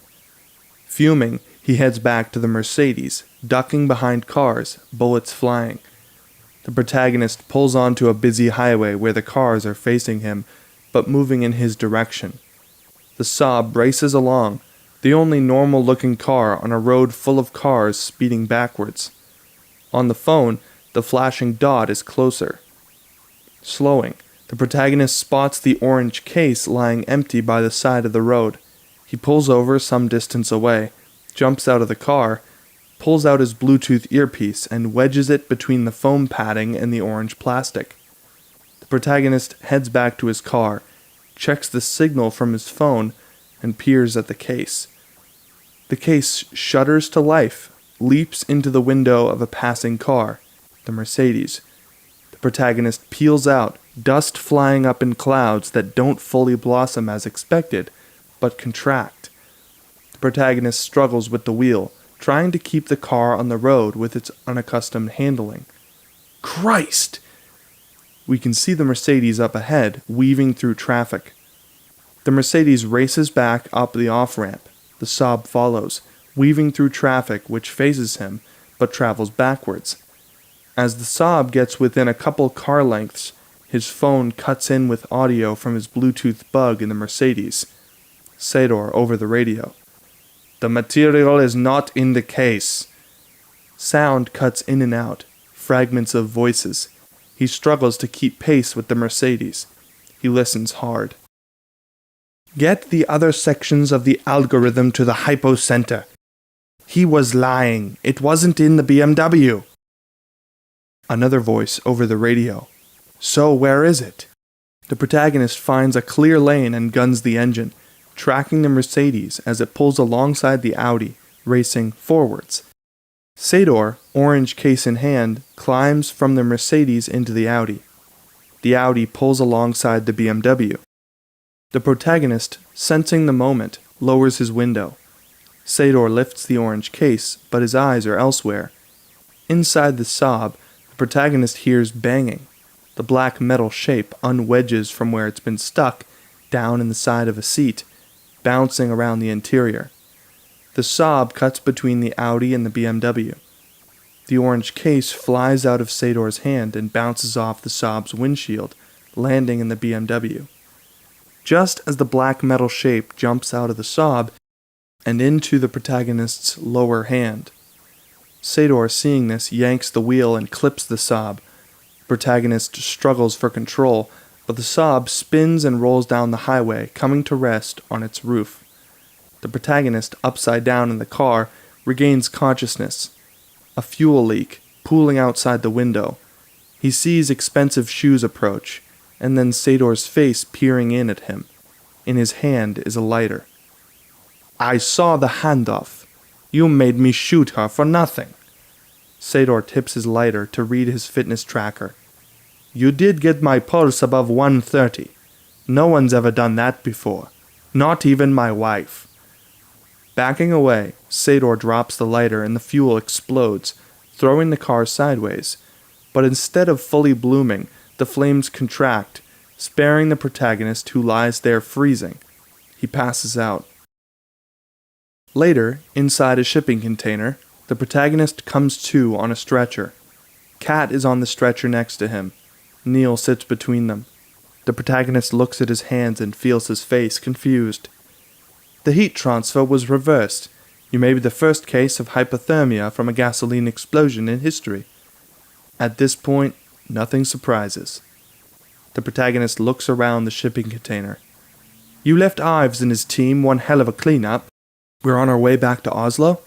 Fuming, he heads back to the Mercedes, ducking behind cars, bullets flying. The protagonist pulls onto a busy highway where the cars are facing him, but moving in his direction. The Saab races along, the only normal-looking car on a road full of cars speeding backwards. On the phone, the flashing dot is closer. Slowing, the protagonist spots the orange case lying empty by the side of the road. He pulls over some distance away, jumps out of the car, pulls out his Bluetooth earpiece and wedges it between the foam padding and the orange plastic. The protagonist heads back to his car, checks the signal from his phone, and peers at the case. The case shudders to life, leaps into the window of a passing car, the Mercedes. The protagonist peels out, dust flying up in clouds that don't fully blossom as expected, but contract. The protagonist struggles with the wheel, trying to keep the car on the road with its unaccustomed handling. Christ! We can see the Mercedes up ahead, weaving through traffic. The Mercedes races back up the off-ramp. The Saab follows, weaving through traffic which faces him, but travels backwards. As the Saab gets within a couple car lengths, his phone cuts in with audio from his Bluetooth bug in the Mercedes. Sador over the radio. The material is not in the case. Sound cuts in and out, fragments of voices. He struggles to keep pace with the Mercedes. He listens hard. Get the other sections of the algorithm to the hypocenter. He was lying. It wasn't in the BMW. Another voice over the radio. So where is it? The protagonist finds a clear lane and guns the engine, tracking the Mercedes as it pulls alongside the Audi, racing forwards. Sador, orange case in hand, climbs from the Mercedes into the Audi. The Audi pulls alongside the BMW. The protagonist, sensing the moment, lowers his window. Sador lifts the orange case, but his eyes are elsewhere. Inside the Saab, the protagonist hears banging. The black metal shape unwedges from where it's been stuck, down in the side of a seat, bouncing around the interior. The Saab cuts between the Audi and the BMW. The orange case flies out of Sador's hand and bounces off the Saab's windshield, landing in the BMW. Just as the black metal shape jumps out of the Saab and into the protagonist's lower hand. Sador, seeing this, yanks the wheel and clips the Saab. The protagonist struggles for control, but the Saab spins and rolls down the highway, coming to rest on its roof. The protagonist, upside down in the car, regains consciousness. A fuel leak, pooling outside the window. He sees expensive shoes approach, and then Sador's face peering in at him. In his hand is a lighter. I saw the handoff. You made me shoot her for nothing. Sador tips his lighter to read his fitness tracker. You did get my pulse above 130. No one's ever done that before. Not even my wife. Backing away, Sador drops the lighter and the fuel explodes, throwing the car sideways. But instead of fully blooming, the flames contract, sparing the protagonist who lies there freezing. He passes out. Later, inside a shipping container, the protagonist comes to on a stretcher. Kat is on the stretcher next to him. Neil sits between them. The protagonist looks at his hands and feels his face, confused. The heat transfer was reversed. You may be the first case of hypothermia from a gasoline explosion in history. At this point, nothing surprises. The protagonist looks around the shipping container. You left Ives and his team one hell of a cleanup. We're on our way back to Oslo?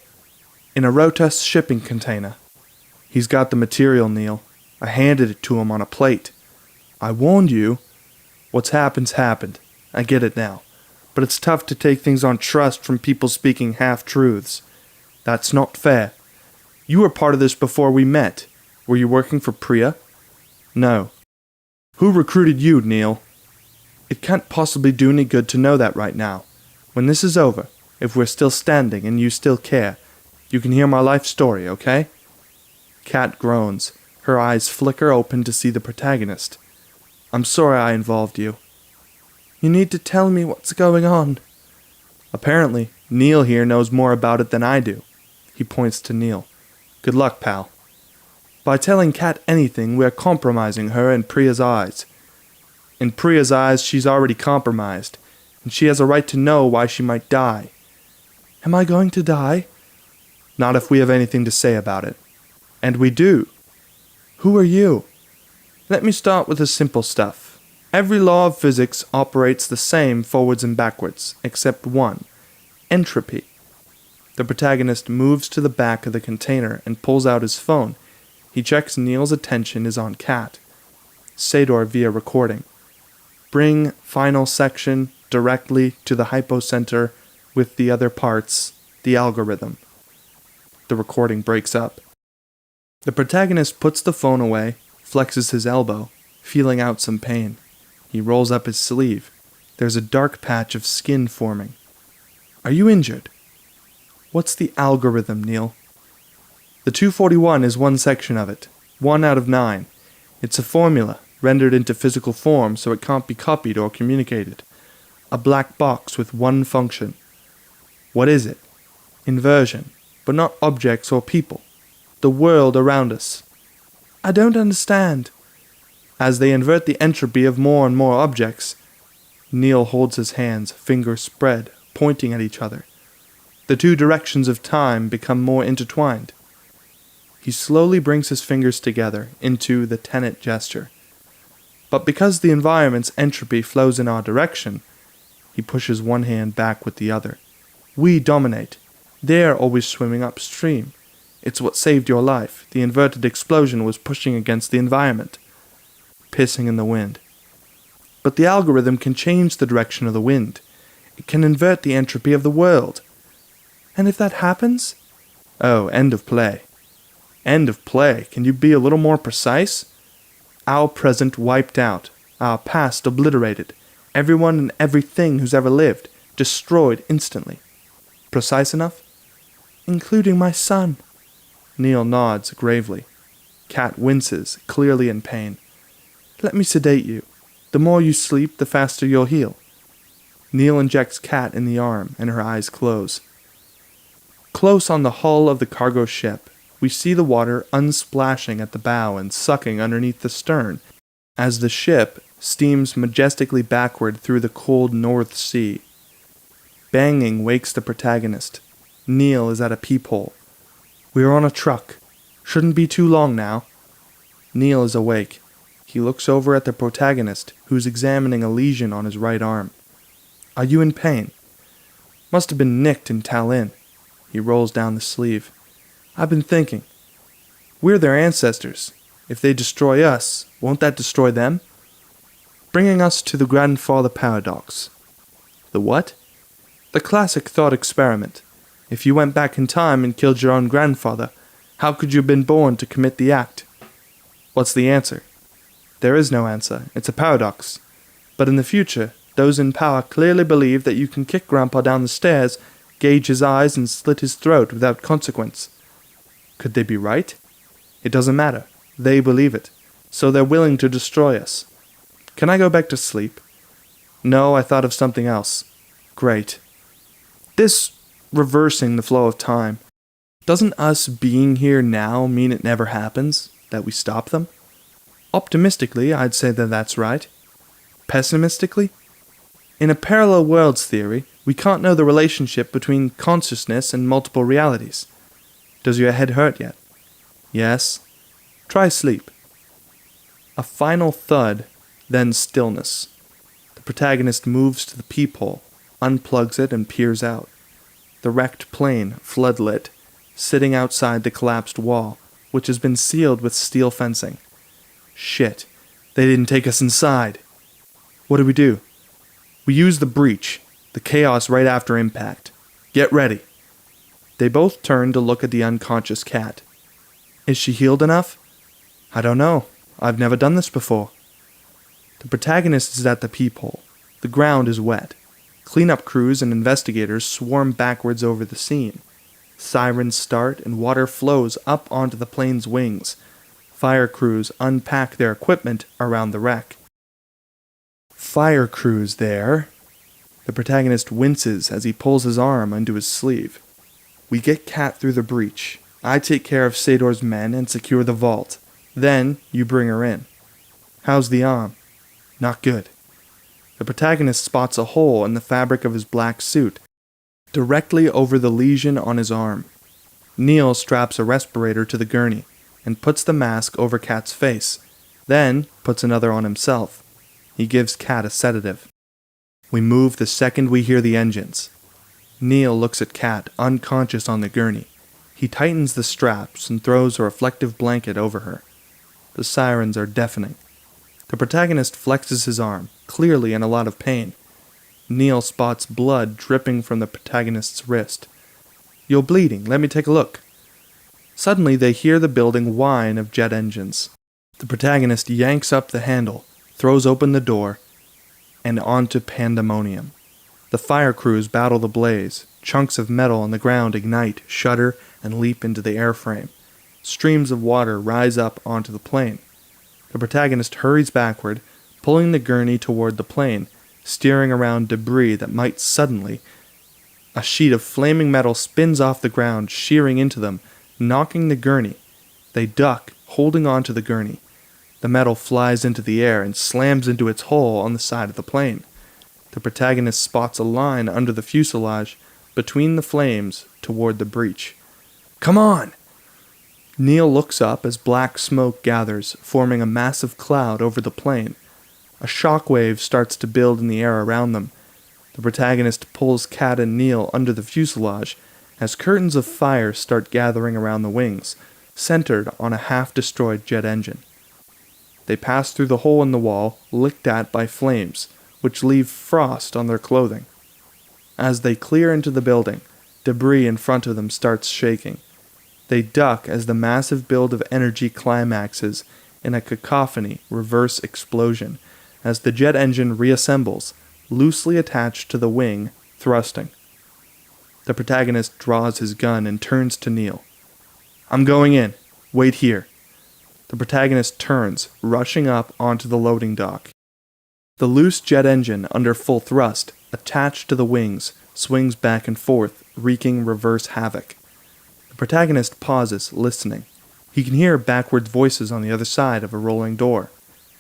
In a Rotas shipping container. He's got the material, Neil. I handed it to him on a plate. I warned you. What's happened's happened. I get it now. But it's tough to take things on trust from people speaking half-truths. That's not fair. You were part of this before we met. Were you working for Priya? No. Who recruited you, Neil? It can't possibly do any good to know that right now. When this is over, if we're still standing and you still care, you can hear my life story, okay? Kat groans. Her eyes flicker open to see the protagonist. I'm sorry I involved you. You need to tell me what's going on. Apparently, Neil here knows more about it than I do. He points to Neil. Good luck, pal. By telling Kat anything, we're compromising her in Priya's eyes. In Priya's eyes, she's already compromised, and she has a right to know why she might die. Am I going to die? Not if we have anything to say about it. And we do. Who are you? Let me start with the simple stuff. Every law of physics operates the same forwards and backwards, except one. Entropy. The protagonist moves to the back of the container and pulls out his phone. He checks Neil's attention is on Kat. Sador via recording. Bring final section directly to the hypocenter with the other parts, the algorithm. The recording breaks up. The protagonist puts the phone away, flexes his elbow, feeling out some pain. He rolls up his sleeve. There's a dark patch of skin forming. Are you injured? What's the algorithm, Neil? The 241 is one section of it, 1 out of 9. It's a formula, rendered into physical form so it can't be copied or communicated. A black box with one function. What is it? Inversion, but not objects or people. The world around us. I don't understand. As they invert the entropy of more and more objects, Neil holds his hands, fingers spread, pointing at each other. The two directions of time become more intertwined. He slowly brings his fingers together into the TENET gesture. But because the environment's entropy flows in our direction, he pushes one hand back with the other. We dominate. They're always swimming upstream. It's what saved your life. The inverted explosion was pushing against the environment. Pissing in the wind. But the algorithm can change the direction of the wind. It can invert the entropy of the world. And if that happens? Oh, end of play. End of play. Can you be a little more precise? Our present wiped out. Our past obliterated. Everyone and everything who's ever lived. Destroyed instantly. Precise enough? Including my son. Neil nods gravely. Kat winces, clearly in pain. Let me sedate you. The more you sleep, the faster you'll heal. Neil injects Kat in the arm, and her eyes close. Close on the hull of the cargo ship, we see the water unsplashing at the bow and sucking underneath the stern, as the ship steams majestically backward through the cold North Sea. Banging wakes the protagonist. Neil is at a peephole. We're on a truck. Shouldn't be too long now. Neil is awake. He looks over at the protagonist, who's examining a lesion on his right arm. Are you in pain? Must have been nicked in Tallinn. He rolls down the sleeve. I've been thinking. We're their ancestors. If they destroy us, won't that destroy them? Bringing us to the grandfather paradox. The what? The classic thought experiment. If you went back in time and killed your own grandfather, how could you have been born to commit the act? What's the answer? There is no answer. It's a paradox. But in the future, those in power clearly believe that you can kick Grandpa down the stairs, gauge his eyes, and slit his throat without consequence. Could they be right? It doesn't matter. They believe it. So they're willing to destroy us. Can I go back to sleep? No, I thought of something else. Great. This reversing the flow of time. Doesn't us being here now mean it never happens? That we stop them? Optimistically, I'd say that that's right. Pessimistically? In a parallel worlds theory, We can't know the relationship between consciousness and multiple realities. Does your head hurt yet? Yes. Try sleep. A final thud, then stillness. The protagonist moves to the peephole, unplugs it, and peers out. The wrecked plane, floodlit, sitting outside the collapsed wall, which has been sealed with steel fencing. Shit, they didn't take us inside. What do? We use the breach, the chaos right after impact. Get ready. They both turn to look at the unconscious cat. Is she healed enough? I don't know. I've never done this before. The protagonist is at the peephole. The ground is wet. Cleanup crews and investigators swarm backwards over the scene. Sirens start and water flows up onto the plane's wings. Fire crews unpack their equipment around the wreck. Fire crews there. The protagonist winces as he pulls his arm under his sleeve. We get Kat through the breach. I take care of Sador's men and secure the vault. Then you bring her in. How's the arm? Not good. The protagonist spots a hole in the fabric of his black suit, directly over the lesion on his arm. Neil straps a respirator to the gurney and puts the mask over Kat's face, then puts another on himself. He gives Kat a sedative. We move the second we hear the engines. Neil looks at Kat, unconscious on the gurney. He tightens the straps and throws a reflective blanket over her. The sirens are deafening. The protagonist flexes his arm, clearly in a lot of pain. Neil spots blood dripping from the protagonist's wrist. You're bleeding, let me take a look. Suddenly they hear the building whine of jet engines. The protagonist yanks up the handle, throws open the door, and onto pandemonium. The fire crews battle the blaze. Chunks of metal on the ground ignite, shudder, and leap into the airframe. Streams of water rise up onto the plane. The protagonist hurries backward, pulling the gurney toward the plane, steering around debris that might suddenly. A sheet of flaming metal spins off the ground, shearing into them, knocking the gurney. They duck, holding onto the gurney. The metal flies into the air and slams into its hole on the side of the plane. The protagonist spots a line under the fuselage, between the flames, toward the breach. Come on! Neil looks up as black smoke gathers, forming a massive cloud over the plane. A shockwave starts to build in the air around them. The protagonist pulls Kat and Neil under the fuselage as curtains of fire start gathering around the wings, centered on a half-destroyed jet engine. They pass through the hole in the wall, licked at by flames, which leave frost on their clothing. As they clear into the building, debris in front of them starts shaking. They duck as the massive build of energy climaxes in a cacophony reverse explosion as the jet engine reassembles, loosely attached to the wing, thrusting. The protagonist draws his gun and turns to Neil. I'm going in. Wait here. The protagonist turns, rushing up onto the loading dock. The loose jet engine, under full thrust, attached to the wings, swings back and forth, wreaking reverse havoc. The protagonist pauses, listening. He can hear backward voices on the other side of a rolling door.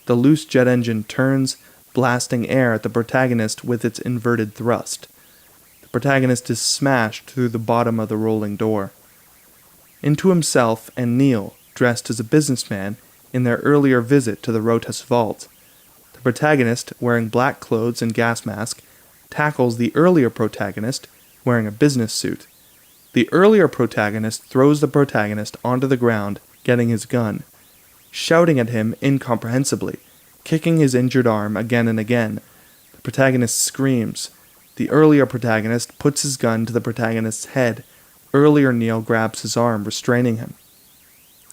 The loose jet engine turns, blasting air at the protagonist with its inverted thrust. The protagonist is smashed through the bottom of the rolling door. Into himself and Neil, dressed as a businessman, in their earlier visit to the Rotas vault. The protagonist, wearing black clothes and gas mask, tackles the earlier protagonist, wearing a business suit. The earlier protagonist throws the protagonist onto the ground, getting his gun, shouting at him incomprehensibly, kicking his injured arm again and again. The protagonist screams. The earlier protagonist puts his gun to the protagonist's head. Earlier Neil grabs his arm, restraining him.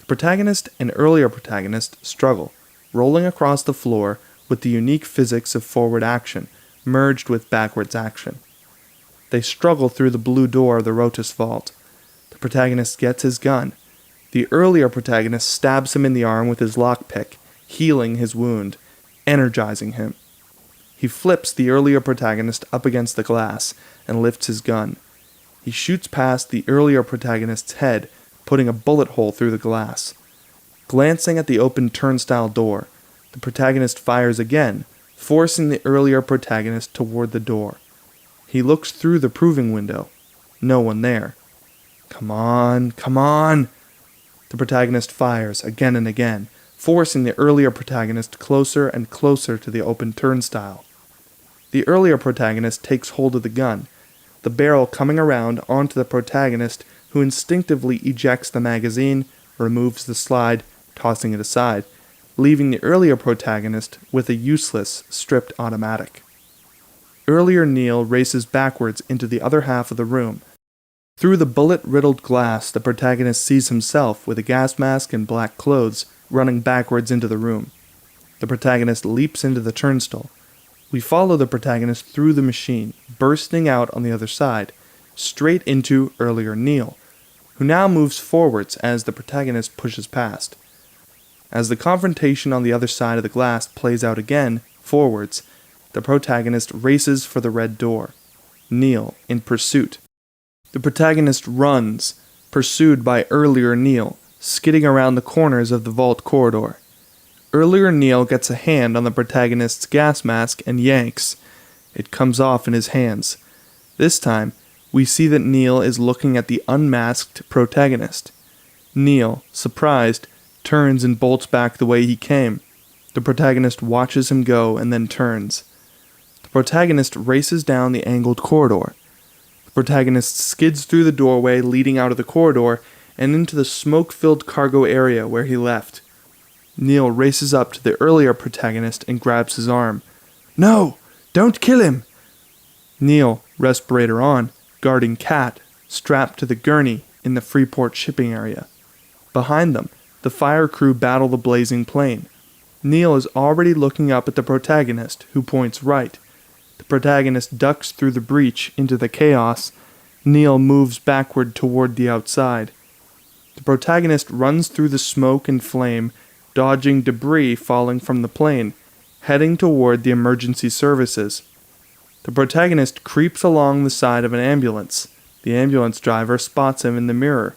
The protagonist and earlier protagonist struggle, rolling across the floor with the unique physics of forward action, merged with backwards action. They struggle through the blue door of the Rotas vault. The protagonist gets his gun. The earlier protagonist stabs him in the arm with his lockpick, healing his wound, energizing him. He flips the earlier protagonist up against the glass and lifts his gun. He shoots past the earlier protagonist's head, putting a bullet hole through the glass. Glancing at the open turnstile door, the protagonist fires again, forcing the earlier protagonist toward the door. He looks through the proving window. No one there. Come on, come on! The protagonist fires again and again, forcing the earlier protagonist closer and closer to the open turnstile. The earlier protagonist takes hold of the gun, the barrel coming around onto the protagonist, who instinctively ejects the magazine, removes the slide, tossing it aside, leaving the earlier protagonist with a useless, stripped automatic. Earlier Neil races backwards into the other half of the room. Through the bullet-riddled glass, the protagonist sees himself with a gas mask and black clothes running backwards into the room. The protagonist leaps into the turnstile. We follow the protagonist through the machine, bursting out on the other side, straight into earlier Neil, who now moves forwards as the protagonist pushes past. As the confrontation on the other side of the glass plays out again, forwards, the protagonist races for the red door. Neil in pursuit. The protagonist runs, pursued by earlier Neil, skidding around the corners of the vault corridor. Earlier Neil gets a hand on the protagonist's gas mask and yanks. It comes off in his hands. This time, we see that Neil is looking at the unmasked protagonist. Neil, surprised, turns and bolts back the way he came. The protagonist watches him go and then turns. The protagonist races down the angled corridor. The protagonist skids through the doorway leading out of the corridor and into the smoke-filled cargo area where he left. Neil races up to the earlier protagonist and grabs his arm. "No! Don't kill him!" Neil, respirator on, guarding Kat, strapped to the gurney in the Freeport shipping area. Behind them, the fire crew battle the blazing plane. Neil is already looking up at the protagonist, who points right. The protagonist ducks through the breach into the chaos. Neil moves backward toward the outside. The protagonist runs through the smoke and flame, dodging debris falling from the plane, heading toward the emergency services. The protagonist creeps along the side of an ambulance. The ambulance driver spots him in the mirror.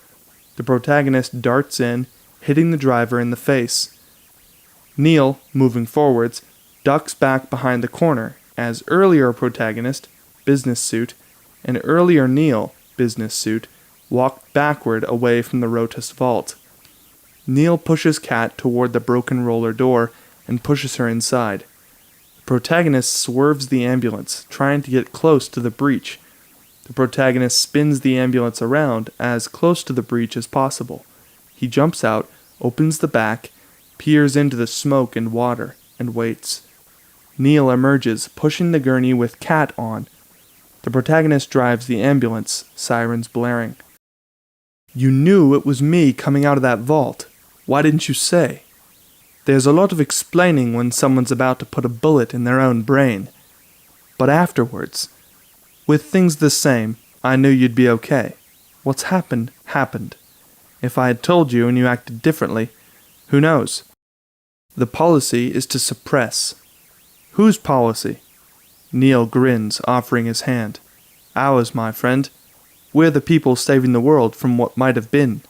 The protagonist darts in, hitting the driver in the face. Neil, moving forwards, ducks back behind the corner as earlier protagonist, business suit, and earlier Neil, business suit, walked backward away from the Rotus vault. Neil pushes Kat toward the broken roller door and pushes her inside. The protagonist swerves the ambulance, trying to get close to the breach. The protagonist spins the ambulance around as close to the breach as possible. He jumps out, opens the back, peers into the smoke and water, and waits. Neil emerges, pushing the gurney with Kat on. The protagonist drives the ambulance, sirens blaring. "You knew it was me coming out of that vault. Why didn't you say? There's a lot of explaining when someone's about to put a bullet in their own brain. But afterwards, with things the same, I knew you'd be okay. What's happened, happened. If I had told you and you acted differently, who knows? The policy is to suppress." "Whose policy?" Neil grins, offering his hand. "Ours, my friend. We're the people saving the world from what might have been."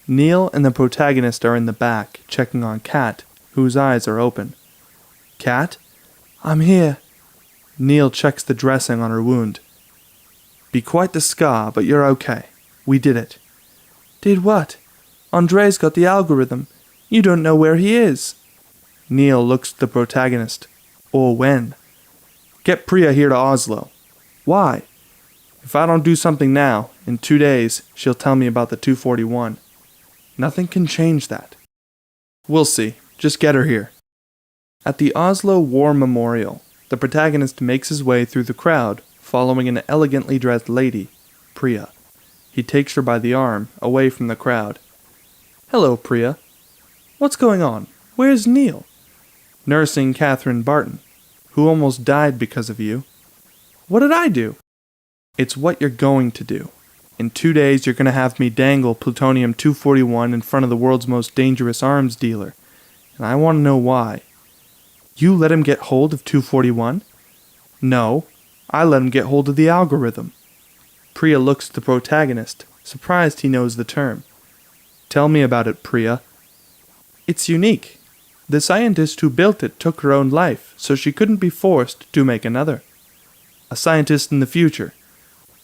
Neil and the protagonist are in the back, checking on Kat, whose eyes are open. "Kat?" "I'm here." Neil checks the dressing on her wound. "Be quite the scar, but you're okay. We did it." "Did what? Andre's got the algorithm. You don't know where he is." Neil looks at the protagonist. "Or when?" "Get Priya here to Oslo." "Why?" "If I don't do something now, in 2 days, she'll tell me about the 241. Nothing can change that." "We'll see. Just get her here." At the Oslo War Memorial, the protagonist makes his way through the crowd, following an elegantly dressed lady, Priya. He takes her by the arm, away from the crowd. "Hello, Priya. What's going on? Where's Neil?" "Nursing Catherine Barton, who almost died because of you." "What did I do?" "It's what you're going to do. In 2 days, you're going to have me dangle plutonium-241 in front of the world's most dangerous arms dealer. And I want to know why." "You let him get hold of 241? "No, I let him get hold of the algorithm." Priya looks at the protagonist, surprised he knows the term. "Tell me about it, Priya." "It's unique. The scientist who built it took her own life, so she couldn't be forced to make another." A scientist in the future.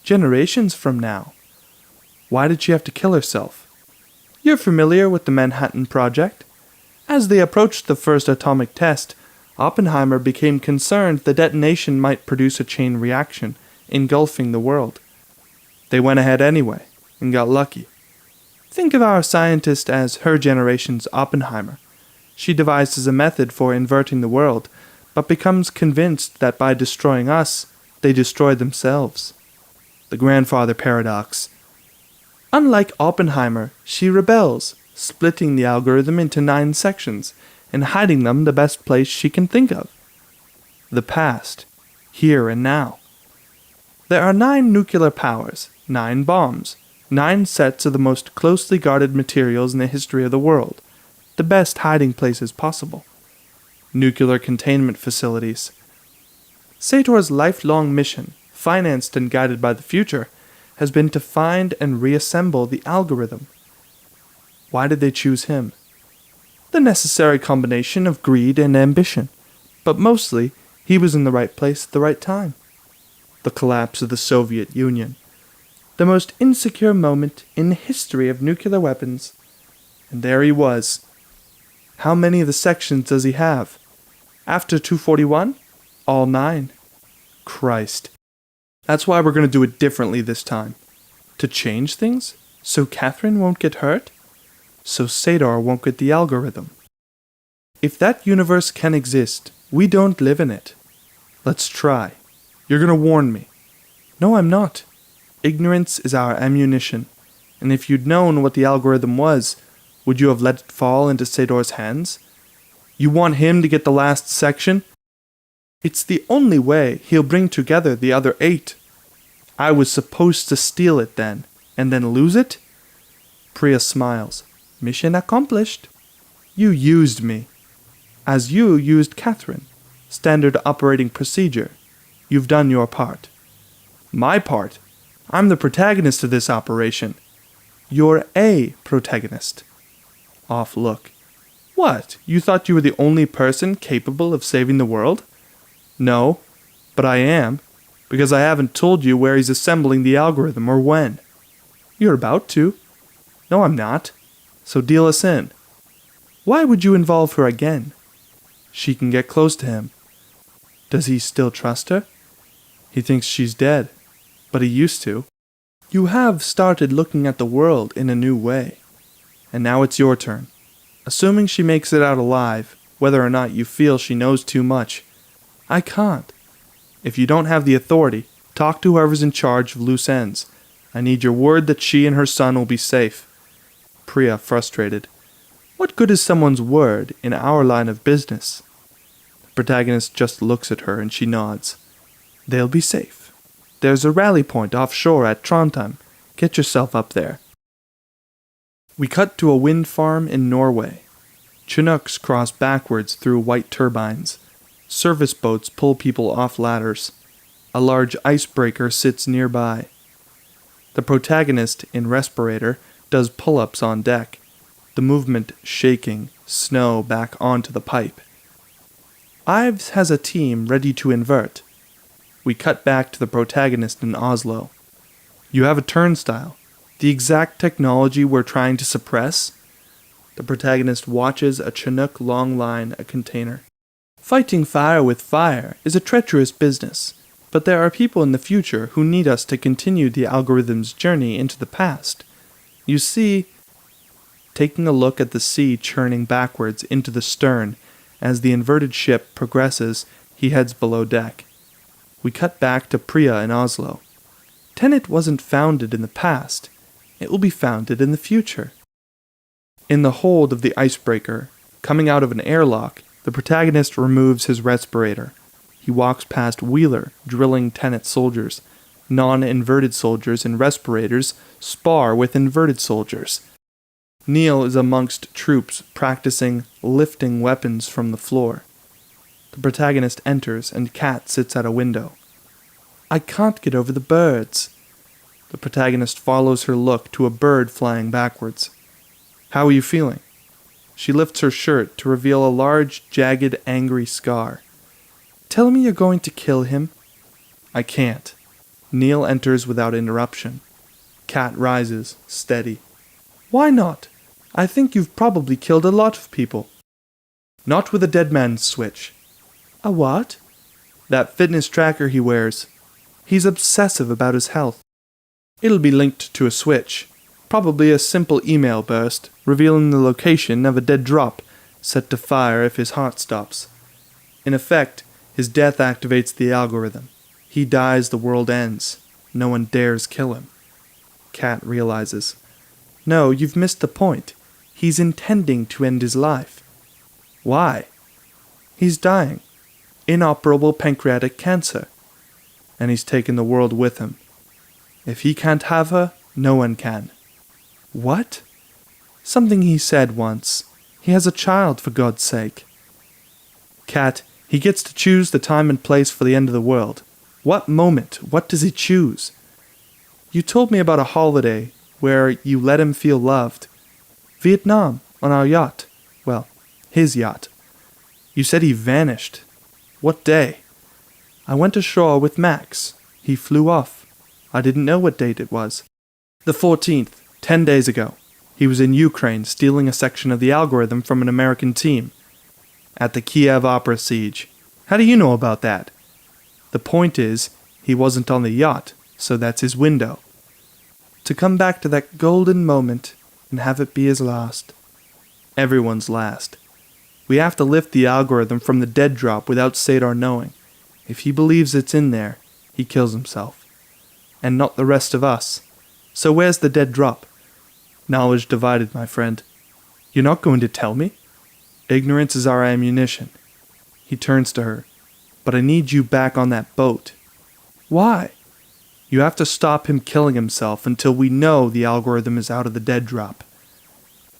Generations from now. Why did she have to kill herself? You're familiar with the Manhattan Project? As they approached the first atomic test, Oppenheimer became concerned the detonation might produce a chain reaction, engulfing the world. They went ahead anyway, and got lucky. Think of our scientist as her generation's Oppenheimer. She devises a method for inverting the world, but becomes convinced that by destroying us, they destroy themselves. The grandfather paradox. Unlike Oppenheimer, she rebels, splitting the algorithm into 9 sections, and hiding them the best place she can think of. The past, here and now. There are 9 nuclear powers, 9 bombs, 9 sets of the most closely guarded materials in the history of the world, the best hiding places possible. Nuclear containment facilities. Sator's lifelong mission, financed and guided by the future, has been to find and reassemble the algorithm. Why did they choose him? The necessary combination of greed and ambition, but mostly he was in the right place at the right time. The collapse of the Soviet Union. The most insecure moment in the history of nuclear weapons. And there he was. How many of the sections does he have? After 241? All 9. Christ. That's why we're going to do it differently this time. To change things? So Catherine won't get hurt? So Sator won't get the algorithm. If that universe can exist, we don't live in it. Let's try. You're going to warn me. No, I'm not. Ignorance is our ammunition, and if you'd known what the algorithm was, would you have let it fall into Sator's hands? You want him to get the last section? It's the only way he'll bring together the other 8. I was supposed to steal it then, and then lose it? Priya smiles. Mission accomplished. You used me. As you used Catherine. Standard operating procedure. You've done your part. My part? I'm the protagonist of this operation. You're a protagonist. Off look. What? You thought you were the only person capable of saving the world? No, but I am, because I haven't told you where he's assembling the algorithm or when. You're about to. No, I'm not. So deal us in. Why would you involve her again? She can get close to him. Does he still trust her? He thinks she's dead, but he used to. You have started looking at the world in a new way. And now it's your turn. Assuming she makes it out alive, whether or not you feel she knows too much. I can't. If you don't have the authority, talk to whoever's in charge of loose ends. I need your word that she and her son will be safe. Priya, frustrated. What good is someone's word in our line of business? The protagonist just looks at her and she nods. They'll be safe. There's a rally point offshore at Trondheim. Get yourself up there. We cut to a wind farm in Norway. Chinooks cross backwards through white turbines. Service boats pull people off ladders. A large icebreaker sits nearby. The protagonist, in respirator, does pull-ups on deck, the movement shaking snow back onto the pipe. Ives has a team ready to invert. We cut back to the protagonist in Oslo. You have a turnstile, the exact technology we're trying to suppress. The protagonist watches a Chinook long line a container. Fighting fire with fire is a treacherous business, but there are people in the future who need us to continue the algorithm's journey into the past. You see, taking a look at the sea churning backwards into the stern as the inverted ship progresses, he heads below deck. We cut back to Priya in Oslo. TENET wasn't founded in the past. It will be founded in the future. In the hold of the icebreaker, coming out of an airlock, the protagonist removes his respirator. He walks past Wheeler, drilling TENET soldiers. Non-inverted soldiers in respirators spar with inverted soldiers. Neil is amongst troops practicing lifting weapons from the floor. The protagonist enters and Kat sits at a window. I can't get over the birds. The protagonist follows her look to a bird flying backwards. How are you feeling? She lifts her shirt to reveal a large, jagged, angry scar. Tell me you're going to kill him. I can't. Neil enters without interruption. Kat rises, steady. Why not? I think you've probably killed a lot of people. Not with a dead man's switch. A what? That fitness tracker he wears. He's obsessive about his health. It'll be linked to a switch. Probably a simple email burst, revealing the location of a dead drop, set to fire if his heart stops. In effect, his death activates the algorithm. He dies, the world ends. No one dares kill him. Kat realizes. No, you've missed the point. He's intending to end his life. Why? He's dying. Inoperable pancreatic cancer. And he's taken the world with him. If he can't have her, no one can. What? Something he said once. He has a child, for God's sake. Kat, he gets to choose the time and place for the end of the world. What moment? What does he choose? You told me about a holiday where you let him feel loved. Vietnam, on our yacht. Well, his yacht. You said he vanished. What day? I went ashore with Max. He flew off. I didn't know what date it was. The 14th, 10 days ago. He was in Ukraine stealing a section of the algorithm from an American team. At the Kiev Opera siege. How do you know about that? The point is, he wasn't on the yacht, so that's his window. To come back to that golden moment and have it be his last. Everyone's last. We have to lift the algorithm from the dead drop without Sadar knowing. If he believes it's in there, he kills himself. And not the rest of us. So where's the dead drop? Knowledge divided, my friend. You're not going to tell me? Ignorance is our ammunition. He turns to her. But I need you back on that boat. Why? You have to stop him killing himself until we know the algorithm is out of the dead drop.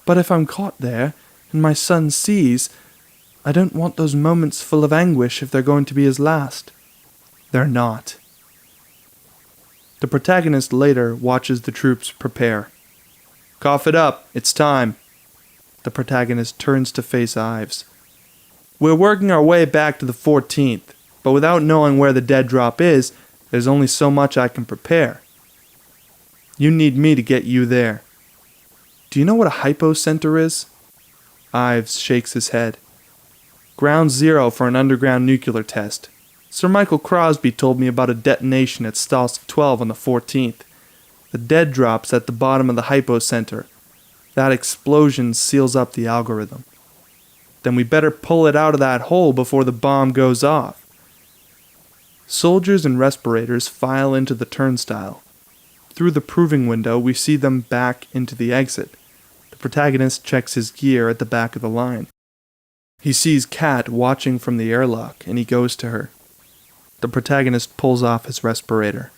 But if I'm caught there, and my son sees, I don't want those moments full of anguish if they're going to be his last. They're not. The protagonist later watches the troops prepare. Cough it up, it's time. The protagonist turns to face Ives. We're working our way back to the 14th, but without knowing where the dead drop is, there's only so much I can prepare. You need me to get you there. Do you know what a hypocenter is? Ives shakes his head. Ground zero for an underground nuclear test. Sir Michael Crosby told me about a detonation at Stalsk 12 on the 14th. The dead drop's at the bottom of the hypocenter. That explosion seals up the algorithm. Then we better pull it out of that hole before the bomb goes off. Soldiers in respirators file into the turnstile. Through the proving window, we see them back into the exit. The protagonist checks his gear at the back of the line. He sees Kat watching from the airlock, and he goes to her. The protagonist pulls off his respirator.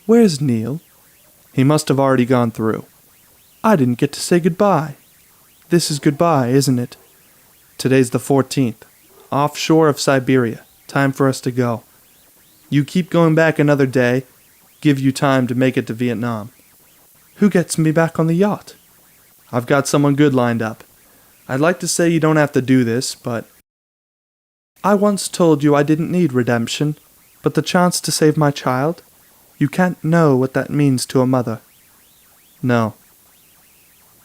Where's Neil? He must have already gone through. I didn't get to say goodbye. This is goodbye, isn't it? Today's the 14th. Offshore of Siberia. Time for us to go. You keep going back another day. Give you time to make it to Vietnam. Who gets me back on the yacht? I've got someone good lined up. I'd like to say you don't have to do this, but... I once told you I didn't need redemption, but the chance to save my child? You can't know what that means to a mother. No.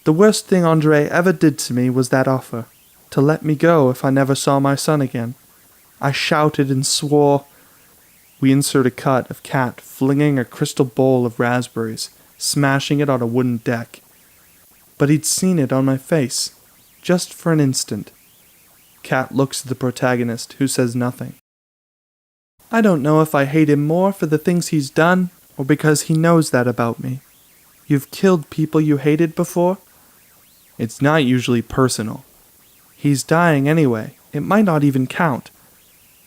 The worst thing Andre ever did to me was that offer, to let me go if I never saw my son again. I shouted and swore. We insert a cut of Kat flinging a crystal bowl of raspberries, smashing it on a wooden deck. But he'd seen it on my face, just for an instant. Kat looks at the protagonist, who says nothing. I don't know if I hate him more for the things he's done, or because he knows that about me. You've killed people you hated before? It's not usually personal. He's dying anyway. It might not even count.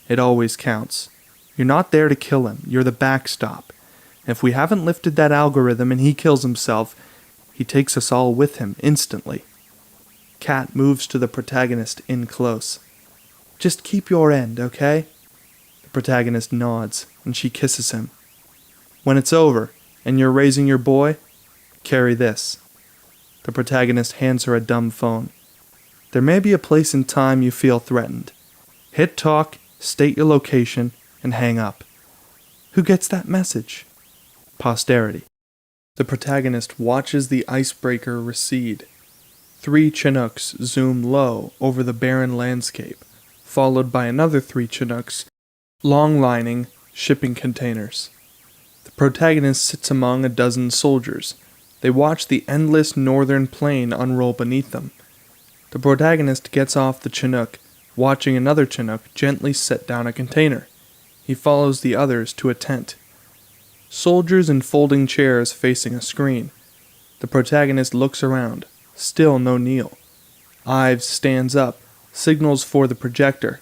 It always counts. You're not there to kill him. You're the backstop. If we haven't lifted that algorithm and he kills himself, he takes us all with him instantly. Kat moves to the protagonist in close. Just keep your end, okay? The protagonist nods, and she kisses him. When it's over, and you're raising your boy, carry this. The protagonist hands her a dumb phone. There may be a place in time you feel threatened. Hit talk, state your location, and hang up. Who gets that message? Posterity. The protagonist watches the icebreaker recede. 3 Chinooks zoom low over the barren landscape, followed by another 3 Chinooks long-lining shipping containers. The protagonist sits among a dozen soldiers. They watch the endless northern plain unroll beneath them. The protagonist gets off the Chinook, watching another Chinook gently set down a container. He follows the others to a tent. Soldiers in folding chairs facing a screen. The protagonist looks around. Still no Neil. Ives stands up, signals for the projector.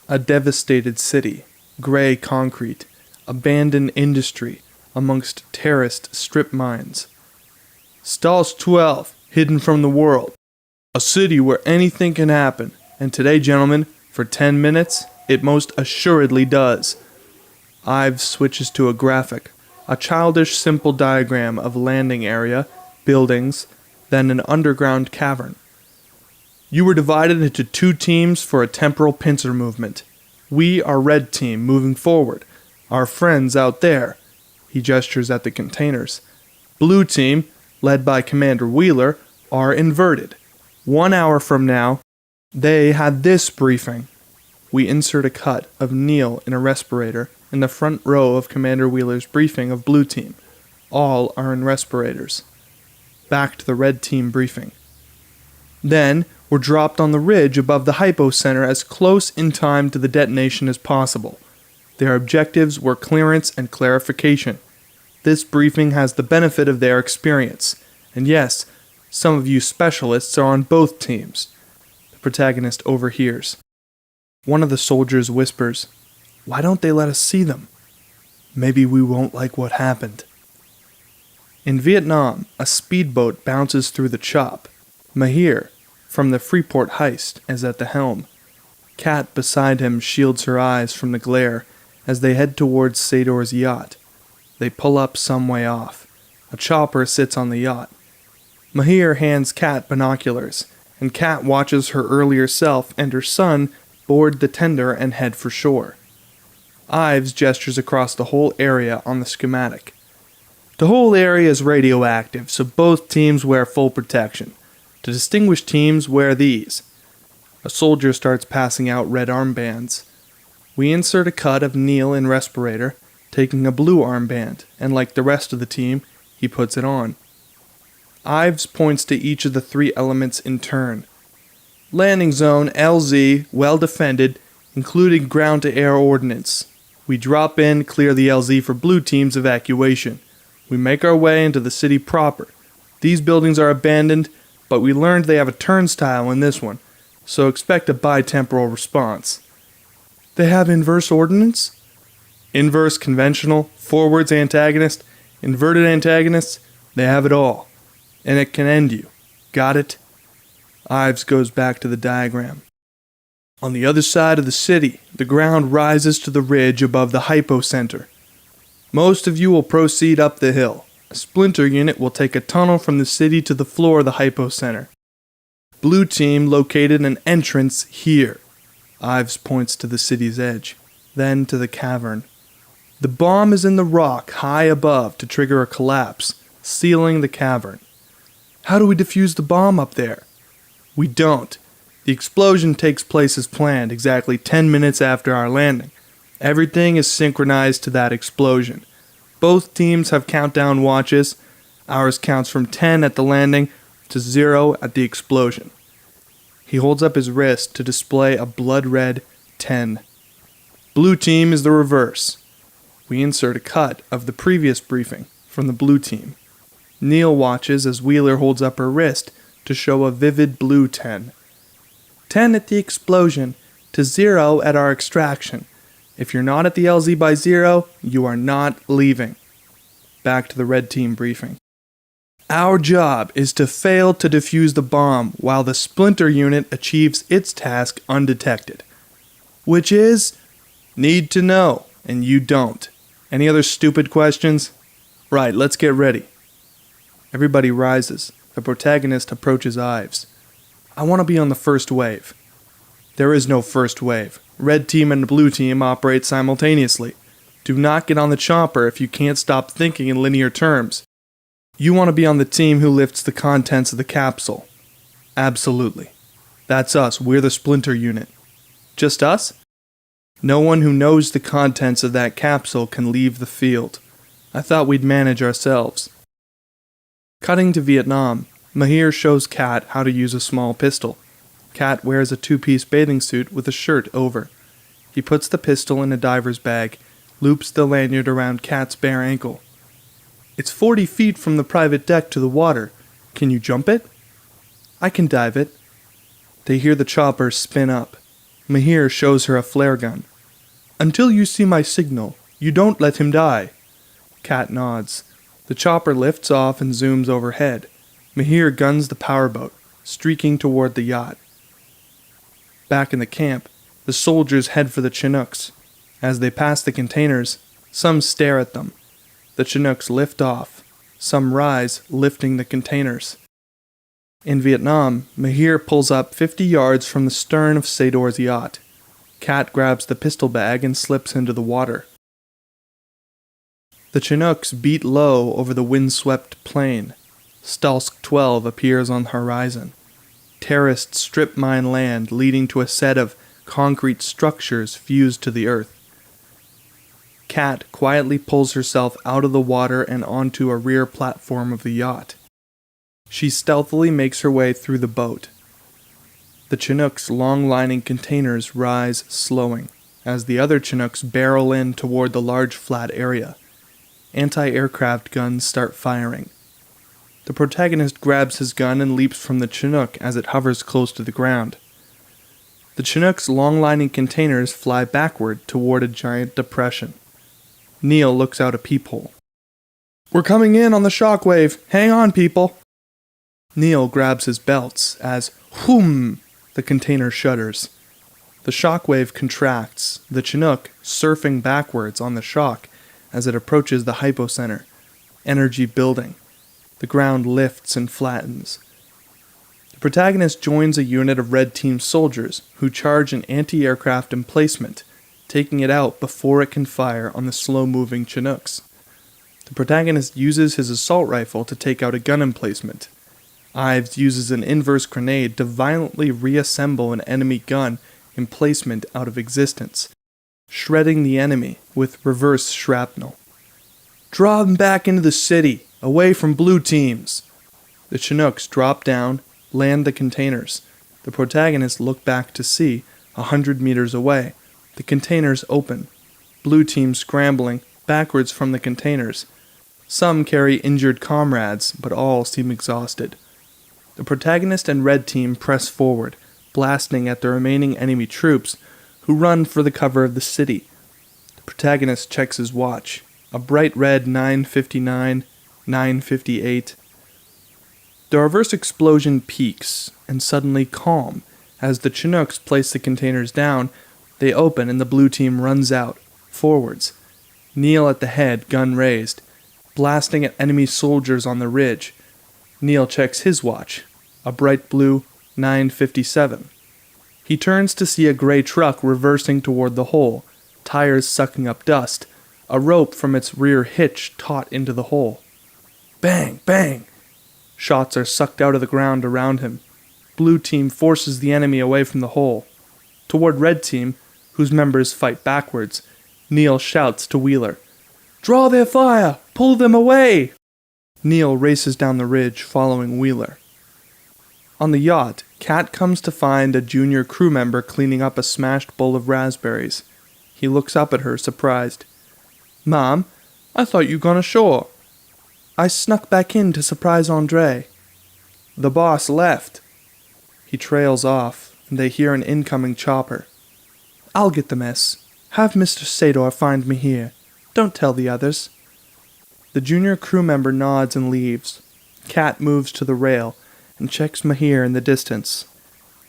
A devastated city, gray concrete, abandoned industry amongst terraced strip mines. Stalls 12, hidden from the world. A city where anything can happen, and today, gentlemen, for 10 minutes, it most assuredly does. Ives switches to a graphic, a childish simple diagram of landing area, buildings, then an underground cavern. You were divided into 2 teams for a temporal pincer movement. We are red team moving forward. Our friends out there. He gestures at the containers. Blue team, led by Commander Wheeler, are inverted. 1 hour from now, they had this briefing. We insert a cut of Neil in a respirator in the front row of Commander Wheeler's briefing of Blue team. All are in respirators. Back to the red team briefing. Then, we're dropped on the ridge above the hypo center as close in time to the detonation as possible. Their objectives were clearance and clarification. This briefing has the benefit of their experience. And yes, some of you specialists are on both teams. The protagonist overhears. One of the soldiers whispers, "Why don't they let us see them? Maybe we won't like what happened." In Vietnam, a speedboat bounces through the chop. Mahir, from the Freeport heist, is at the helm. Kat beside him shields her eyes from the glare as they head towards Sador's yacht. They pull up some way off. A chopper sits on the yacht. Mahir hands Kat binoculars, and Kat watches her earlier self and her son board the tender and head for shore. Ives gestures across the whole area on the schematic. The whole area is radioactive, so both teams wear full protection. To distinguish teams, wear these. A soldier starts passing out red armbands. We insert a cut of Neil in respirator, taking a blue armband, and like the rest of the team, he puts it on. Ives points to each of the 3 elements in turn. Landing zone LZ, well defended, including ground-to-air ordnance. We drop in, clear the LZ for blue team's evacuation. We make our way into the city proper. These buildings are abandoned, but we learned they have a turnstile in this one, so expect a bitemporal response. They have inverse ordnance? Inverse conventional, forwards antagonist, inverted antagonists, they have it all. And it can end you. Got it? Ives goes back to the diagram. On the other side of the city, the ground rises to the ridge above the hypocenter. Most of you will proceed up the hill. A splinter unit will take a tunnel from the city to the floor of the hypocenter. Blue team located an entrance here. Ives points to the city's edge, then to the cavern. The bomb is in the rock high above to trigger a collapse, sealing the cavern. How do we defuse the bomb up there? We don't. The explosion takes place as planned, exactly 10 minutes after our landing. Everything is synchronized to that explosion. Both teams have countdown watches. Ours counts from 10 at the landing to 0 at the explosion. He holds up his wrist to display a blood-red 10. Blue team is the reverse. We insert a cut of the previous briefing from the blue team. Neil watches as Wheeler holds up her wrist to show a vivid blue 10. 10 at the explosion to 0 at our extraction. If you're not at the LZ by 0, you are not leaving. Back to the red team briefing. Our job is to fail to defuse the bomb while the splinter unit achieves its task undetected. Which is, need to know, and you don't. Any other stupid questions? Right, let's get ready. Everybody rises. The protagonist approaches Ives. I want to be on the first wave. There is no first wave. Red team and blue team operate simultaneously. Do not get on the chopper if you can't stop thinking in linear terms. You want to be on the team who lifts the contents of the capsule. Absolutely. That's us. We're the Splinter Unit. Just us? No one who knows the contents of that capsule can leave the field. I thought we'd manage ourselves. Cutting to Vietnam, Mahir shows Kat how to use a small pistol. Kat wears a two-piece bathing suit with a shirt over. He puts the pistol in a diver's bag, loops the lanyard around Kat's bare ankle. It's 40 feet from the private deck to the water. Can you jump it? I can dive it. They hear the chopper spin up. Mahir shows her a flare gun. Until you see my signal, you don't let him die. Kat nods. The chopper lifts off and zooms overhead. Mahir guns the powerboat, streaking toward the yacht. Back in the camp, the soldiers head for the Chinooks. As they pass the containers, some stare at them. The Chinooks lift off. Some rise, lifting the containers. In Vietnam, Mahir pulls up 50 yards from the stern of Sador's yacht. Kat grabs the pistol bag and slips into the water. The Chinooks beat low over the windswept plain. Stalsk 12 appears on the horizon. Terrorists strip mine land, leading to a set of concrete structures fused to the earth. Kat quietly pulls herself out of the water and onto a rear platform of the yacht. She stealthily makes her way through the boat. The Chinooks' long-lining containers rise, slowing, as the other Chinooks barrel in toward the large flat area. Anti-aircraft guns start firing. The protagonist grabs his gun and leaps from the Chinook as it hovers close to the ground. The Chinook's long-lining containers fly backward toward a giant depression. Neil looks out a peephole. We're coming in on the shockwave. Hang on, people. Neil grabs his belts as, whoom, the container shudders. The shockwave contracts, the Chinook surfing backwards on the shock as it approaches the hypocenter, energy building. The ground lifts and flattens. The protagonist joins a unit of Red Team soldiers who charge an anti-aircraft emplacement, taking it out before it can fire on the slow-moving Chinooks. The protagonist uses his assault rifle to take out a gun emplacement. Ives uses an inverse grenade to violently reassemble an enemy gun emplacement out of existence, shredding the enemy with reverse shrapnel. Draw them back into the city, away from blue teams. The Chinooks drop down, land the containers. The protagonists look back to see, 100 meters away, the containers open. Blue team scrambling backwards from the containers. Some carry injured comrades, but all seem exhausted. The protagonist and Red Team press forward, blasting at the remaining enemy troops, who run for the cover of the city. The protagonist checks his watch, a bright red 9:59, 9:58. The reverse explosion peaks, and suddenly calm. As the Chinooks place the containers down, they open and the blue team runs out, forwards. Neil at the head, gun raised, blasting at enemy soldiers on the ridge. Neil checks his watch, a bright blue 9:57. He turns to see a gray truck reversing toward the hole, tires sucking up dust, a rope from its rear hitch taut into the hole. Bang, bang! Shots are sucked out of the ground around him. Blue team forces the enemy away from the hole. Toward Red Team, whose members fight backwards, Neil shouts to Wheeler, "Draw their fire! Pull them away!" Neil races down the ridge, following Wheeler. On the yacht, Kat comes to find a junior crew member cleaning up a smashed bowl of raspberries. He looks up at her, surprised. "Mom, I thought you gone ashore." "I snuck back in to surprise Andre." "The boss left." He trails off, and they hear an incoming chopper. "I'll get the mess. Have Mr. Sador find me here. Don't tell the others." The junior crew member nods and leaves. Kat moves to the rail and checks Mahir in the distance.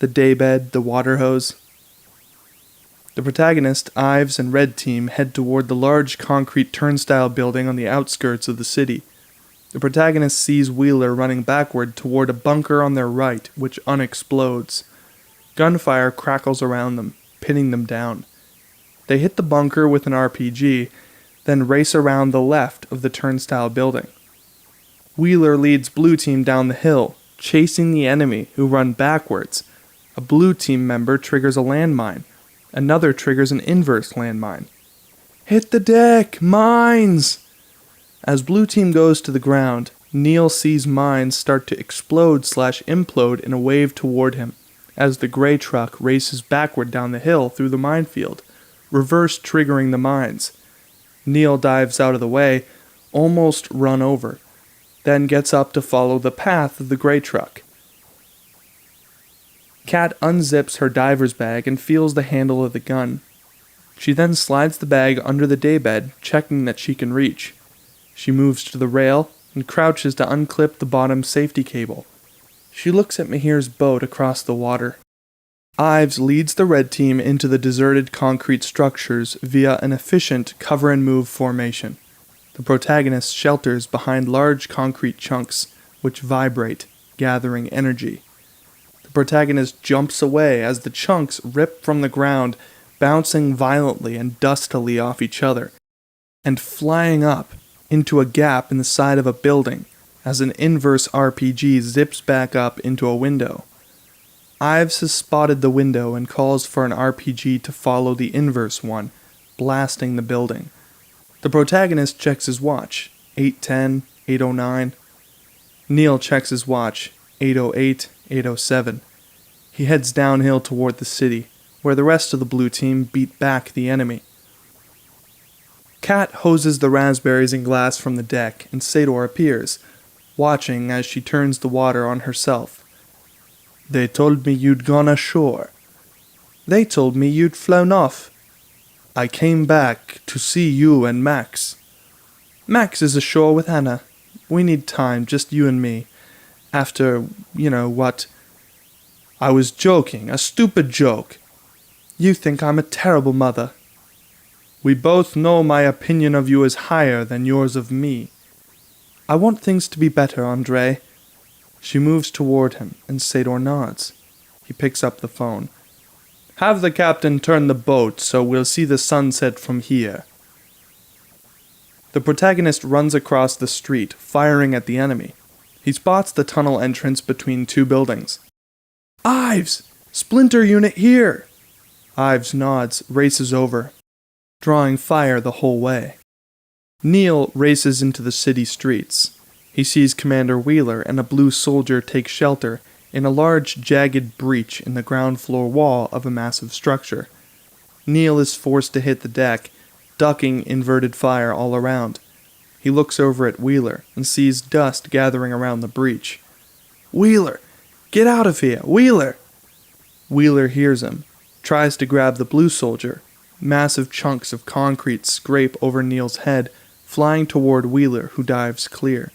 The daybed, the water hose. The protagonist, Ives, and Red Team head toward the large concrete turnstile building on the outskirts of the city. The protagonist sees Wheeler running backward toward a bunker on their right, which unexplodes. Gunfire crackles around them, pinning them down. They hit the bunker with an RPG, then race around the left of the turnstile building. Wheeler leads Blue Team down the hill, chasing the enemy, who run backwards. A Blue Team member triggers a landmine. Another triggers an inverse landmine. "Hit the deck! Mines!" As Blue Team goes to the ground, Neil sees mines start to explode/implode in a wave toward him, as the gray truck races backward down the hill through the minefield, reverse triggering the mines. Neil dives out of the way, almost run over, then gets up to follow the path of the gray truck. Kat unzips her diver's bag and feels the handle of the gun. She then slides the bag under the daybed, checking that she can reach. She moves to the rail and crouches to unclip the bottom safety cable. She looks at Mahir's boat across the water. Ives leads the red team into the deserted concrete structures via an efficient cover-and-move formation. The protagonist shelters behind large concrete chunks, which vibrate, gathering energy. The protagonist jumps away as the chunks rip from the ground, bouncing violently and dustily off each other, and flying up into a gap in the side of a building as an inverse RPG zips back up into a window. Ives has spotted the window and calls for an RPG to follow the inverse one, blasting the building. The protagonist checks his watch, 8:10, 8:09. Neil checks his watch, 8:08, 8:07. He heads downhill toward the city, where the rest of the Blue Team beat back the enemy. Kat hoses the raspberries and glass from the deck, and Sador appears, watching as she turns the water on herself. "They told me you'd gone ashore. They told me you'd flown off. I came back to see you and Max. Max is ashore with Anna. We need time, just you and me. After, what? I was joking, a stupid joke. You think I'm a terrible mother. We both know my opinion of you is higher than yours of me. I want things to be better, Andre." She moves toward him, and Sador nods. He picks up the phone. "Have the captain turn the boat so we'll see the sunset from here." The protagonist runs across the street, firing at the enemy. He spots the tunnel entrance between two buildings. "Ives! Splinter unit here!" Ives nods, races over, drawing fire the whole way. Neil races into the city streets. He sees Commander Wheeler and a blue soldier take shelter in a large jagged breach in the ground floor wall of a massive structure. Neil is forced to hit the deck, ducking inverted fire all around. He looks over at Wheeler and sees dust gathering around the breach. "Wheeler! Get out of here! Wheeler!" Wheeler hears him, tries to grab the blue soldier. Massive chunks of concrete scrape over Neil's head, flying toward Wheeler, who dives clear.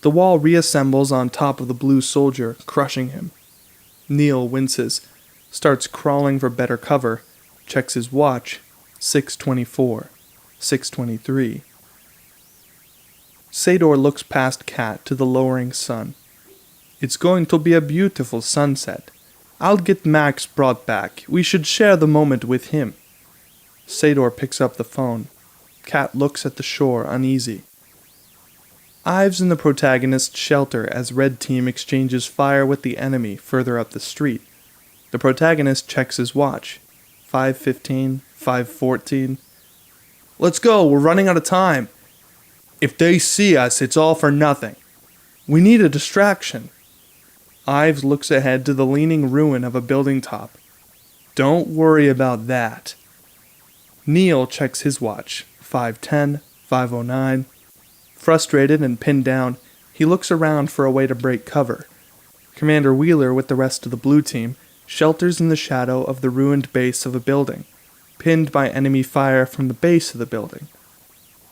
The wall reassembles on top of the blue soldier, crushing him. Neil winces, starts crawling for better cover, checks his watch, 6:24, 6:23. Sador looks past Kat to the lowering sun. "It's going to be a beautiful sunset. I'll get Max brought back. We should share the moment with him." Sador picks up the phone. Kat looks at the shore, uneasy. Ives and the protagonist shelter as Red Team exchanges fire with the enemy further up the street. The protagonist checks his watch. 5:15, 5:14. "Let's go, we're running out of time. If they see us, it's all for nothing. We need a distraction." Ives looks ahead to the leaning ruin of a building top. "Don't worry about that." Neil checks his watch. 5:10, 5:09. Frustrated and pinned down, he looks around for a way to break cover. Commander Wheeler, with the rest of the Blue Team, shelters in the shadow of the ruined base of a building, pinned by enemy fire from the base of the building.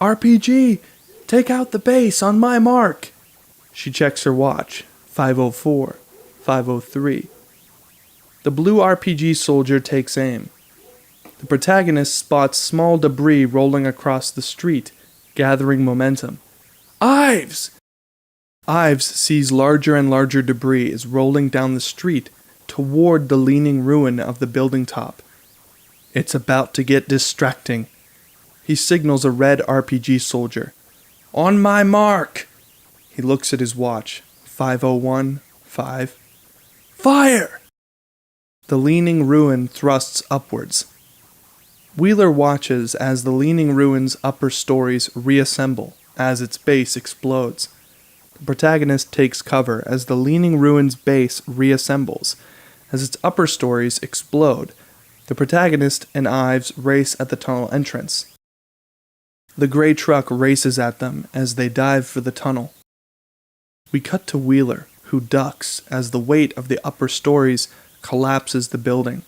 "RPG! Take out the base on my mark!" She checks her watch. 5:04, 5:03. The blue RPG soldier takes aim. The protagonist spots small debris rolling across the street, gathering momentum. "Ives!" Ives sees larger and larger debris is rolling down the street toward the leaning ruin of the building top. It's about to get distracting. He signals a red RPG soldier. On my mark! He looks at his watch. 5:01, 5. Fire! The leaning ruin thrusts upwards. Wheeler watches as the leaning ruin's upper stories reassemble as its base explodes. The protagonist takes cover as the leaning ruin's base reassembles. As its upper stories explode, the protagonist and Ives race at the tunnel entrance. The gray truck races at them as they dive for the tunnel. We cut to Wheeler, who ducks as the weight of the upper stories collapses the building.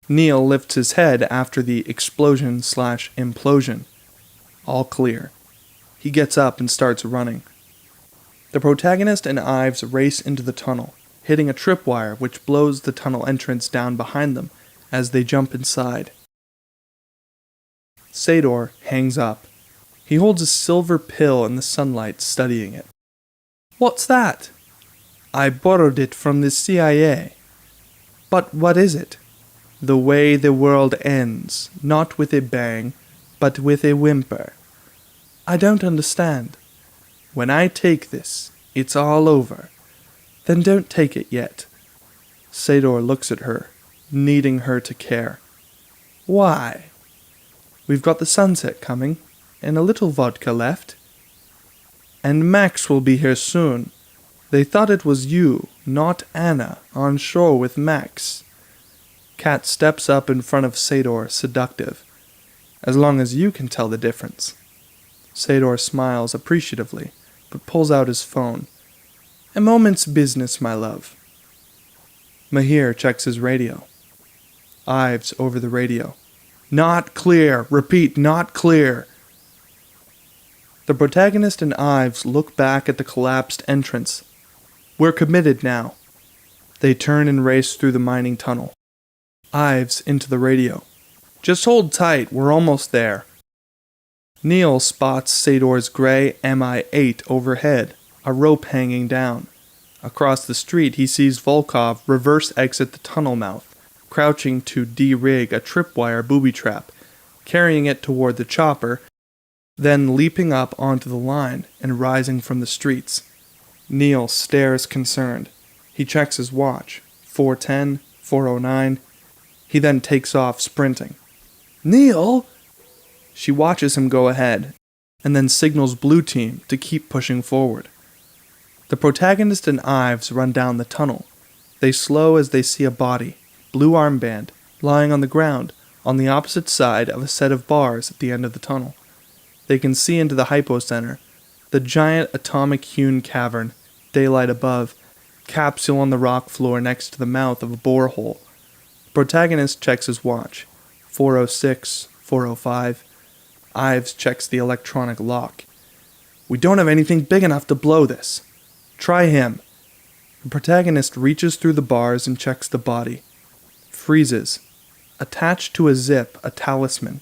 Neil lifts his head after the explosion/implosion. All clear. He gets up and starts running. The protagonist and Ives race into the tunnel, hitting a tripwire which blows the tunnel entrance down behind them as they jump inside. Sador hangs up. He holds a silver pill in the sunlight, studying it. What's that? I borrowed it from the CIA. But what is it? The way the world ends, not with a bang, but with a whimper. I don't understand. When I take this, it's all over. Then don't take it yet. Sador looks at her, needing her to care. Why? We've got the sunset coming, and a little vodka left. And Max will be here soon. They thought it was you, not Anna, on shore with Max. Kat steps up in front of Sador, seductive. As long as you can tell the difference. Sador smiles appreciatively, but pulls out his phone. A moment's business, my love. Mahir checks his radio. Ives over the radio. Not clear. Repeat, not clear. The protagonist and Ives look back at the collapsed entrance. We're committed now. They turn and race through the mining tunnel. Ives into the radio. Just hold tight, we're almost there. Neil spots Sador's gray Mi-8 overhead, a rope hanging down. Across the street he sees Volkov reverse exit the tunnel mouth, crouching to de-rig a tripwire booby trap, carrying it toward the chopper, then leaping up onto the line and rising from the streets. Neil stares concerned. He checks his watch. 4:10, 4:09. He then takes off sprinting. Neil! She watches him go ahead, and then signals Blue Team to keep pushing forward. The protagonist and Ives run down the tunnel. They slow as they see a body, blue armband, lying on the ground on the opposite side of a set of bars at the end of the tunnel. They can see into the hypocenter, the giant atomic-hewn cavern, daylight above, capsule on the rock floor next to the mouth of a borehole. The protagonist checks his watch. 4:06, 4:05. Ives checks the electronic lock. We don't have anything big enough to blow this. Try him. The protagonist reaches through the bars and checks the body. Freezes. Attached to a zip, a talisman.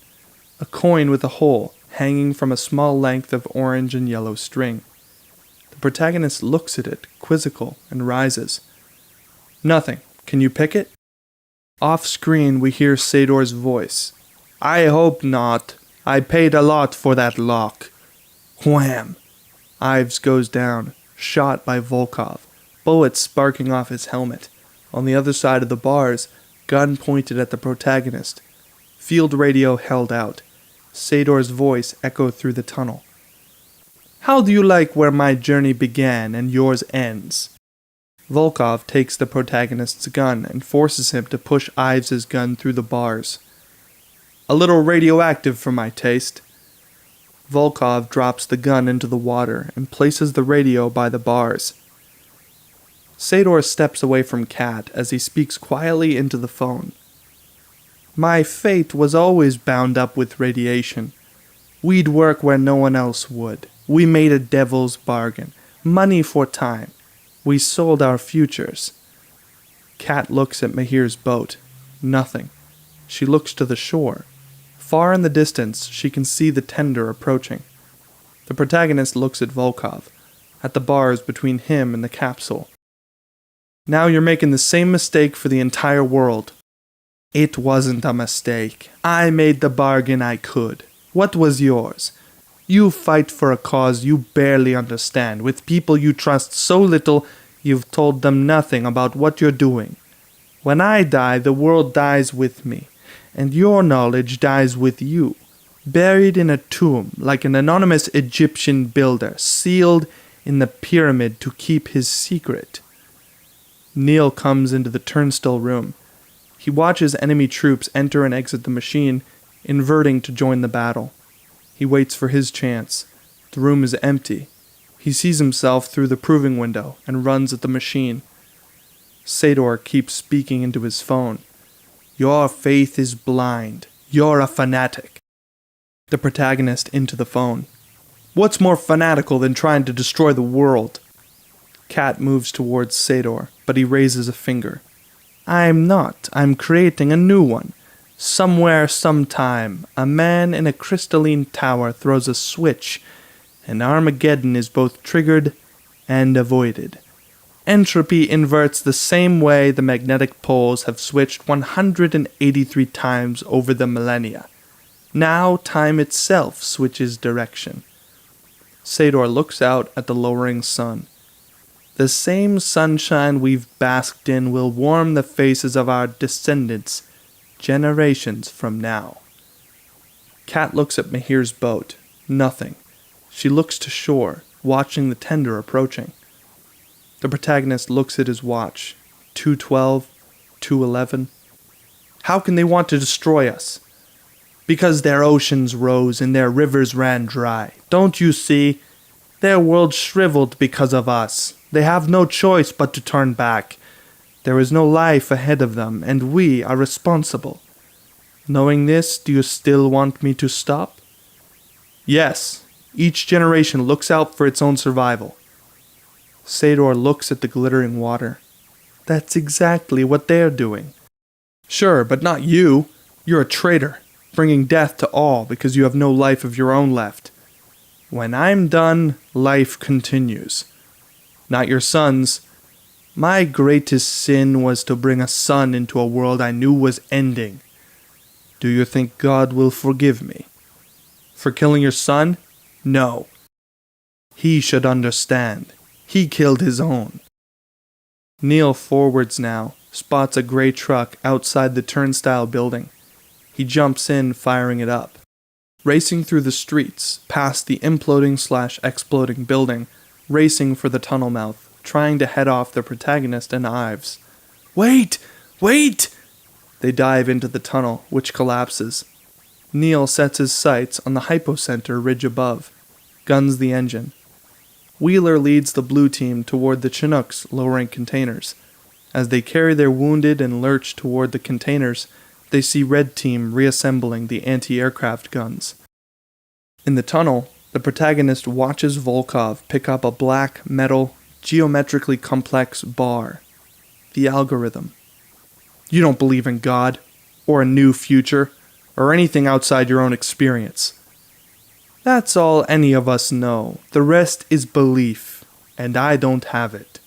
A coin with a hole, hanging from a small length of orange and yellow string. The protagonist looks at it, quizzical, and rises. Nothing. Can you pick it? Off-screen we hear Sador's voice. I hope not. I paid a lot for that lock. Wham! Ives goes down, shot by Volkov, bullets sparking off his helmet. On the other side of the bars, gun pointed at the protagonist. Field radio held out. Sador's voice echoed through the tunnel. How do you like where my journey began and yours ends? Volkov takes the protagonist's gun and forces him to push Ives's gun through the bars. A little radioactive for my taste. Volkov drops the gun into the water and places the radio by the bars. Sador steps away from Kat as he speaks quietly into the phone. My fate was always bound up with radiation. We'd work where no one else would. We made a devil's bargain. Money for time. We sold our futures. Kat looks at Mahir's boat. Nothing. She looks to the shore. Far in the distance, she can see the tender approaching. The protagonist looks at Volkov, at the bars between him and the capsule. Now you're making the same mistake for the entire world. It wasn't a mistake. I made the bargain I could. What was yours? You fight for a cause you barely understand, with people you trust so little you've told them nothing about what you're doing. When I die, the world dies with me, and your knowledge dies with you, buried in a tomb like an anonymous Egyptian builder, sealed in the pyramid to keep his secret. Neil comes into the turnstile room. He watches enemy troops enter and exit the machine, inverting to join the battle. He waits for his chance. The room is empty. He sees himself through the proving window and runs at the machine. Sador keeps speaking into his phone. Your faith is blind. You're a fanatic. The protagonist into the phone. What's more fanatical than trying to destroy the world? Kat moves towards Sador, but he raises a finger. I'm not. I'm creating a new one. Somewhere, sometime, a man in a crystalline tower throws a switch, and Armageddon is both triggered and avoided. Entropy inverts the same way the magnetic poles have switched 183 times over the millennia. Now time itself switches direction. Sador looks out at the lowering sun. The same sunshine we've basked in will warm the faces of our descendants generations from now. Kat looks at Mahir's boat. Nothing. She looks to shore, watching the tender approaching. The protagonist looks at his watch. 2:12, 2:11. How can they want to destroy us? Because their oceans rose and their rivers ran dry. Don't you see? Their world shriveled because of us. They have no choice but to turn back. There is no life ahead of them, and we are responsible. Knowing this, do you still want me to stop? Yes. Each generation looks out for its own survival. Sador looks at the glittering water. That's exactly what they're doing. Sure, but not you. You're a traitor, bringing death to all because you have no life of your own left. When I'm done, life continues. Not your son's. My greatest sin was to bring a son into a world I knew was ending. Do you think God will forgive me? For killing your son? No. He should understand. He killed his own. Neil forwards now, spots a gray truck outside the turnstile building. He jumps in, firing it up. Racing through the streets, past the imploding/exploding building, racing for the tunnel mouth, trying to head off the protagonist and Ives. Wait! Wait! They dive into the tunnel, which collapses. Neil sets his sights on the hypocenter ridge above, guns the engine. Wheeler leads the blue team toward the Chinooks lowering containers. As they carry their wounded and lurch toward the containers, they see Red Team reassembling the anti-aircraft guns. In the tunnel, the protagonist watches Volkov pick up a black, metal, geometrically complex bar. The algorithm. You don't believe in God, or a new future, or anything outside your own experience. That's all any of us know. The rest is belief, and I don't have it.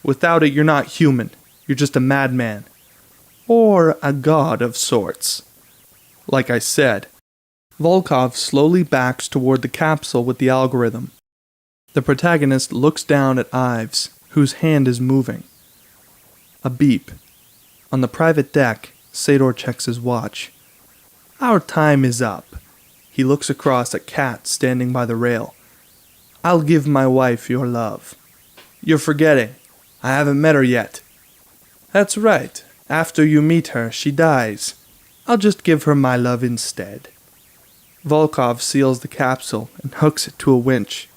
Without it, you're not human. You're just a madman. Or a god of sorts. Like I said, Volkov slowly backs toward the capsule with the algorithm. The protagonist looks down at Ives, whose hand is moving. A beep. On the private deck, Sador checks his watch. Our time is up. He looks across at Kat standing by the rail. I'll give my wife your love. You're forgetting. I haven't met her yet. That's right. After you meet her, she dies. I'll just give her my love instead. Volkov seals the capsule and hooks it to a winch.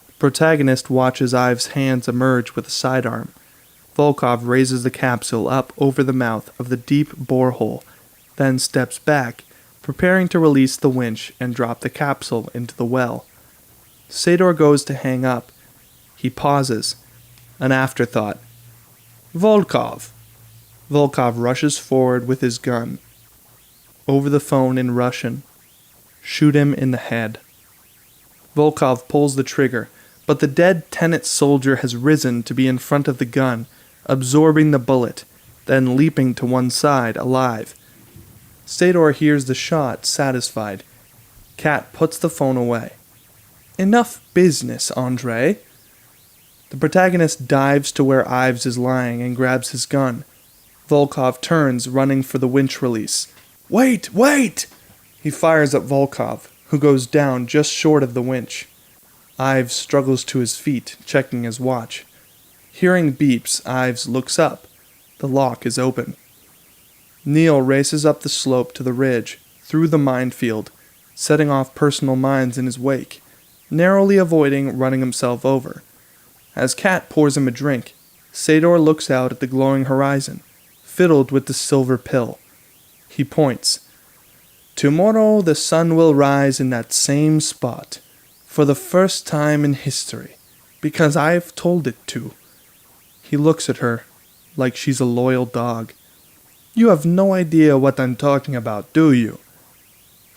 The protagonist watches Ives' hands emerge with a sidearm. Volkov raises the capsule up over the mouth of the deep borehole, then steps back, preparing to release the winch and drop the capsule into the well. Sador goes to hang up. He pauses. An afterthought. Volkov. Volkov rushes forward with his gun. Over the phone in Russian. Shoot him in the head. Volkov pulls the trigger, but the dead TENET soldier has risen to be in front of the gun, absorbing the bullet, then leaping to one side, alive. Sador hears the shot, satisfied. Kat puts the phone away. Enough business, Andre. The protagonist dives to where Ives is lying and grabs his gun. Volkov turns, running for the winch release. Wait, wait! He fires at Volkov, who goes down just short of the winch. Ives struggles to his feet, checking his watch. Hearing beeps, Ives looks up. The lock is open. Neil races up the slope to the ridge, through the minefield, setting off personal mines in his wake, narrowly avoiding running himself over. As Kat pours him a drink, Sador looks out at the glowing horizon, fiddled with the silver pill. He points. Tomorrow the sun will rise in that same spot, for the first time in history, because I've told it to. He looks at her, like she's a loyal dog. You have no idea what I'm talking about, do you?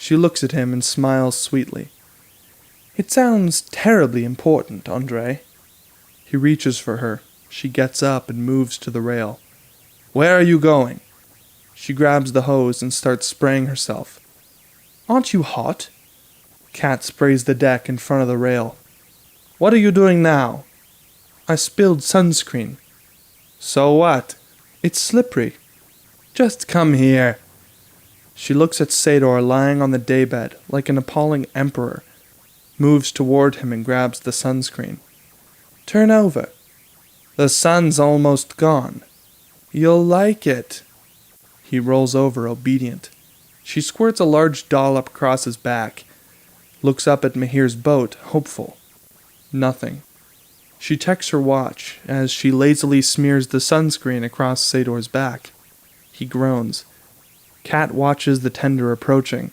She looks at him and smiles sweetly. It sounds terribly important, Andre. He reaches for her. She gets up and moves to the rail. Where are you going? She grabs the hose and starts spraying herself. Aren't you hot? Kat sprays the deck in front of the rail. What are you doing now? I spilled sunscreen. So what? It's slippery. Just come here. She looks at Sador lying on the daybed like an appalling emperor, moves toward him and grabs the sunscreen. Turn over. The sun's almost gone. You'll like it. He rolls over, obedient. She squirts a large dollop across his back, looks up at Mahir's boat, hopeful. Nothing. She checks her watch as she lazily smears the sunscreen across Sador's back. He groans. Kat watches the tender approaching.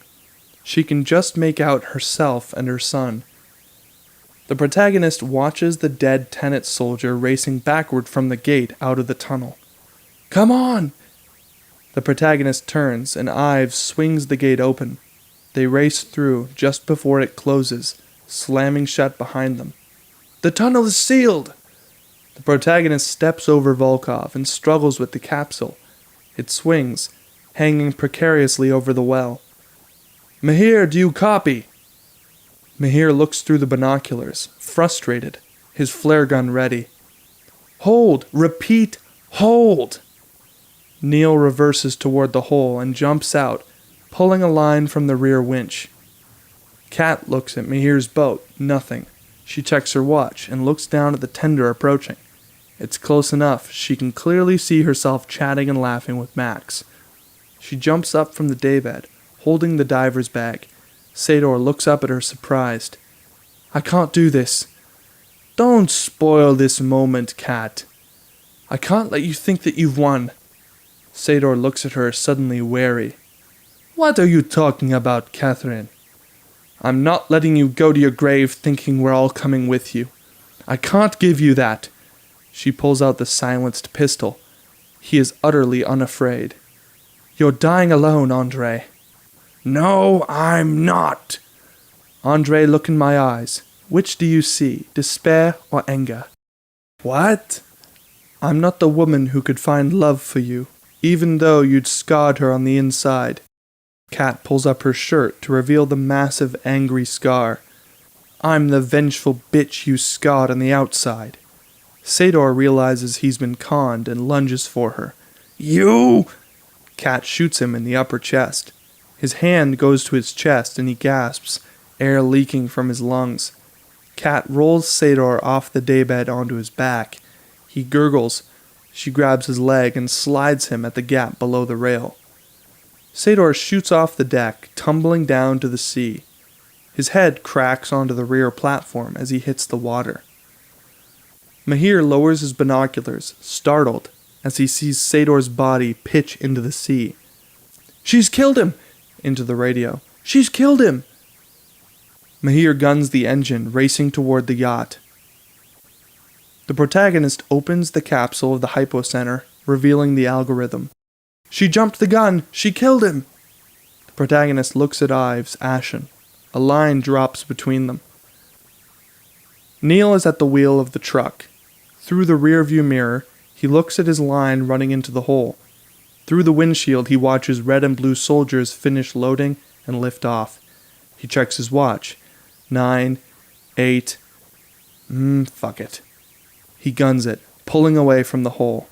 She can just make out herself and her son. The protagonist watches the dead TENET soldier racing backward from the gate out of the tunnel. Come on! The protagonist turns and Ives swings the gate open. They race through just before it closes, slamming shut behind them. The tunnel is sealed! The protagonist steps over Volkov and struggles with the capsule. It swings, hanging precariously over the well. Mahir, do you copy? Mahir looks through the binoculars, frustrated, his flare gun ready. Hold! Repeat! Hold! Neil reverses toward the hole and jumps out, pulling a line from the rear winch. Kat looks at Mahir's boat, nothing. She checks her watch and looks down at the tender approaching. It's close enough, she can clearly see herself chatting and laughing with Max. She jumps up from the daybed, holding the diver's bag. Sador looks up at her surprised. I can't do this. Don't spoil this moment, Kat. I can't let you think that you've won. Sador looks at her, suddenly wary. What are you talking about, Catherine? I'm not letting you go to your grave thinking we're all coming with you. I can't give you that. She pulls out the silenced pistol. He is utterly unafraid. You're dying alone, Andre. No, I'm not. Andre, look in my eyes. Which do you see, despair or anger? What? I'm not the woman who could find love for you, even though you'd scarred her on the inside. Kat pulls up her shirt to reveal the massive, angry scar. I'm the vengeful bitch you scarred on the outside. Sador realizes he's been conned and lunges for her. You! Kat shoots him in the upper chest. His hand goes to his chest and he gasps, air leaking from his lungs. Kat rolls Sador off the daybed onto his back. He gurgles. She grabs his leg and slides him at the gap below the rail. Sador shoots off the deck, tumbling down to the sea. His head cracks onto the rear platform as he hits the water. Mahir lowers his binoculars, startled, as he sees Sador's body pitch into the sea. She's killed him! Into the radio. She's killed him! Mahir guns the engine, racing toward the yacht. The protagonist opens the capsule of the hypocenter, revealing the algorithm. She jumped the gun! She killed him! The protagonist looks at Ives, ashen. A line drops between them. Neil is at the wheel of the truck. Through the rearview mirror, he looks at his line running into the hole. Through the windshield, he watches red and blue soldiers finish loading and lift off. He checks his watch. 9, 8... fuck it. He guns it, pulling away from the hole.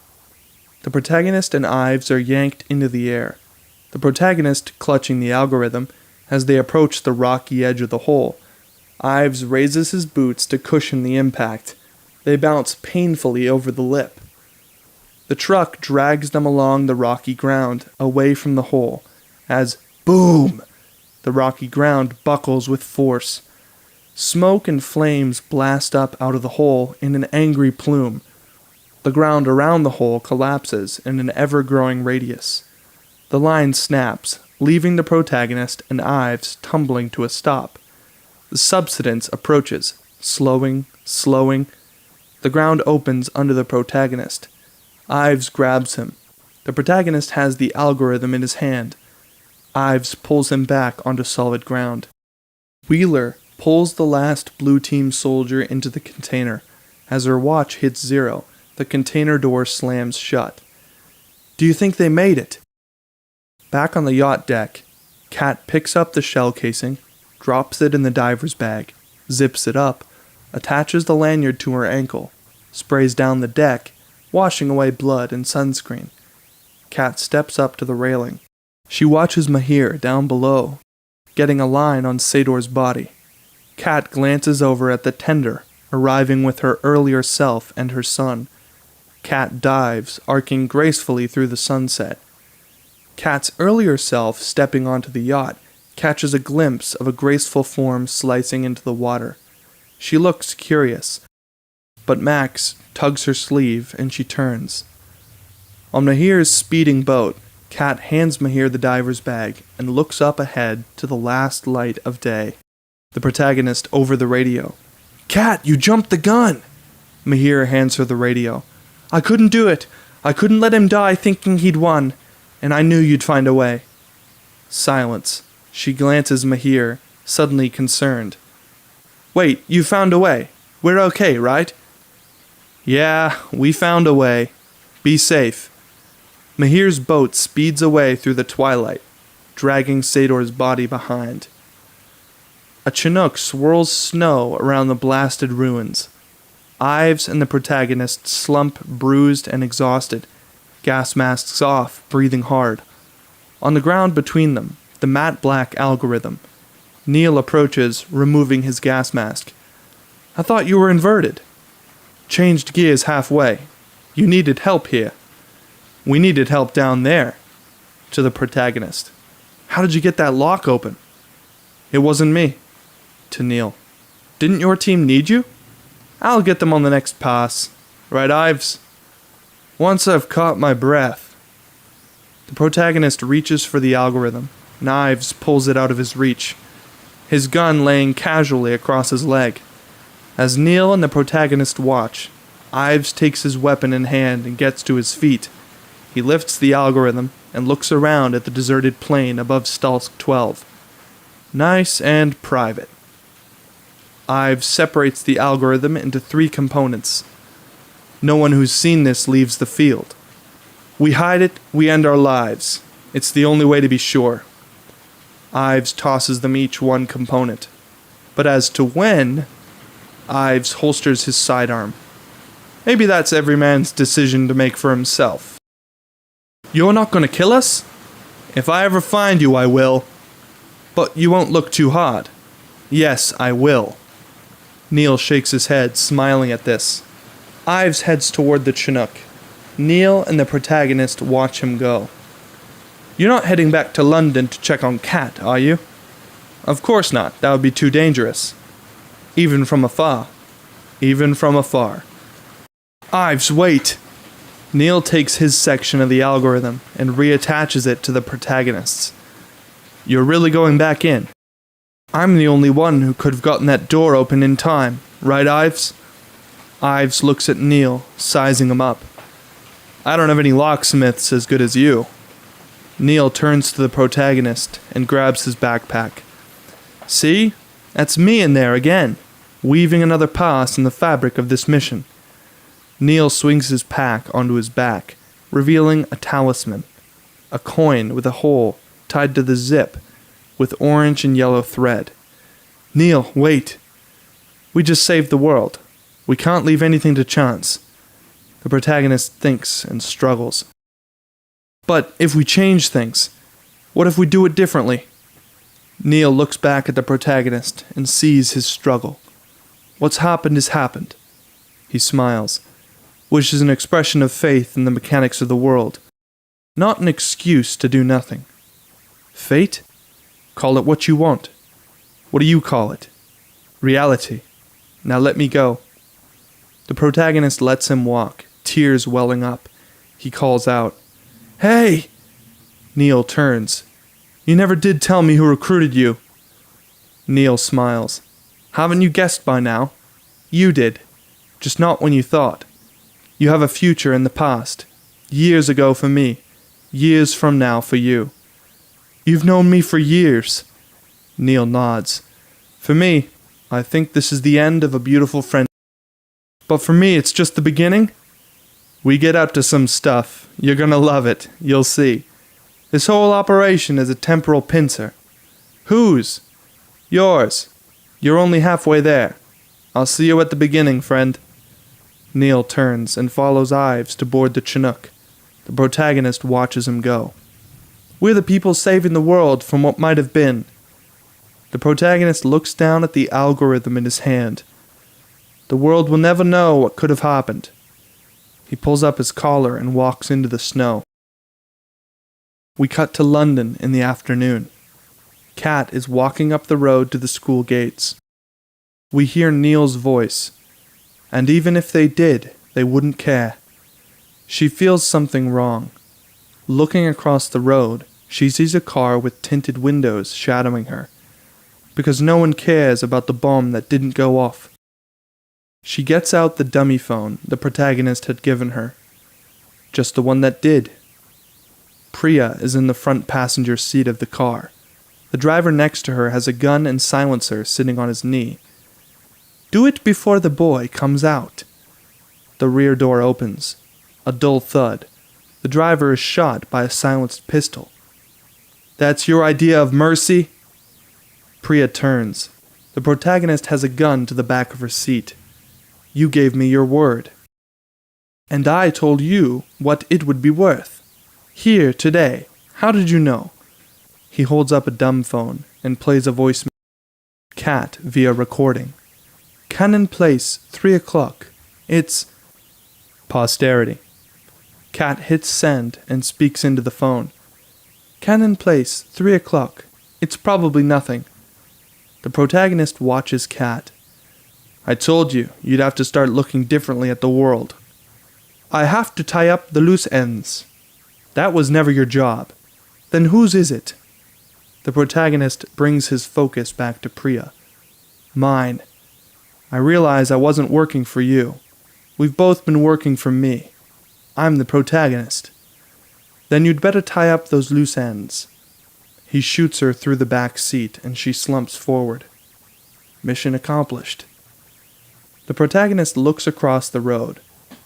The protagonist and Ives are yanked into the air. The protagonist clutching the algorithm as they approach the rocky edge of the hole. Ives raises his boots to cushion the impact. They bounce painfully over the lip. The truck drags them along the rocky ground, away from the hole, as boom! The rocky ground buckles with force. Smoke and flames blast up out of the hole in an angry plume. The ground around the hole collapses in an ever-growing radius. The line snaps, leaving the protagonist and Ives tumbling to a stop. The subsidence approaches, slowing. The ground opens under the protagonist. Ives grabs him. The protagonist has the algorithm in his hand. Ives pulls him back onto solid ground. Wheeler pulls the last blue team soldier into the container. As her watch hits 0, the container door slams shut. Do you think they made it? Back on the yacht deck, Kat picks up the shell casing, drops it in the diver's bag, zips it up, attaches the lanyard to her ankle, sprays down the deck, washing away blood and sunscreen. Kat steps up to the railing. She watches Mahir down below, getting a line on Sador's body. Kat glances over at the tender, arriving with her earlier self and her son. Kat dives, arcing gracefully through the sunset. Kat's earlier self, stepping onto the yacht, catches a glimpse of a graceful form slicing into the water. She looks curious, but Max tugs her sleeve and she turns. On Mahir's speeding boat, Kat hands Mahir the diver's bag and looks up ahead to the last light of day. The protagonist over the radio. Kat, you jumped the gun! Mahir hands her the radio. I couldn't do it. I couldn't let him die thinking he'd won. And I knew you'd find a way. Silence. She glances Mahir, suddenly concerned. Wait, you found a way. We're okay, right? Yeah, we found a way. Be safe. Mahir's boat speeds away through the twilight, dragging Sador's body behind. A Chinook swirls snow around the blasted ruins. Ives and the protagonist slump bruised and exhausted, gas masks off, breathing hard. On the ground between them, the matte black algorithm. Neil approaches, removing his gas mask. I thought you were inverted. Changed gears halfway. You needed help here. We needed help down there. To the protagonist. How did you get that lock open? It wasn't me. To Neil. Didn't your team need you? I'll get them on the next pass. Right, Ives? Once I've caught my breath. The protagonist reaches for the algorithm. Ives pulls it out of his reach, his gun laying casually across his leg. As Neil and the protagonist watch, Ives takes his weapon in hand and gets to his feet. He lifts the algorithm and looks around at the deserted plain above Stalsk 12. Nice and private. Ives separates the algorithm into 3 components. No one who's seen this leaves the field. We hide it, we end our lives. It's the only way to be sure. Ives tosses them each one component. But as to when, Ives holsters his sidearm. Maybe that's every man's decision to make for himself. You're not going to kill us? If I ever find you, I will. But you won't look too hard. Yes, I will. Neil shakes his head, smiling at this. Ives heads toward the Chinook. Neil and the protagonist watch him go. You're not heading back to London to check on Kat, are you? Of course not. That would be too dangerous. Even from afar. Even from afar. Ives, wait! Neil takes his section of the algorithm and reattaches it to the protagonist's. You're really going back in? I'm the only one who could have gotten that door open in time, right, Ives? Ives looks at Neil, sizing him up. I don't have any locksmiths as good as you. Neil turns to the protagonist and grabs his backpack. See? That's me in there again, weaving another pass in the fabric of this mission. Neil swings his pack onto his back, revealing a talisman, a coin with a hole tied to the zip. with orange and yellow thread. Neil, wait. We just saved the world. We can't leave anything to chance. The protagonist thinks and struggles. But if we change things, what if we do it differently? Neil looks back at the protagonist and sees his struggle. What's happened is happened. He smiles, which is an expression of faith in the mechanics of the world, not an excuse to do nothing. Fate? Call it what you want. What do you call it? Reality. Now let me go. The protagonist lets him walk, tears welling up. He calls out, "Hey!" Neil turns. "You never did tell me who recruited you." Neil smiles. "Haven't you guessed by now? You did. Just not when you thought. You have a future in the past. Years ago for me. Years from now for you." "You've known me for years." Neil nods. "For me, I think this is the end of a beautiful friendship. But for me, it's just the beginning. We get up to some stuff. You're gonna love it. You'll see. This whole operation is a temporal pincer." "Whose?" "Yours. You're only halfway there. I'll see you at the beginning, friend." Neil turns and follows Ives to board the Chinook. The protagonist watches him go. "We're the people saving the world from what might have been." The protagonist looks down at the algorithm in his hand. The world will never know what could have happened. He pulls up his collar and walks into the snow. We cut to London in the afternoon. Kat is walking up the road to the school gates. We hear Neil's voice, and even if they did, they wouldn't care. She feels something wrong. Looking across the road, she sees a car with tinted windows shadowing her, because no one cares about the bomb that didn't go off. She gets out the dummy phone the protagonist had given her. Just the one that did. Priya is in the front passenger seat of the car. The driver next to her has a gun and silencer sitting on his knee. "Do it before the boy comes out." The rear door opens. A dull thud. The driver is shot by a silenced pistol. "That's your idea of mercy?" Priya turns. The protagonist has a gun to the back of her seat. "You gave me your word. And I told you what it would be worth. Here, today. How did you know?" He holds up a dumb phone and plays a voicemail. Kat via recording. "Cannon Place, 3 o'clock. It's..." Posterity. Kat hits send and speaks into the phone. "Cannon Place, 3 o'clock. It's probably nothing." The protagonist watches Kat. "I told you, you'd have to start looking differently at the world." "I have to tie up the loose ends." "That was never your job." "Then whose is it?" The protagonist brings his focus back to Priya. "Mine. I realize I wasn't working for you. We've both been working for me. I'm the protagonist." "Then you'd better tie up those loose ends." He shoots her through the back seat and she slumps forward. Mission accomplished. The protagonist looks across the road.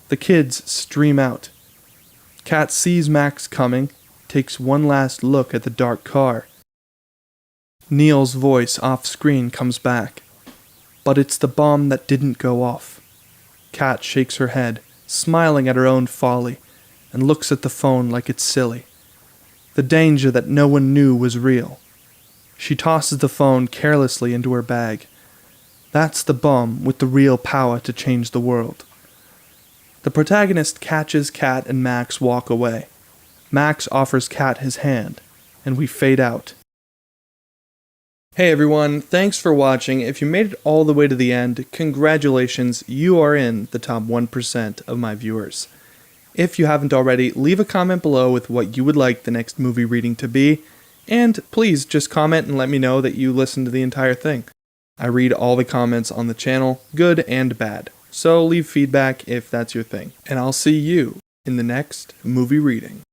The kids stream out. Kat sees Max coming, takes one last look at the dark car. Neil's voice off-screen comes back. "But it's the bomb that didn't go off." Kat shakes her head, smiling at her own folly, and looks at the phone like it's silly. The danger that no one knew was real. She tosses the phone carelessly into her bag. That's the bomb with the real power to change the world. The protagonist catches Kat and Max walk away. Max offers Kat his hand, and we fade out. Hey everyone, thanks for watching. If you made it all the way to the end, congratulations, you are in the top 1% of my viewers. If you haven't already, leave a comment below with what you would like the next movie reading to be, and please just comment and let me know that you listened to the entire thing. I read all the comments on the channel, good and bad, so leave feedback if that's your thing. And I'll see you in the next movie reading.